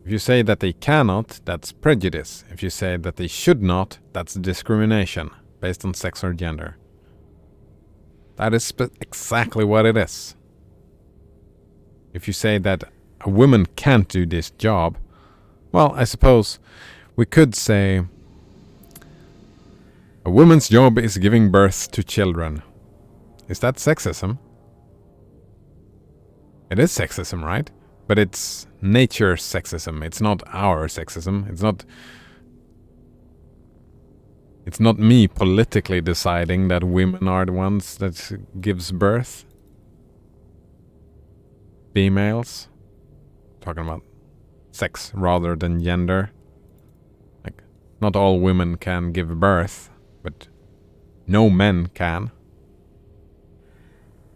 S1: If you say that they cannot, that's prejudice. If you say that they should not, that's discrimination based on sex or gender. That is exactly what it is. If you say that a woman can't do this job, well, I suppose we could say a woman's job is giving birth to children. Is that sexism? It is sexism, right? But it's nature's sexism. It's not our sexism. It's not me politically deciding that women are the ones that gives birth. Females. Talking about sex rather than gender. Like, not all women can give birth, but no men can.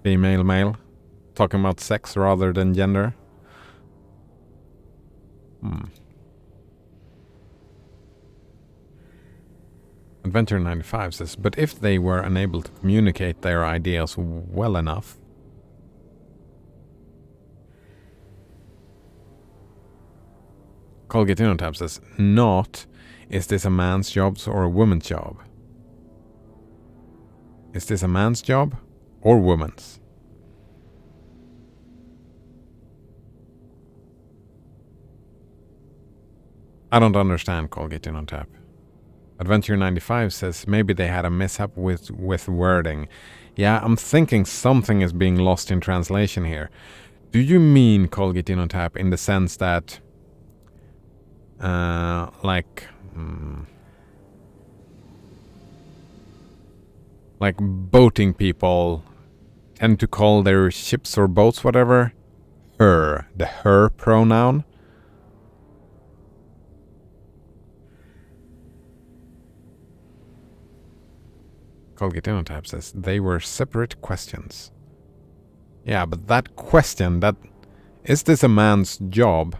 S1: Female, male. Talking about sex rather than gender. Adventure 95 says, but if they were unable to communicate their ideas well enough, Colgate Tab says, not, is this a man's job or a woman's job? Is this a man's job or woman's? I don't understand, Colgate Tap. Adventure 95 says maybe they had a mishap with wording. Yeah, I'm thinking something is being lost in translation here. Do you mean, Colgate Tap, in the sense that like boating people tend to call their ships or boats whatever her, the her pronoun? Colgate Tab says they were separate questions. Yeah, but that question, that is this a man's job?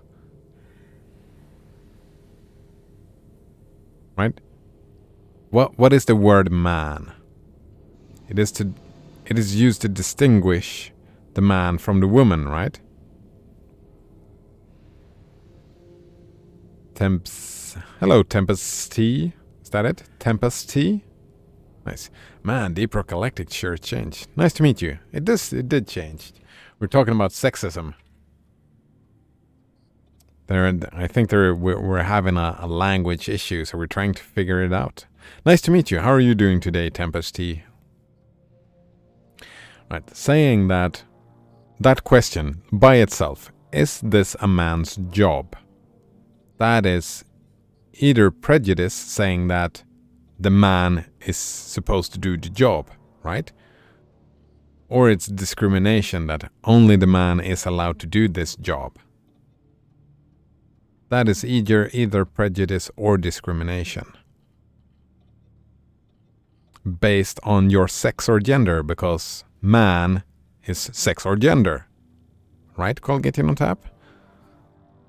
S1: Right? What is the word man? It is used to distinguish the man from the woman, right? Hello, Tempest T. Is that it? Tempest T? Nice. Man, Deep Rock Galactic sure changed. Nice to meet you. It did change. We're talking about sexism. I think we're having a language issue, so we're trying to figure it out. Nice to meet you. How are you doing today, Tempest T? Right, saying that question by itself, is this a man's job? That is either prejudice saying that the man is supposed to do the job, right? Or it's discrimination that only the man is allowed to do this job. That is either prejudice or discrimination. Based on your sex or gender, because man is sex or gender. Right, Colgate on tap?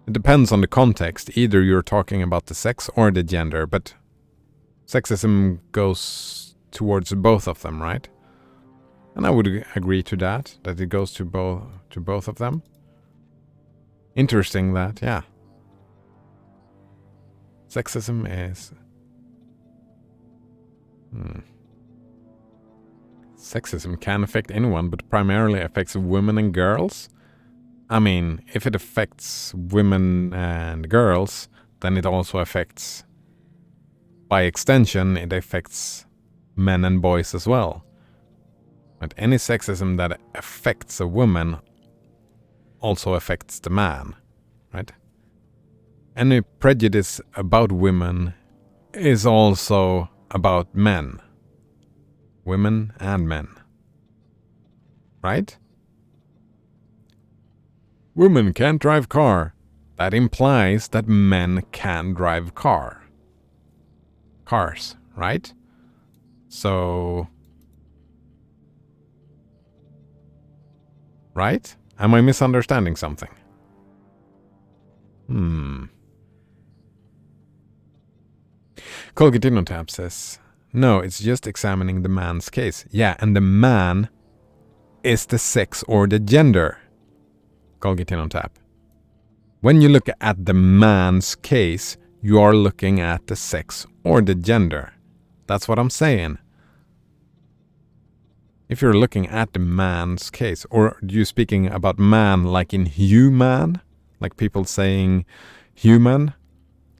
S1: It depends on the context. Either you're talking about the sex or the gender, but sexism goes towards both of them, right? And I would agree to that it goes to both of them. Interesting that, yeah. Sexism is... Sexism can affect anyone, but primarily affects women and girls. I mean, if it affects women and girls, then it also affects... By extension, it affects men and boys as well. But any sexism that affects a woman also affects the man, right? Any prejudice about women is also about men. Women and men. Right? Women can't drive car. That implies that men can drive cars, right? So... Right? Am I misunderstanding something? Colgatinotab says, no, it's just examining the man's case. Yeah, and the man is the sex or the gender. Colgatinotab. When you look at the man's case, you are looking at the sex or the gender. That's what I'm saying. If you're looking at the man's case, or are you speaking about man like in human? Like people saying human?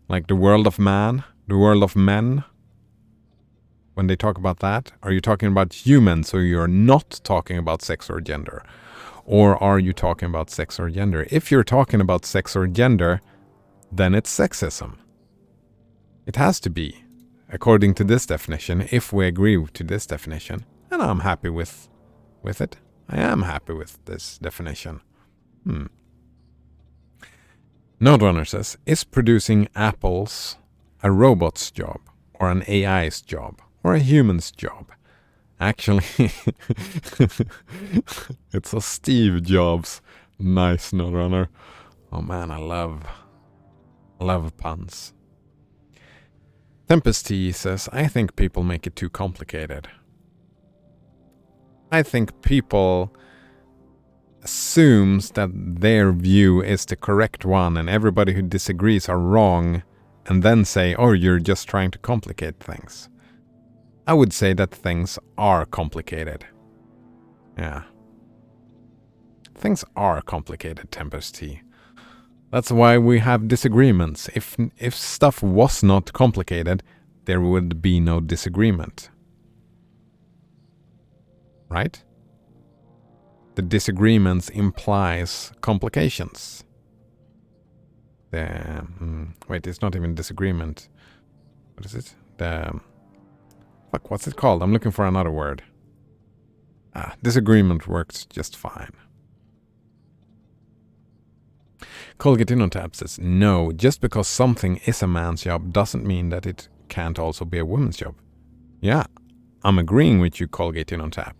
S1: Like the world of man? The world of men? When they talk about that, are you talking about human, so you're not talking about sex or gender? Or are you talking about sex or gender? If you're talking about sex or gender, then it's sexism. It has to be, according to this definition, if we agree to this definition. And I'm happy with it. I am happy with this definition. Nodrunner says, is producing apples a robot's job, or an AI's job, or a human's job? Actually, it's a Steve Jobs. Nice, Nodrunner. Oh man, I love puns. Tempest T says, I think people make it too complicated. I think people assumes that their view is the correct one and everybody who disagrees are wrong, and then say, oh, you're just trying to complicate things. I would say that things are complicated. Yeah. Things are complicated, Tempest T. That's why we have disagreements. If stuff was not complicated, there would be no disagreement. Right? The disagreements implies complications. Wait, it's not even disagreement. What is it? Fuck, what's it called? I'm looking for another word. Disagreement works just fine. Colgatinotab says, no, just because something is a man's job doesn't mean that it can't also be a woman's job. Yeah, I'm agreeing with you, Colgatinotab.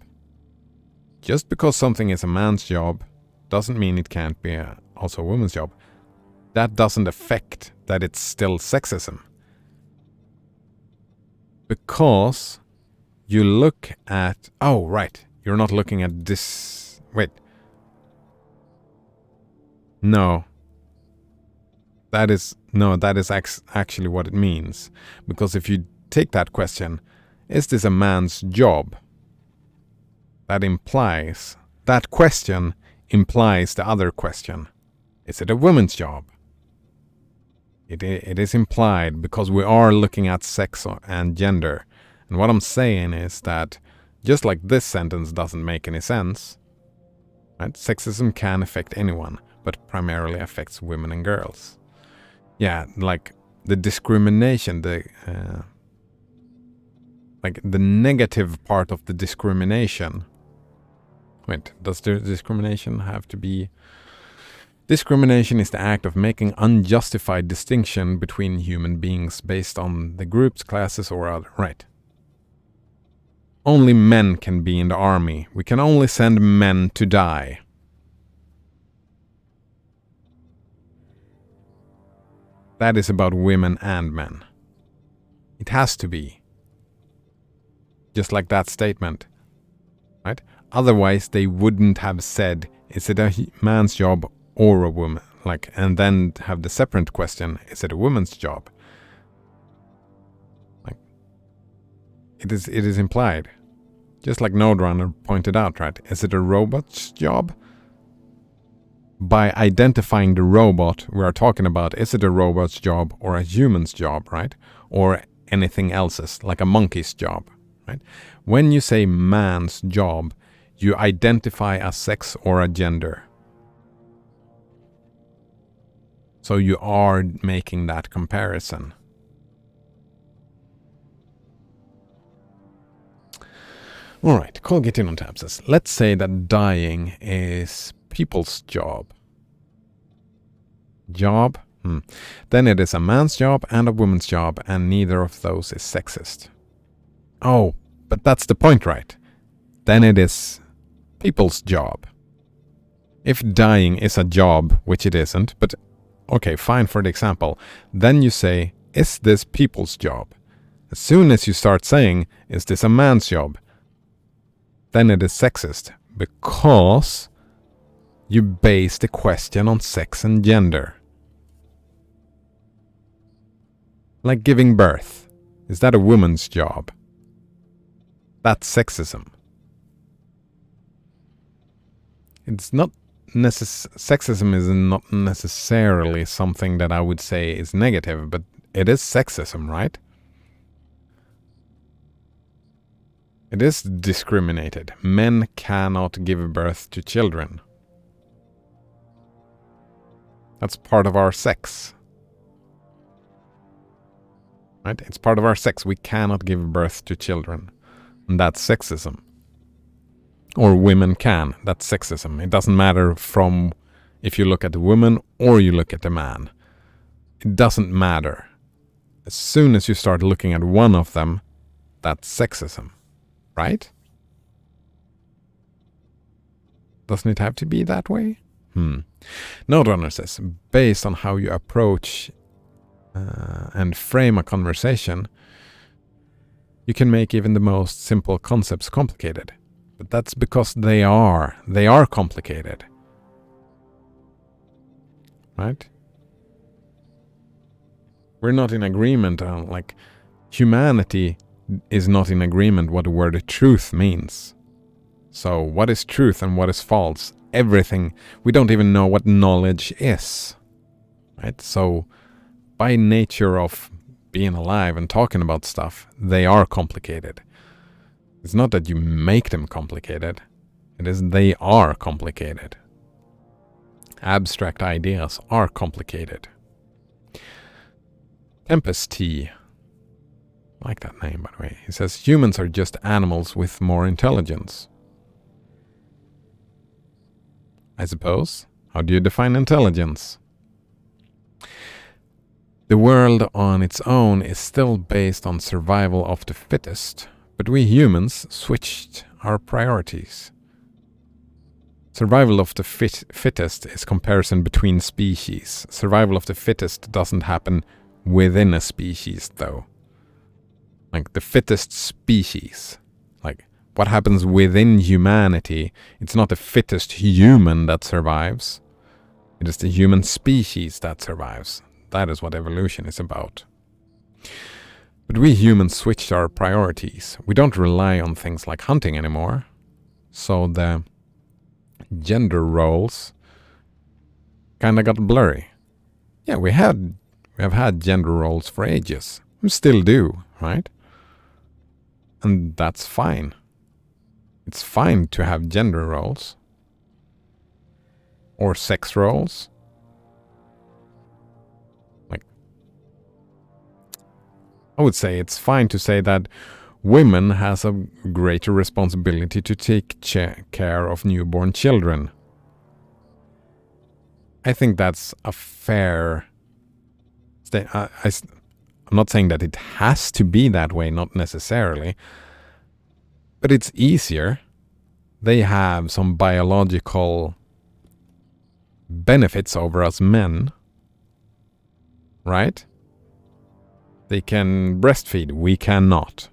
S1: Just because something is a man's job doesn't mean it can't be also a woman's job. That doesn't affect that it's still sexism. because you look at... Oh, right. You're not looking at this... Wait. No. That is actually what it means. Because if you take that question, is this a man's job? That implies... That question implies the other question. Is it a woman's job? It is implied because we are looking at sex and gender. And what I'm saying is that just like this sentence doesn't make any sense, right? Sexism can affect anyone, but primarily affects women and girls. Yeah, like the discrimination, like the negative part of the discrimination. Wait, does the discrimination have to be... Discrimination is the act of making unjustified distinction between human beings based on the groups, classes, or other. Right. Only men can be in the army. We can only send men to die. That is about women and men. It has to be. Just like that statement. Right? Otherwise, they wouldn't have said, is it a man's job or a woman? Like, and then have the separate question, is it a woman's job? Like, it is implied. Just like Node Runner pointed out, right? Is it a robot's job? By identifying the robot, we are talking about, is it a robot's job or a human's job, right? Or anything else's, like a monkey's job, right? When you say man's job, you identify a sex or a gender. So you are making that comparison. Alright, Colgate on tab says, let's say that dying is people's job. Job? Then it is a man's job and a woman's job, and neither of those is sexist. Oh, but that's the point, right? Then it is people's job. If dying is a job, which it isn't, but okay, fine for the example, then you say, is this people's job? As soon as you start saying, is this a man's job? Then it is sexist, because you base the question on sex and gender. Like giving birth. Is that a woman's job? That's sexism. It's not sexism is not necessarily something that I would say is negative, but it is sexism, right? It is discriminated. Men cannot give birth to children. That's part of our sex. Right? It's part of our sex. We cannot give birth to children. And that's sexism. Or women can. That's sexism. It doesn't matter from if you look at the woman or you look at the man. It doesn't matter. As soon as you start looking at one of them, that's sexism. Right? Doesn't it have to be that way? Node Runner says, based on how you approach and frame a conversation, you can make even the most simple concepts complicated. But that's because they are complicated. Right? We're not in agreement on, like, humanity is not in agreement what the word truth means. So what is truth and what is false? Everything. We don't even know what knowledge is. Right? So by nature of being alive and talking about stuff, they are complicated. It's not that you make them complicated. It is they are complicated. Abstract ideas are complicated. Tempest T. I like that name, by the way. He says, humans are just animals with more intelligence. I suppose. How do you define intelligence? The world on its own is still based on survival of the fittest, but we humans switched our priorities. Survival of the fittest is comparison between species. Survival of the fittest doesn't happen within a species, though. Like the fittest species. Like what happens within humanity. It's not the fittest human that survives. It is the human species that survives. That is what evolution is about. But we humans switched our priorities. We don't rely on things like hunting anymore. So the gender roles kind of got blurry. Yeah, we have had gender roles for ages. We still do, right? And that's fine. It's fine to have gender roles. Or sex roles. Like, I would say it's fine to say that women has a greater responsibility to take care of newborn children. I think that's a fair... I'm not saying that it has to be that way, not necessarily. But it's easier. They have some biological benefits over us men. Right? They can breastfeed. We cannot.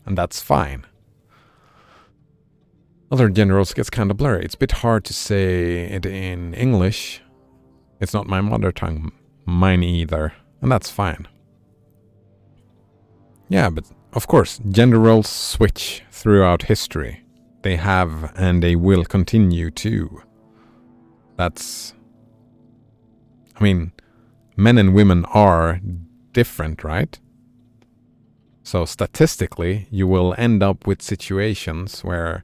S1: And that's fine. Other gender roles gets kind of blurry. It's a bit hard to say it in English. It's not my mother tongue. Mine either. And that's fine. Yeah, but of course, gender roles switch throughout history. They have and they will continue to. That's... I mean, men and women are different, right? So statistically, you will end up with situations where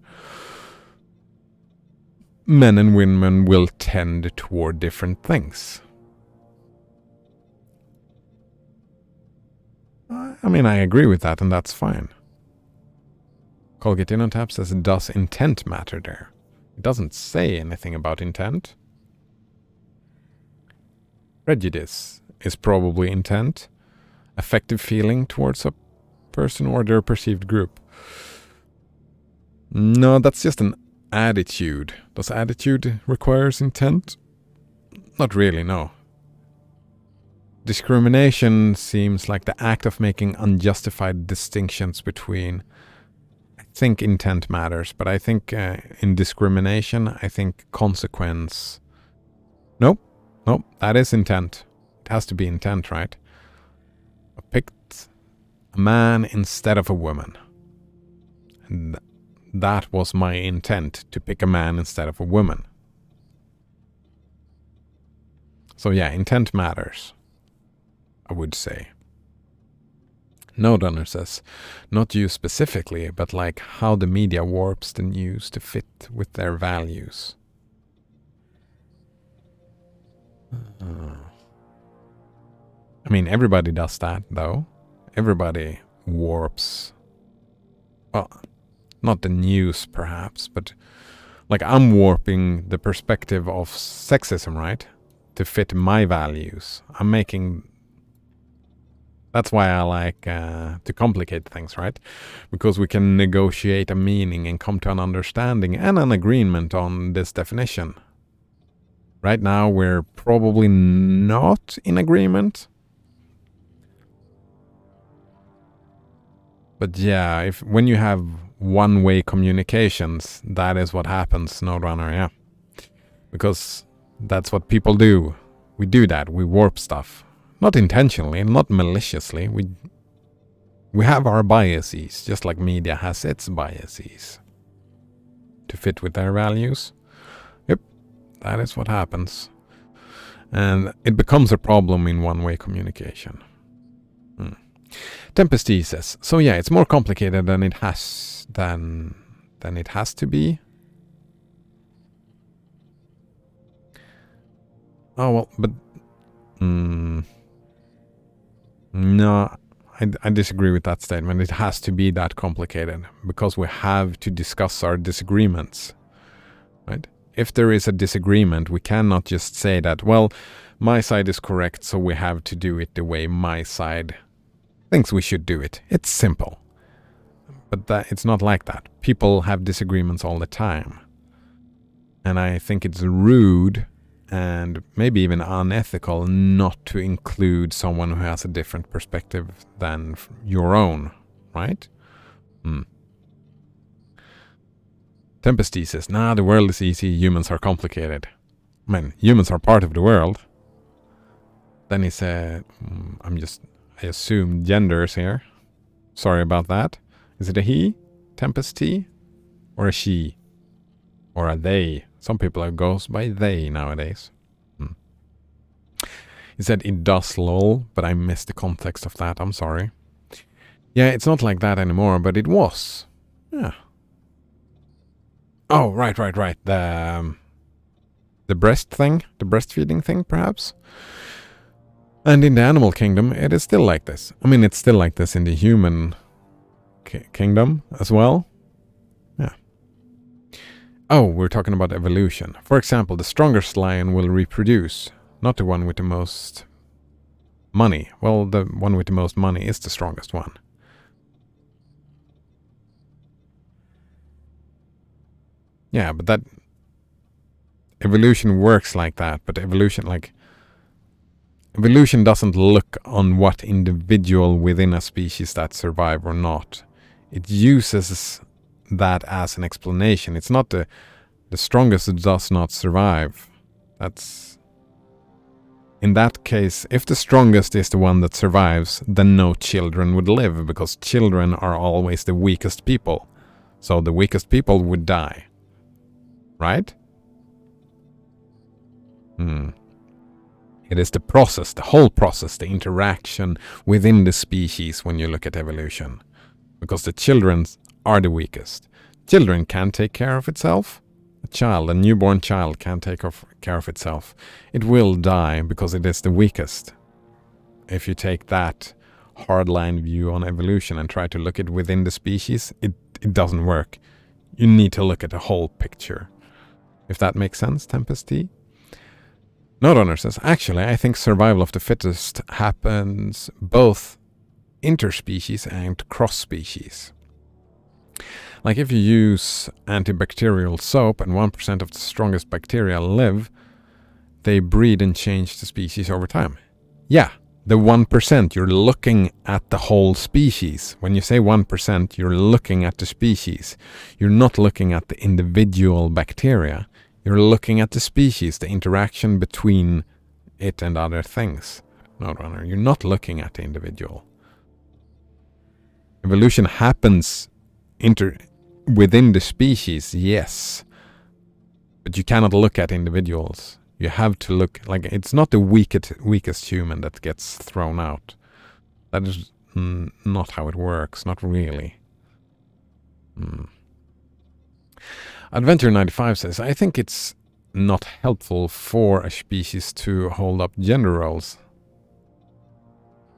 S1: men and women will tend toward different things. I mean, I agree with that, and that's fine. Colgate InnoTap says, does intent matter there? It doesn't say anything about intent. Prejudice is probably intent. Affective feeling towards a person or their perceived group. No, that's just an attitude. Does attitude requires intent? Not really, no. Discrimination seems like the act of making unjustified distinctions between... I think intent matters, but I think in discrimination, I think consequence... Nope, that is intent. It has to be intent, right? I picked a man instead of a woman. And that was my intent, to pick a man instead of a woman. So yeah, intent matters, I would say. No Donner says, not you specifically, but like how the media warps the news to fit with their values. I mean, everybody does that, though. Everybody warps. Well, not the news, perhaps, but like I'm warping the perspective of sexism, right? To fit my values. I'm making... That's why I like to complicate things, right? Because we can negotiate a meaning and come to an understanding and an agreement on this definition. Right now, we're probably not in agreement. But yeah, when you have one-way communications, that is what happens, Node-Runner, yeah. Because that's what people do. We do that, we warp stuff. Not intentionally, not maliciously. We have our biases, just like media has its biases. To fit with their values. Yep, that is what happens. And it becomes a problem in one-way communication. Tempesty says, so yeah, it's more complicated than it has it has to be. Oh well, but no, I disagree with that statement. It has to be that complicated because we have to discuss our disagreements, right? If there is a disagreement, we cannot just say that, well, my side is correct, so we have to do it the way my side thinks we should do it. It's simple. But it's not like that. People have disagreements all the time. And I think it's rude and maybe even unethical not to include someone who has a different perspective than your own, right? Tempesty says, nah, the world is easy, humans are complicated. I mean, humans are part of the world. Then he said, I assume genders here. Sorry about that. Is it a he, Tempesty, or a she? Or a they? Some people goes by they nowadays. He said it does lol, but I missed the context of that, I'm sorry. Yeah, it's not like that anymore, but it was. Yeah. Oh, right. The breast thing, the breastfeeding thing, perhaps? And in the animal kingdom, it is still like this. I mean, it's still like this in the human kingdom as well. Yeah. Oh, we're talking about evolution. For example, the strongest lion will reproduce, not the one with the most money. Well, the one with the most money is the strongest one. Yeah, but that evolution works like that. But evolution doesn't look on what individual within a species that survive or not. It uses that as an explanation. It's not the strongest does not survive. That's, in that case, if the strongest is the one that survives, then no children would live, because children are always the weakest people. So the weakest people would die. Right? It is the process, the whole process, the interaction within the species when you look at evolution. Because the children are the weakest. Children can take care of itself. A newborn child can't take care of itself. It will die because it is the weakest. If you take that hardline view on evolution and try to look at within the species, it doesn't work. You need to look at the whole picture. If that makes sense, Tempesty? Note says, actually, I think survival of the fittest happens both interspecies and cross-species. Like if you use antibacterial soap and 1% of the strongest bacteria live, they breed and change the species over time. Yeah, the 1%, you're looking at the whole species. When you say 1%, you're looking at the species. You're not looking at the individual bacteria. You're looking at the species, the interaction between it and other things. No, Runner, you're not looking at the individual. Evolution happens within the species, yes. But you cannot look at individuals. You have to look, like, it's not the weakest human that gets thrown out. That is not how it works, not really. Adventure 95 says, I think it's not helpful for a species to hold up gender roles,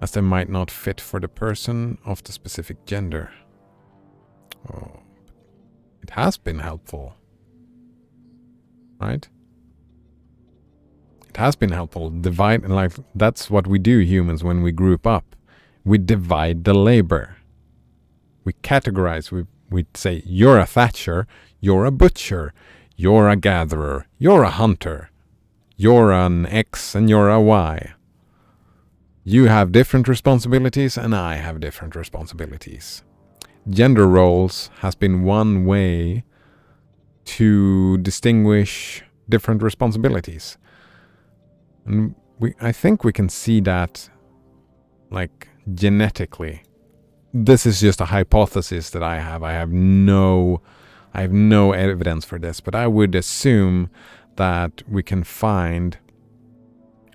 S1: as they might not fit for the person of the specific gender. Oh, it has been helpful, right? It has been helpful. Divide, like, that's what we do, humans, when we group up. We divide the labor. We categorize. We say, you're a thatcher, you're a butcher, you're a gatherer, you're a hunter, you're an X and you're a Y. You have different responsibilities and I have different responsibilities. Gender roles has been one way to distinguish different responsibilities. And I think we can see that, like, genetically. This is just a hypothesis that I have. I have no evidence for this, but I would assume that we can find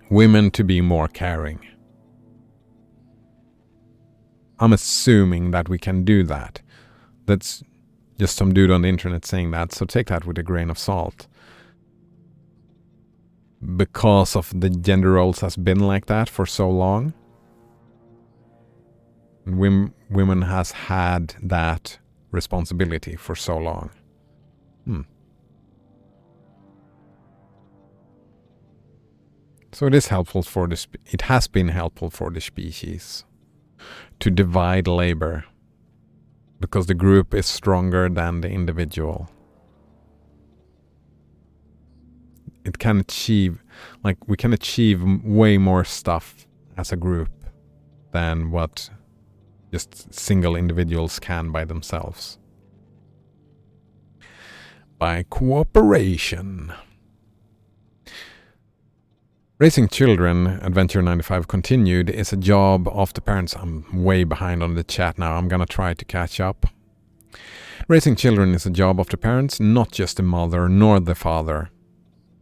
S1: women to be more caring. I'm assuming that we can do that. That's just some dude on the internet saying that, so take that with a grain of salt. Because of the gender roles has been like that for so long. Women has had that responsibility for so long. So it is helpful for it has been helpful for the species to divide labor, because the group is stronger than the individual. It can achieve, like, we can achieve way more stuff as a group than what just single individuals can by themselves. By cooperation. Raising children, Adventure 95 continued, is a job of the parents. I'm way behind on the chat now. I'm gonna try to catch up. Raising children is a job of the parents, not just the mother nor the father.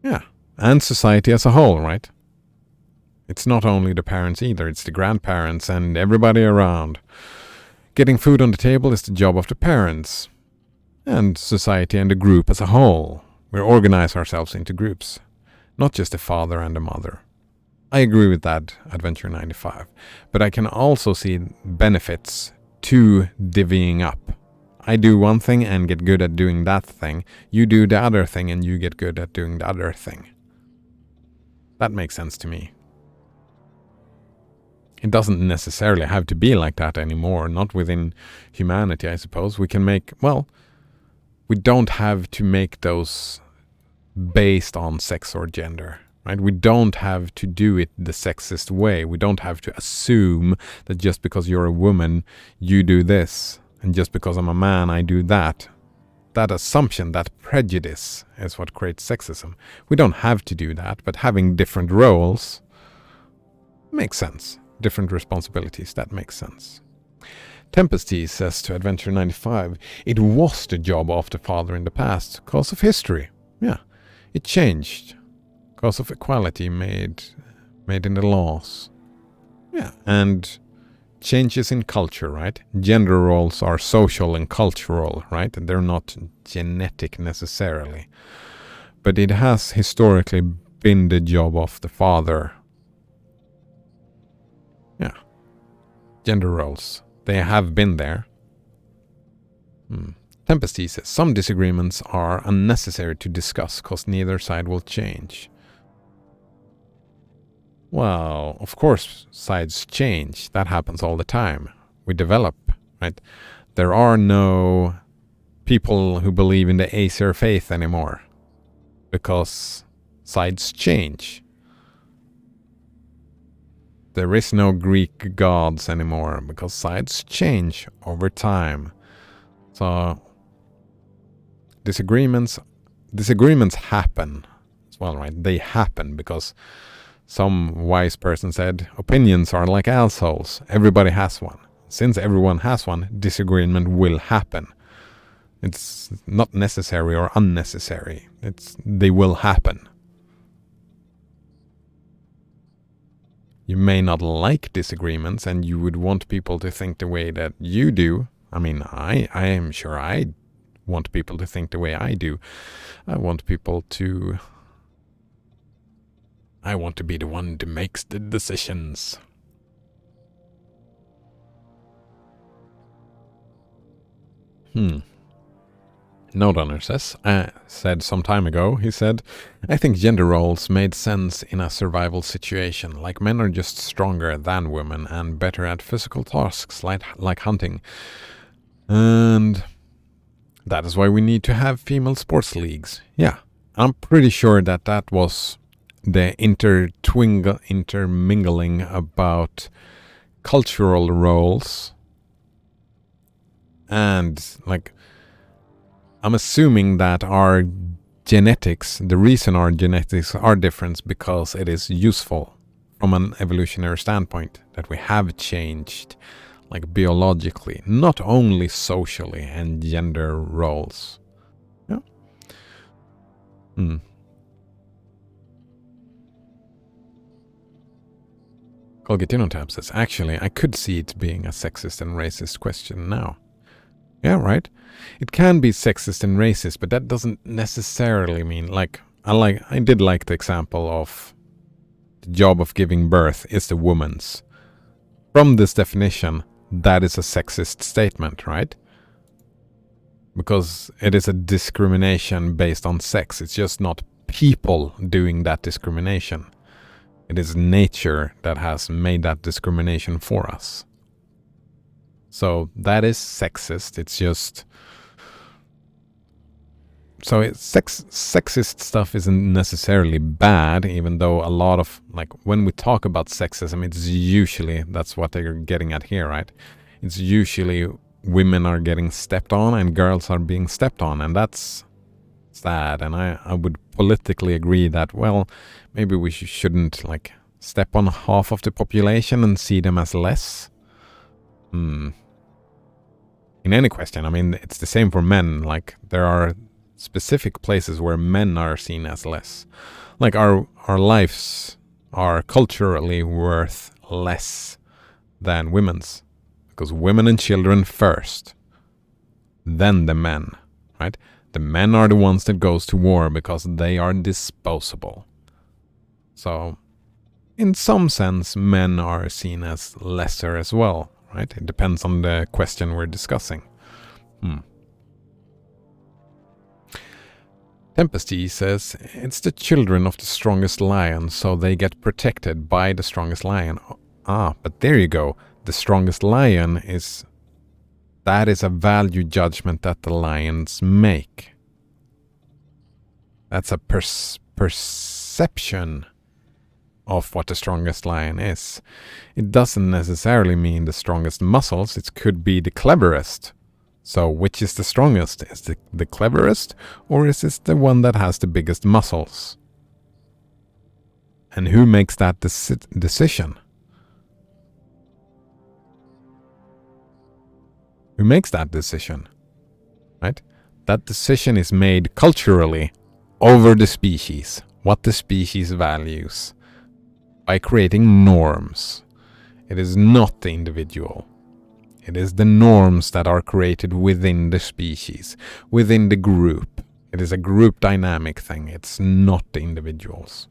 S1: Yeah, and society as a whole, right? It's not only the parents either, it's the grandparents and everybody around. Getting food on the table is the job of the parents. And society and the group as a whole. We organize ourselves into groups. Not just the father and the mother. I agree with that, Adventure 95. But I can also see benefits to divvying up. I do one thing and get good at doing that thing. You do the other thing and you get good at doing the other thing. That makes sense to me. It doesn't necessarily have to be like that anymore. Not within humanity, I suppose. We can make, well, we don't have to make those based on sex or gender, right? We don't have to do it the sexist way. We don't have to assume that just because you're a woman, you do this. And just because I'm a man, I do that. That assumption, that prejudice is what creates sexism. We don't have to do that, but having different roles makes sense. Different responsibilities, that makes sense. Tempesty says to Adventure 95, it was the job of the father in the past, because of history. Yeah, it changed, because of equality made in the laws. Yeah, and changes in culture, right? Gender roles are social and cultural, right? And they're not genetic necessarily. But it has historically been the job of the father. Yeah. Gender roles. They have been there. Tempesty says, some disagreements are unnecessary to discuss because neither side will change. Well, of course, sides change. That happens all the time. We develop, right? There are no people who believe in the Aesir faith anymore because sides change. There is no Greek gods anymore because sides change over time. So disagreements happen as well, right? They happen because some wise person said, opinions are like assholes. Everybody has one. Since everyone has one, disagreement will happen. It's not necessary or unnecessary. They will happen. You may not like disagreements and you would want people to think the way that you do. I mean, I am sure I want people to think the way I do. I want to be the one that makes the decisions. Nodunner said some time ago, he said, I think gender roles made sense in a survival situation, like men are just stronger than women and better at physical tasks like hunting. And that is why we need to have female sports leagues. Yeah, I'm pretty sure that was the intermingling about cultural roles. And like, I'm assuming that our genetics, the reason our genetics are different because it is useful from an evolutionary standpoint, that we have changed like biologically, not only socially and gender roles. Yeah. Colgatinotab says, actually, I could see it being a sexist and racist question now. Yeah, right? It can be sexist and racist, but that doesn't necessarily mean, like, I did like the example of the job of giving birth is the woman's. From this definition, that is a sexist statement, right? Because it is a discrimination based on sex. It's just not people doing that discrimination. It is nature that has made that discrimination for us. So that is sexist. It's just... So sexist stuff isn't necessarily bad, even though a lot of, like, when we talk about sexism, it's usually, that's what they're getting at here, right? it's usually women are getting stepped on and girls are being stepped on, and that's sad. And I would politically agree that, well, maybe we shouldn't like step on half of the population and see them as less. In any question, I mean, it's the same for men. Like, there are specific places where men are seen as less. Like, our lives are culturally worth less than women's. Because women and children first, then the men, right? The men are the ones that goes to war because they are disposable. So, in some sense, men are seen as lesser as well, right? It depends on the question we're discussing. Tempesty says, it's the children of the strongest lion, so they get protected by the strongest lion. But there you go. The strongest lion that is a value judgment that the lions make. That's a perception of what the strongest lion is. It doesn't necessarily mean the strongest muscles. It could be the cleverest. So which is the strongest? Is the cleverest, or is it the one that has the biggest muscles? And who makes that decision? Who makes that decision? Right? That decision is made culturally over the species, what the species values, by creating norms. It is not the individual. It is the norms that are created within the species, within the group. It is a group dynamic thing. It's not the individuals.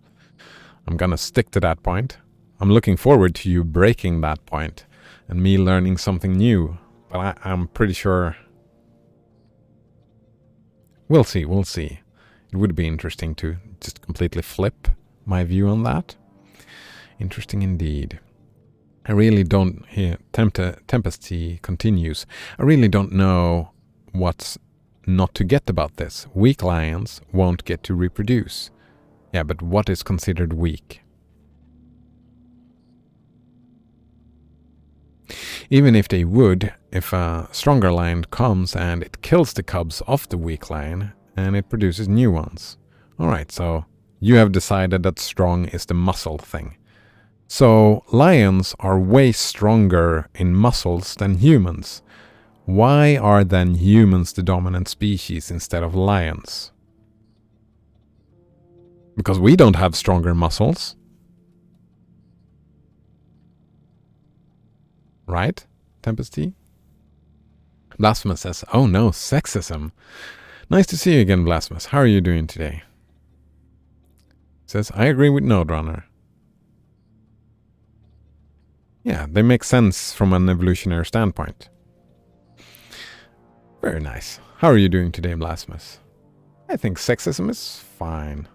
S1: I'm gonna stick to that point. I'm looking forward to you breaking that point and me learning something new. But I'm pretty sure... We'll see. It would be interesting to just completely flip my view on that. Interesting indeed. I really don't... Here, Tempesty continues. I really don't know what's not to get about this. Weak lions won't get to reproduce. Yeah, but what is considered weak? Even if they would, if a stronger lion comes and it kills the cubs of the weak lion and it produces new ones. Alright, so you have decided that strong is the muscle thing. So lions are way stronger in muscles than humans. Why are then humans the dominant species instead of lions? Because we don't have stronger muscles. Right, Tempesty? Blasphemous says, oh no, sexism. Nice to see you again, Blasphemous. How are you doing today? Says, I agree with Node Runner. Yeah, they make sense from an evolutionary standpoint. Very nice. How are you doing today, Blasphemous? I think sexism is fine.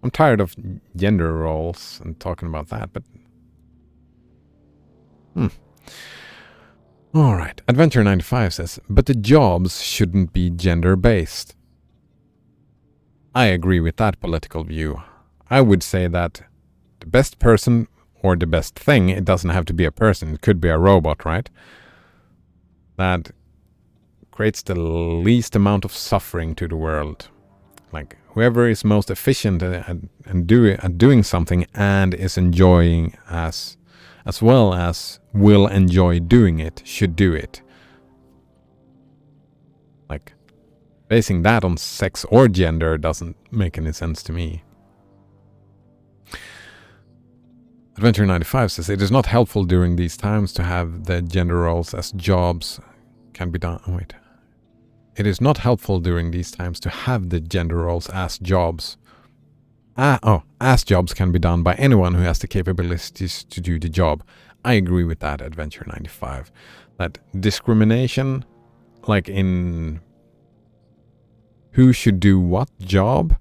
S1: I'm tired of gender roles and talking about that, but... Alright, Adventure95 says, but the jobs shouldn't be gender-based. I agree with that political view. I would say that the best person or the best thing, it doesn't have to be a person, it could be a robot, right? That creates the least amount of suffering to the world. Like, whoever is most efficient at doing something and is enjoying as well as will enjoy doing it, should do it. Like, basing that on sex or gender doesn't make any sense to me. Adventure95 says, it is not helpful during these times to have the gender roles as jobs can be done. Wait. It is not helpful during these times to have the gender roles as jobs. As jobs can be done by anyone who has the capabilities to do the job. I agree with that, Adventure95. That discrimination, like in who should do what job,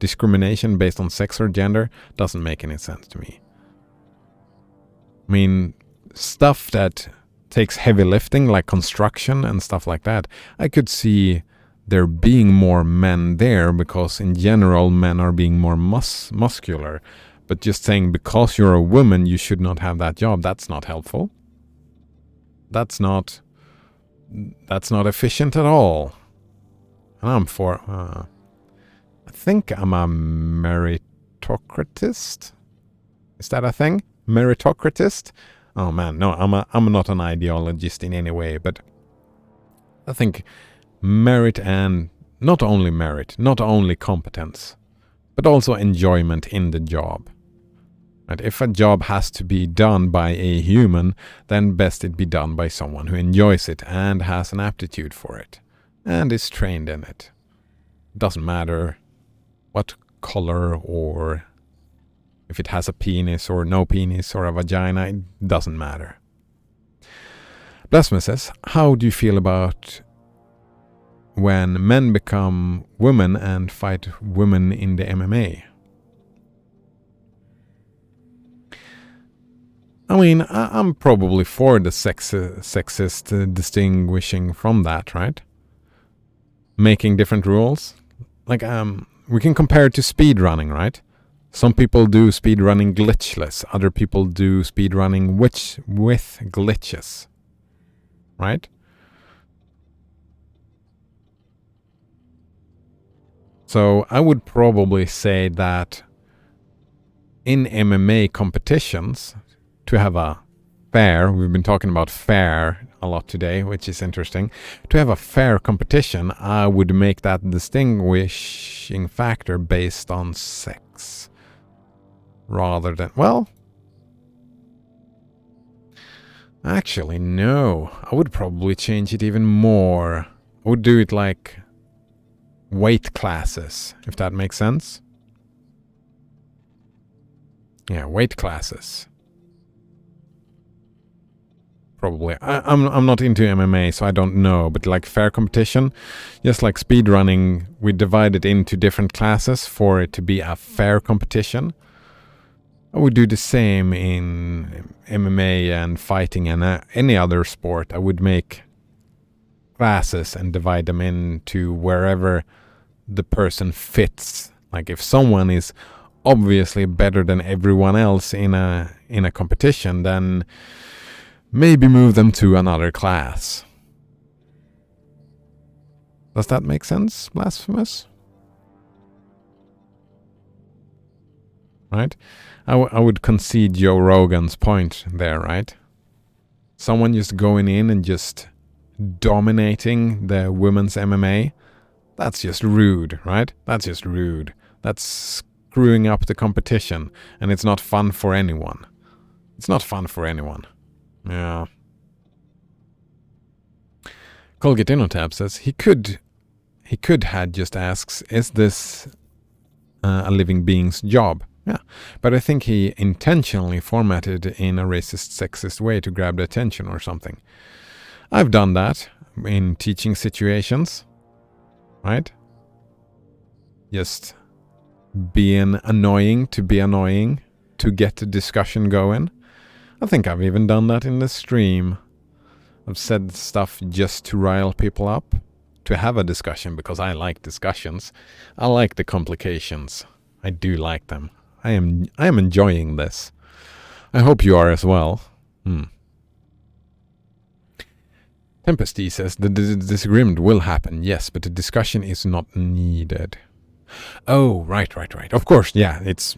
S1: discrimination based on sex or gender, doesn't make any sense to me. I mean, stuff that takes heavy lifting, like construction and stuff like that, I could see there being more men there because in general men are being more muscular. But just saying because you're a woman you should not have that job, that's not helpful. That's not efficient at all. And I'm for... I think I'm a meritocratist. Is that a thing? Meritocratist? Oh man, no, I'm not an ideologist in any way, but I think merit, and not only competence, but also enjoyment in the job. Right? If a job has to be done by a human, then best it be done by someone who enjoys it and has an aptitude for it and is trained in it. Doesn't matter what color, or if it has a penis or no penis or a vagina, it doesn't matter. Blasphemy says, how do you feel about when men become women and fight women in the MMA? I mean, I'm probably for the sexist distinguishing from that, right? Making different rules. Like, we can compare it to speedrunning, right? Some people do speedrunning glitchless. Other people do speedrunning with glitches. Right? So I would probably say that in MMA competitions, to have a fair, we've been talking about fair a lot today, which is interesting. To have a fair competition, I would make that distinguishing factor based on sex. Rather than, well, actually, no. I would probably change it even more. I would do it like weight classes, if that makes sense. Yeah, weight classes. Probably. I'm not into MMA, so I don't know. But like fair competition, just like speedrunning, we divide it into different classes for it to be a fair competition. I would do the same in MMA and fighting and any other sport. I would make classes and divide them into wherever the person fits. Like if someone is obviously better than everyone else in a competition, then maybe move them to another class. Does that make sense, Blasphemous? Right? I would concede Joe Rogan's point there, right? Someone just going in and just dominating the women's MMA, that's just rude, right? That's just rude. That's screwing up the competition, and it's not fun for anyone. It's not fun for anyone. Yeah. Colgate Innotab says he could had just asks, is this a living being's job? Yeah, but I think he intentionally formatted in a racist, sexist way to grab the attention or something. I've done that in teaching situations, right? Just being annoying to be annoying to get the discussion going. I think I've even done that in the stream. I've said stuff just to rile people up, to have a discussion, because I like discussions. I like the complications. I do like them. I am enjoying this. I hope you are as well. Tempesty says the disagreement will happen, yes, but the discussion is not needed. Oh, right. Of course, yeah, it's...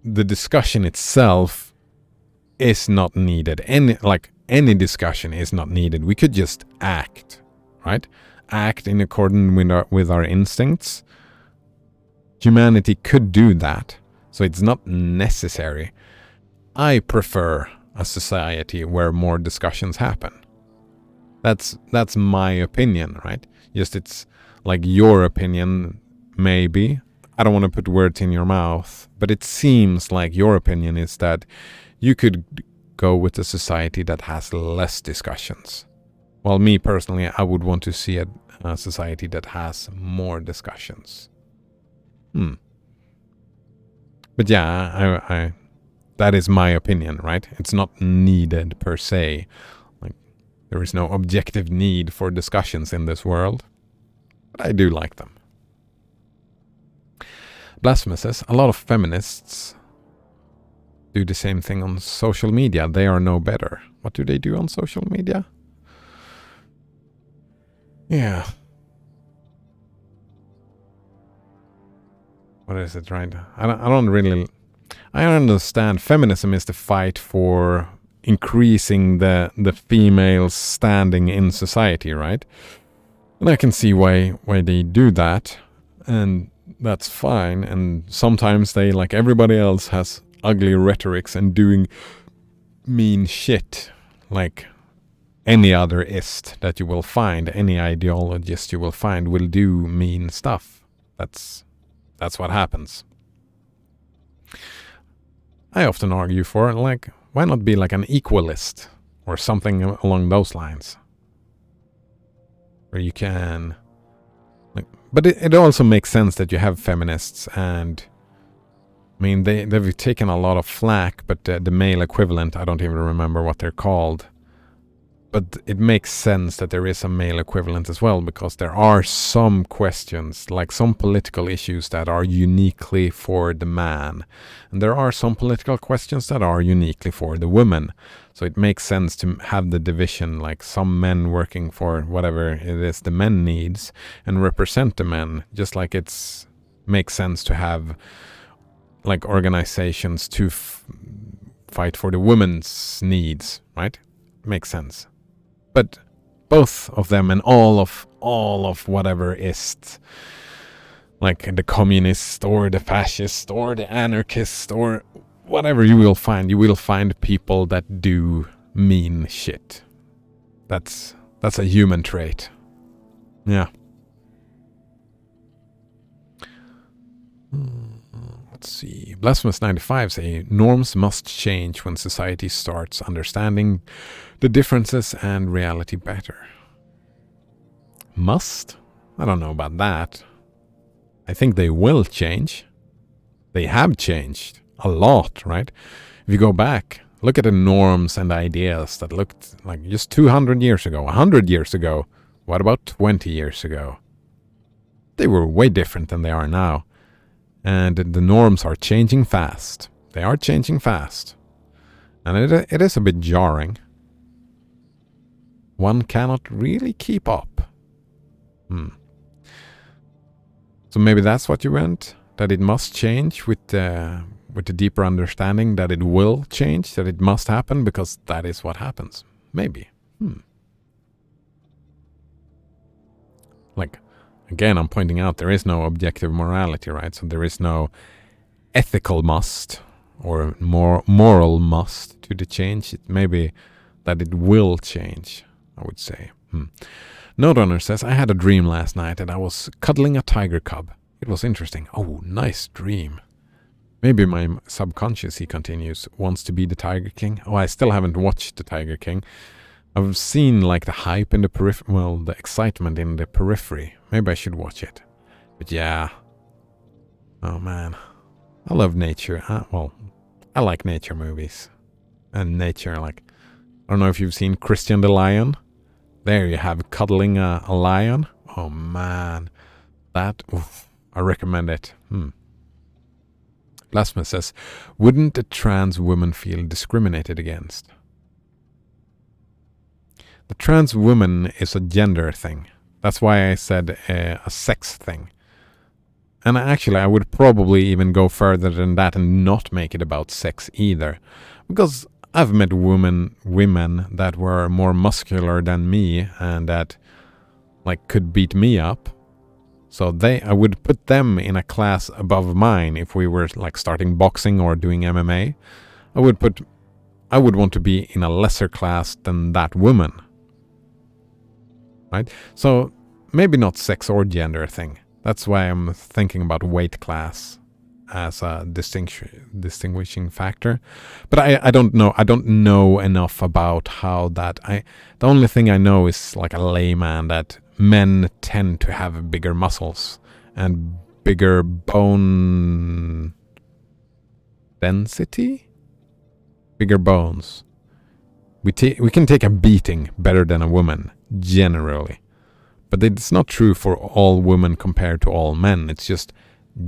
S1: The discussion itself is not needed. Any discussion is not needed. We could just act, right? Act in accordance with our instincts. Humanity could do that, so it's not necessary. I prefer a society where more discussions happen. That's my opinion, right? Just it's like your opinion, maybe. I don't want to put words in your mouth, but it seems like your opinion is that you could go with a society that has less discussions. Well, me personally, I would want to see a society that has more discussions. But yeah, I that is my opinion, right? It's not needed per se. Like, there is no objective need for discussions in this world. But I do like them. Blasphemous says, a lot of feminists do the same thing on social media. They are no better. What do they do on social media? Yeah. What is it, right? I don't really... I understand feminism is the fight for increasing the female's standing in society, right? And I can see why they do that, and that's fine. And sometimes they, like everybody else, has ugly rhetorics and doing mean shit, like any other ist that you will find, any ideologist you will find will do mean stuff. That's what happens. I often argue for, like, why not be like an equalist or something along those lines? Where you can... Like, but it also makes sense that you have feminists, and... I mean, they've taken a lot of flack, but the male equivalent, I don't even remember what they're called. But it makes sense that there is a male equivalent as well, because there are some questions, like some political issues that are uniquely for the man. And there are some political questions that are uniquely for the woman. So it makes sense to have the division, like some men working for whatever it is the men needs and represent the men, just like it's makes sense to have like organizations to fight for the women's needs, right? Makes sense. But both of them and all of whatever is, like the communist or the fascist or the anarchist or whatever you will find people that do mean shit. That's a human trait. Yeah. Let's see. Blasphemous 95 say norms must change when society starts understanding the differences and reality better. Must? I don't know about that. I think they will change. They have changed a lot, right? If you go back, look at the norms and ideas that looked like just 200 years ago, 100 years ago. What about 20 years ago? They were way different than they are now. And the norms are changing fast. They are changing fast. And it is a bit jarring. One cannot really keep up. So maybe that's what you meant? That it must change with the deeper understanding that it will change, that it must happen because that is what happens. Maybe. Like, again, I'm pointing out there is no objective morality, right? So there is no ethical must or moral must to the change. It may be that it will change, I would say. Node Runner says, I had a dream last night and I was cuddling a tiger cub. It was interesting. Oh, nice dream. Maybe my subconscious, he continues, wants to be the Tiger King. Oh, I still haven't watched the Tiger King. I've seen like the hype in the periphery, well, the excitement in the periphery. Maybe I should watch it. But yeah. Oh man. I love nature. I like nature movies. And nature, like, I don't know if you've seen Christian the Lion. There you have cuddling a lion. Oh man. I recommend it. Blasphemous says, wouldn't a trans woman feel discriminated against? The trans woman is a gender thing. That's why I said a sex thing. And actually, I would probably even go further than that and not make it about sex either. Because I've met women that were more muscular than me and that like could beat me up. So I would put them in a class above mine if we were like starting boxing or doing MMA. I would want to be in a lesser class than that woman. Right? So maybe not sex or gender thing. That's why I'm thinking about weight class as a distinguishing factor. But I don't know. I don't know enough about how that. The only thing I know is like a layman that men tend to have bigger muscles and bigger bone density, bigger bones. We can take a beating better than a woman generally, but it's not true for all women compared to all men. It's just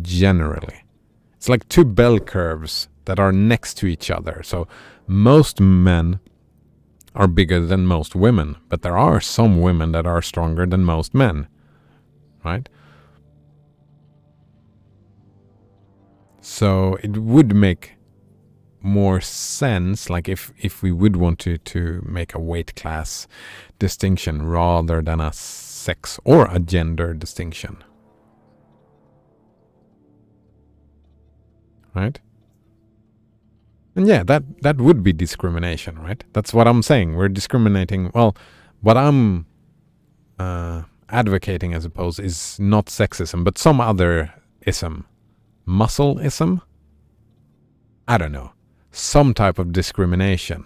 S1: generally. It's like two bell curves that are next to each other. So most men are bigger than most women, but there are some women that are stronger than most men, right? So it would make more sense, like if we would want to make a weight class distinction rather than a sex or a gender distinction, right? And yeah, that would be discrimination, right? That's what I'm saying. We're discriminating. Well, what I'm advocating, I suppose, is not sexism, but some other ism. Muscle-ism? I don't know. Some type of discrimination.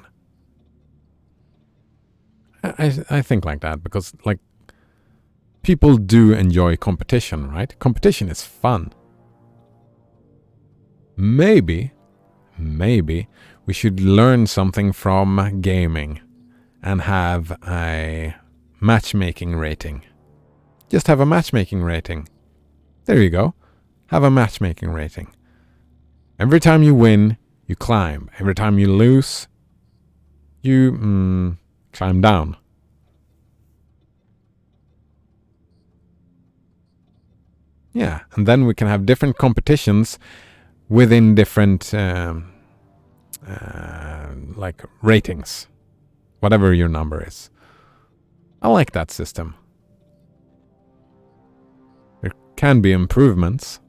S1: I think like that because, like, people do enjoy competition, right? Competition is fun. Maybe we should learn something from gaming and have a matchmaking rating. Just have a matchmaking rating. There you go. Have a matchmaking rating. Every time you win, you climb. Every time you lose, you climb down. Yeah, and then we can have different competitions within different like ratings, whatever your number is. I like that system. There can be improvements,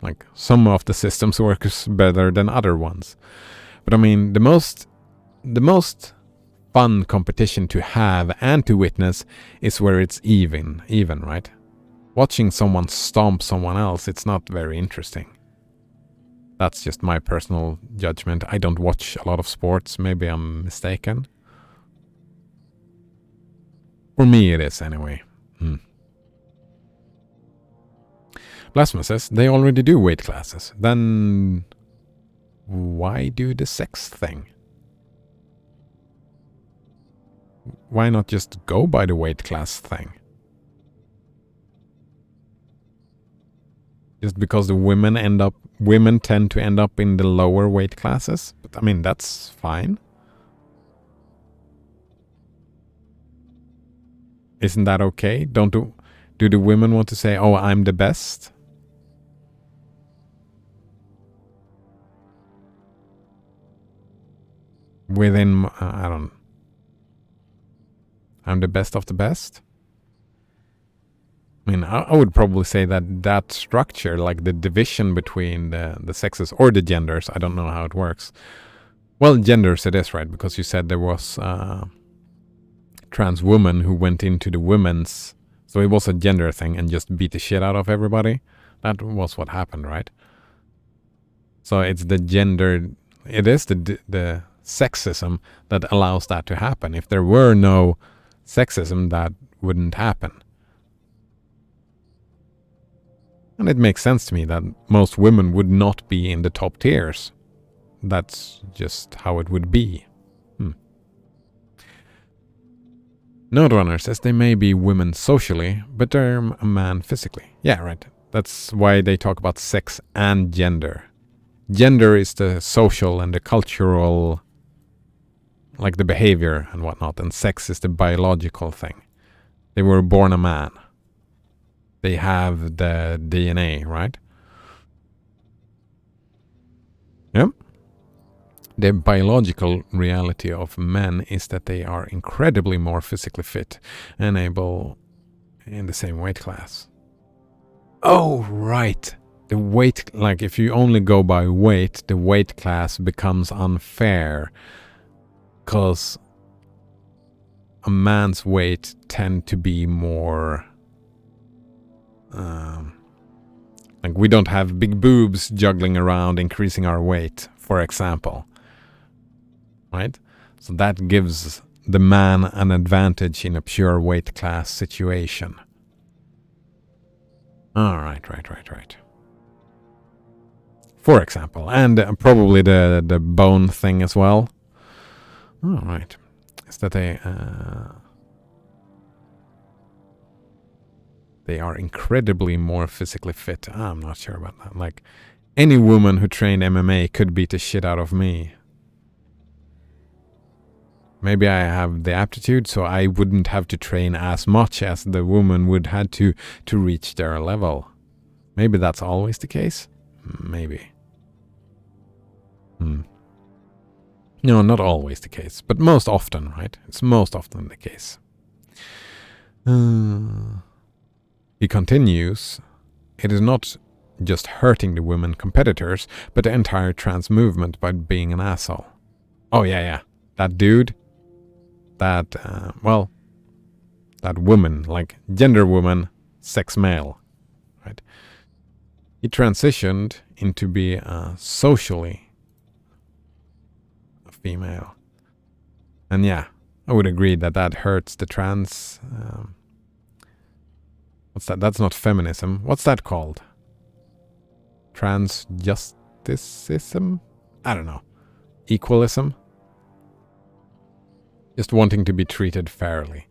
S1: like some of the systems work better than other ones. But I mean, the most fun competition to have and to witness is where it's even, right? Watching someone stomp someone else, it's not very interesting. That's just my personal judgment. I don't watch a lot of sports. Maybe I'm mistaken. For me, it is anyway. Blasphemous says they already do weight classes. Then why do the sex thing? Why not just go by the weight class thing? Just because the women tend to end up in the lower weight classes? But I mean, that's fine. Isn't that okay? Do the women want to say, "Oh, I'm the best"? Within, I'm the best of the best? I mean, I would probably say that structure, like the division between the sexes or the genders, I don't know how it works. Well, genders it is, right? Because you said there was a trans woman who went into the women's, so it was a gender thing and just beat the shit out of everybody. That was what happened, right? So it's the gender, it is the sexism that allows that to happen. If there were no sexism, that wouldn't happen. And it makes sense to me that most women would not be in the top tiers. That's just how it would be. Node Runner says they may be women socially, but they're a man physically. Yeah, right. That's why they talk about sex and gender. Gender is the social and the cultural, like the behavior and whatnot, and sex is the biological thing. They were born a man. They have the DNA, right? Yep. The biological reality of men is that they are incredibly more physically fit and able in the same weight class. Oh, right. The weight, like if you only go by weight, the weight class becomes unfair because a man's weight tend to be more like we don't have big boobs juggling around increasing our weight, for example. Right? So that gives the man an advantage in a pure weight class situation. All right. For example, and probably the bone thing as well. All right. Is that they are incredibly more physically fit. I'm not sure about that. Like, any woman who trained MMA could beat the shit out of me. Maybe I have the aptitude, so I wouldn't have to train as much as the woman would have to reach their level. Maybe that's always the case? Maybe. No, not always the case, but most often, right? It's most often the case. He continues, it is not just hurting the women competitors, but the entire trans movement by being an asshole. Oh, yeah. That dude, that woman, like gender woman, sex male, right? He transitioned into be socially a female. And yeah, I would agree that hurts the trans... what's that? That's not feminism. What's that called? Transjusticism? I don't know. Equalism? Just wanting to be treated fairly.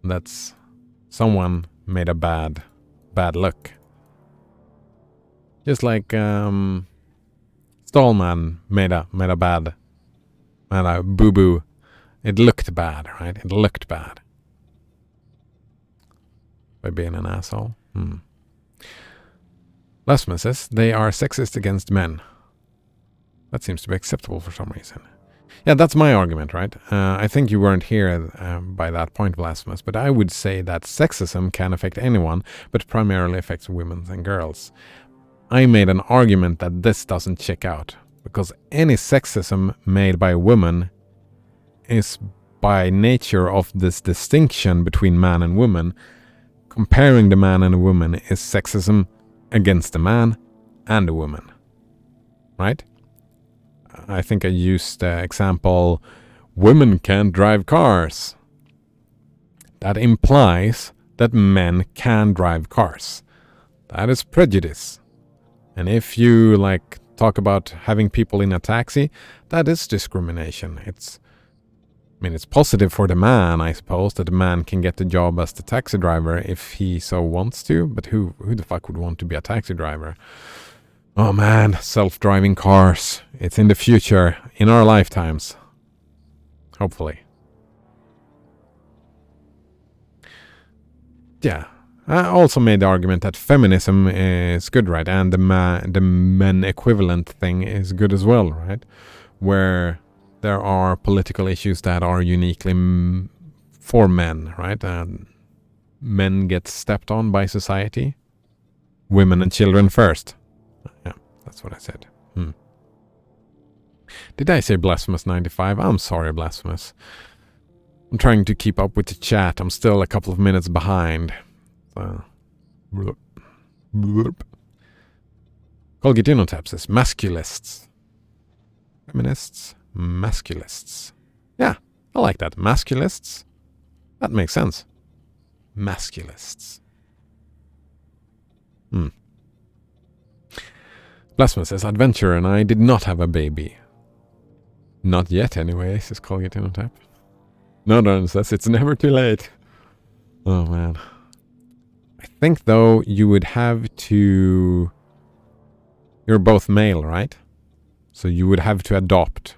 S1: That's... someone made a bad look. Just like Stallman made a boo-boo. It looked bad, right? It looked bad. By being an asshole. Lasman says, they are sexist against men. That seems to be acceptable for some reason. Yeah, that's my argument, right? I think you weren't here by that point, Blasphemous, but I would say that sexism can affect anyone, but primarily affects women and girls. I made an argument that this doesn't check out, because any sexism made by a woman is by nature of this distinction between man and woman. Comparing the man and a woman is sexism against a man and a woman. Right? I think I used the example, women can't drive cars. That implies that men can drive cars. That is prejudice. And if you talk about having people in a taxi, that is discrimination. It's positive for the man, I suppose, that the man can get the job as the taxi driver if he so wants to, but who the fuck would want to be a taxi driver? Oh man, self-driving cars. It's in the future, in our lifetimes. Hopefully. Yeah. I also made the argument that feminism is good, right? And the men equivalent thing is good as well, right? Where there are political issues that are uniquely for men, right? And men get stepped on by society. Women and children first. Yeah, that's what I said. Did I say Blasphemous 95? I'm sorry, Blasphemous. I'm trying to keep up with the chat. I'm still a couple of minutes behind. Colgitinotab says masculists. Feminists. Masculists. Yeah, I like that. Masculists. That makes sense. Masculists. Blasphemous says, Adventure and I did not have a baby. Not yet anyway, says Colgitinotab. No, says it's never too late. Oh man. I think though you would have to... You're both male, right? So you would have to adopt.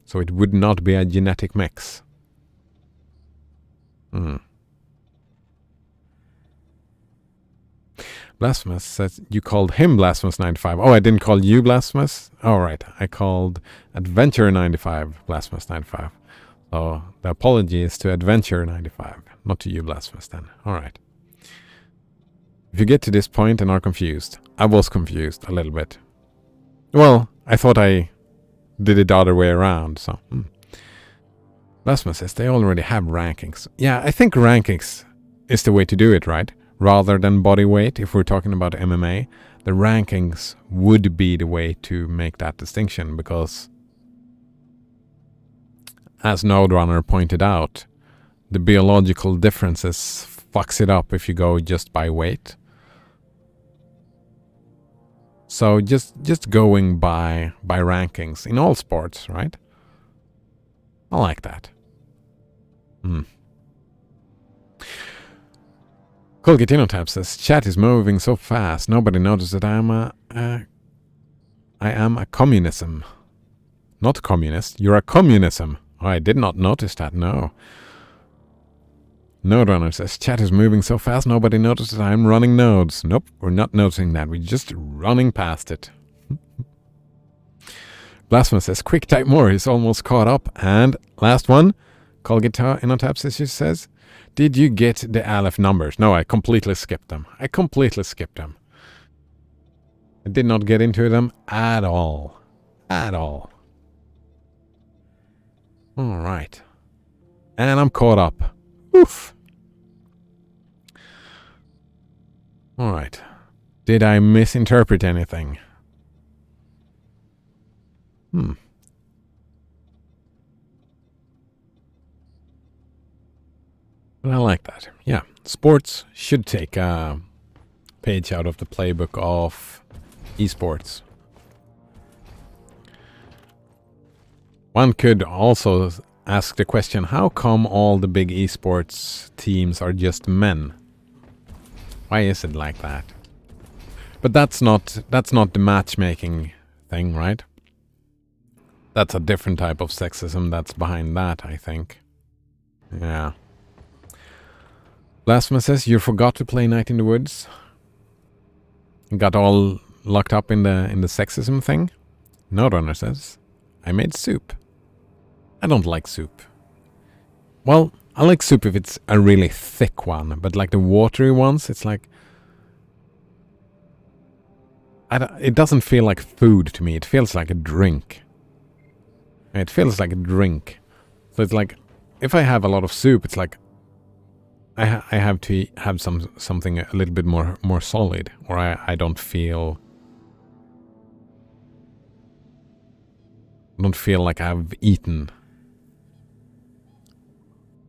S1: So it would not be a genetic mix. Blasphemous says you called him Blasphemous 95. Oh, I didn't call you Blasphemous? Oh, right. I called Adventure 95 Blasphemous 95. So the apology is to Adventure 95, not to you Blasphemous then. All right. If you get to this point and are confused, I was confused a little bit. Well, I thought I did it the other way around, so... Blasphemous says they already have rankings. Yeah, I think rankings is the way to do it, right? Rather than body weight, if we're talking about MMA, the rankings would be the way to make that distinction, because as Nodrunner pointed out, the biological differences fucks it up if you go just by weight. So just going by rankings in all sports, right? I like that. Colgatino says, chat is moving so fast, nobody noticed that I am a communism. Not communist, you're a communism. Oh, I did not notice that, no. Node Runner says, chat is moving so fast, nobody noticed that I'm running nodes. Nope, we're not noticing that, we're just running past it. Blasphemous says, quick type more, he's almost caught up. And last one, Colgatino says, did you get the Aleph numbers? No, I completely skipped them. I did not get into them at all. All right. And I'm caught up. Oof. All right. Did I misinterpret anything? But I like that. Yeah. Sports should take a page out of the playbook of esports. One could also ask the question, how come all the big esports teams are just men? Why is it like that? But that's not the matchmaking thing, right? That's a different type of sexism that's behind that, I think. Yeah. Blasphemous says, you forgot to play Night in the Woods. Got all locked up in the sexism thing. No Runner says, I made soup. I don't like soup. Well, I like soup if it's a really thick one, but like the watery ones, it's like... it doesn't feel like food to me, it feels like a drink. So it's like, if I have a lot of soup, it's like, I have to have something a little bit more solid, or I don't feel like I've eaten.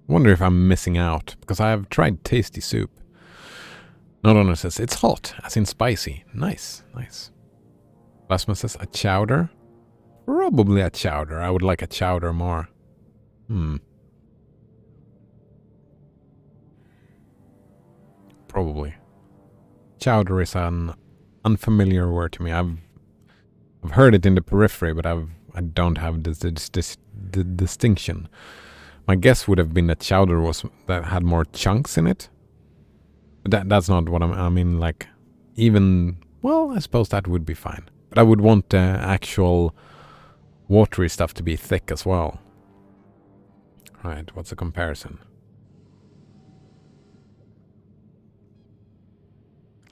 S1: I wonder if I'm missing out, because I have tried tasty soup. No Runner says, it's hot, as in spicy. Nice. Plasma says, a chowder? Probably a chowder. I would like a chowder more. Probably. Chowder is an unfamiliar word to me. I've heard it in the periphery, but I don't have the distinction. My guess would have been that chowder that had more chunks in it. But that's not what I mean, like, even, well, I suppose that would be fine. But I would want the actual watery stuff to be thick as well. Right, what's the comparison?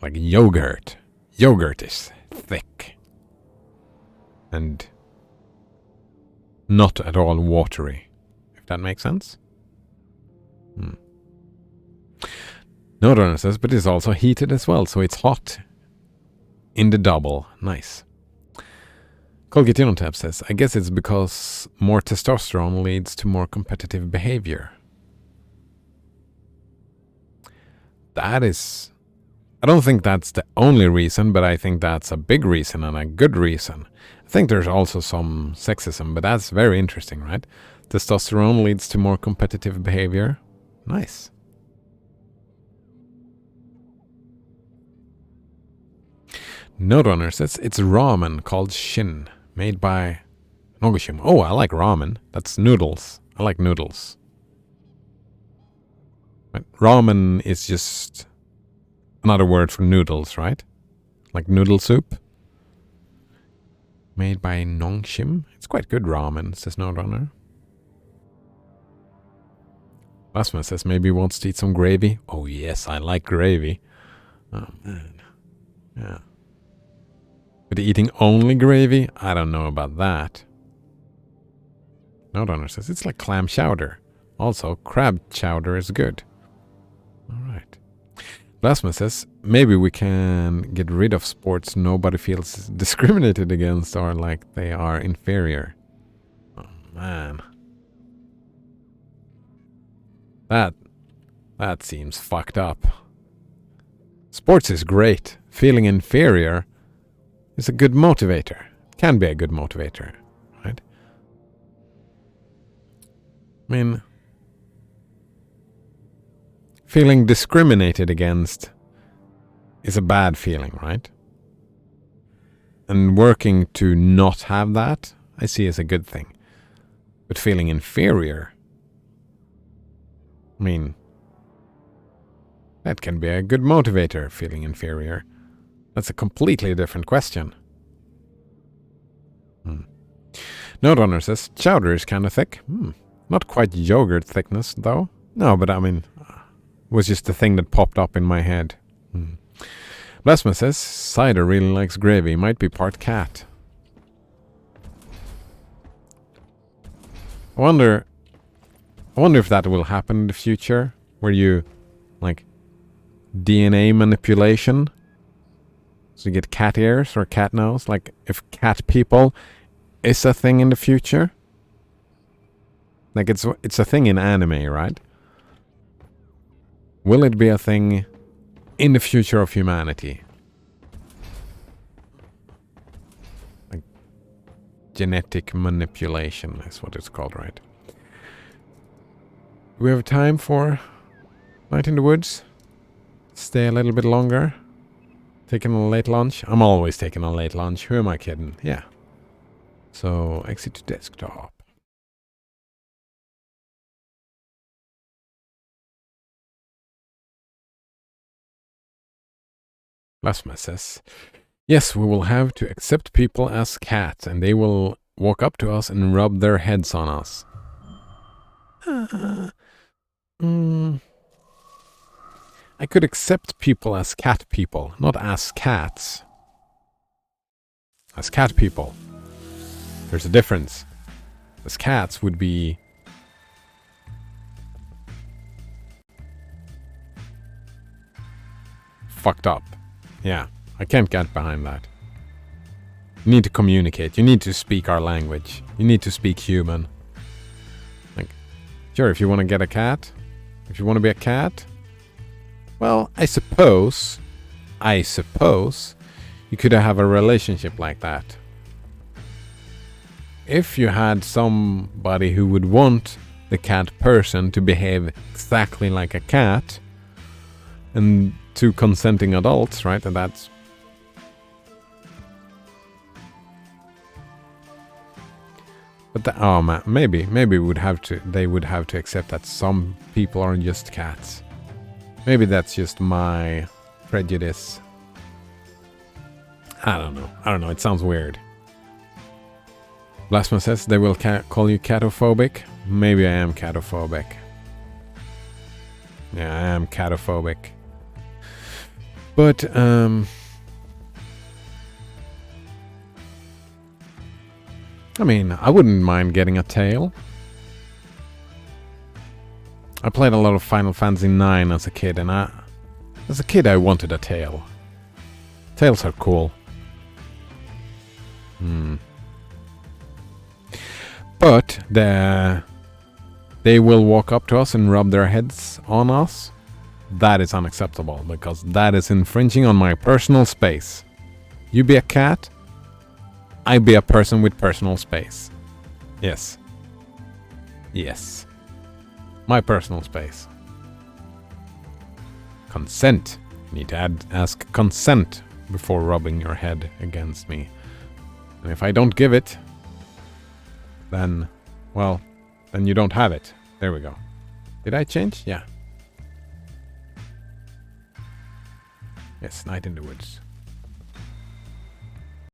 S1: Like yogurt. Yogurt is thick. And not at all watery. If that makes sense? No Runner says, but it's also heated as well, so it's hot. In the double. Nice. Colgatino says, I guess it's because more testosterone leads to more competitive behavior. That is... I don't think that's the only reason, but I think that's a big reason and a good reason. I think there's also some sexism, but that's very interesting, right? Testosterone leads to more competitive behavior. Nice. No Runner says it's ramen called Shin, made by Nogushim. Oh, I like ramen. That's noodles. I like noodles. But ramen is just another word for noodles, right? Like noodle soup. Made by Nongshim. It's quite good ramen, says No Runner. Lasman says maybe he wants to eat some gravy. Oh yes, I like gravy. Oh man. Yeah. But eating only gravy? I don't know about that. No Runner says it's like clam chowder. Also, crab chowder is good. Alright. Blasphemous says maybe we can get rid of sports nobody feels discriminated against or like they are inferior. Oh man. That seems fucked up. Sports is great. Feeling inferior is a good motivator. Can be a good motivator, right? I mean, feeling discriminated against is a bad feeling, right? And working to not have that, I see as a good thing. But feeling inferior, I mean, that can be a good motivator, feeling inferior. That's a completely different question. Note owner says, chowder is kind of thick. Not quite yogurt thickness, though. No, but I mean, it was just the thing that popped up in my head. Blasma says, cider really likes gravy. Might be part cat. I wonder if that will happen in the future, where you, like, DNA manipulation. So you get cat ears or cat nose, like if cat people is a thing in the future. Like it's a thing in anime, right? Will it be a thing in the future of humanity? Like genetic manipulation is what it's called, right? Do we have time for Night in the Woods? Stay a little bit longer? Taking a late lunch? I'm always taking a late lunch. Who am I kidding? Yeah. So, exit to desktop. Lasma says, yes, we will have to accept people as cats, and they will walk up to us and rub their heads on us. I could accept people as cat people, not as cats. As cat people. There's a difference. As cats would be... fucked up. Yeah, I can't get behind that. You need to communicate. You need to speak our language. You need to speak human. Like, sure, if you want to get a cat, if you want to be a cat, well, I suppose you could have a relationship like that. If you had somebody who would want the cat person to behave exactly like a cat, and two consenting adults, right? And that's... But oh man, maybe they would have to accept that some people aren't just cats. Maybe that's just my prejudice. I don't know. It sounds weird. Blasma says they will call you catophobic. Maybe I am catophobic. Yeah, I am catophobic. But, I mean, I wouldn't mind getting a tail. I played a lot of Final Fantasy IX as a kid, and as a kid I wanted a tail. Tails are cool. But they will walk up to us and rub their heads on us. That is unacceptable, because that is infringing on my personal space. You be a cat, I be a person with personal space. Yes. Yes. My personal space. Consent. You need to ask consent before rubbing your head against me. And if I don't give it, then, well, then you don't have it. There we go. Did I change? Yeah. Yes, Night in the Woods.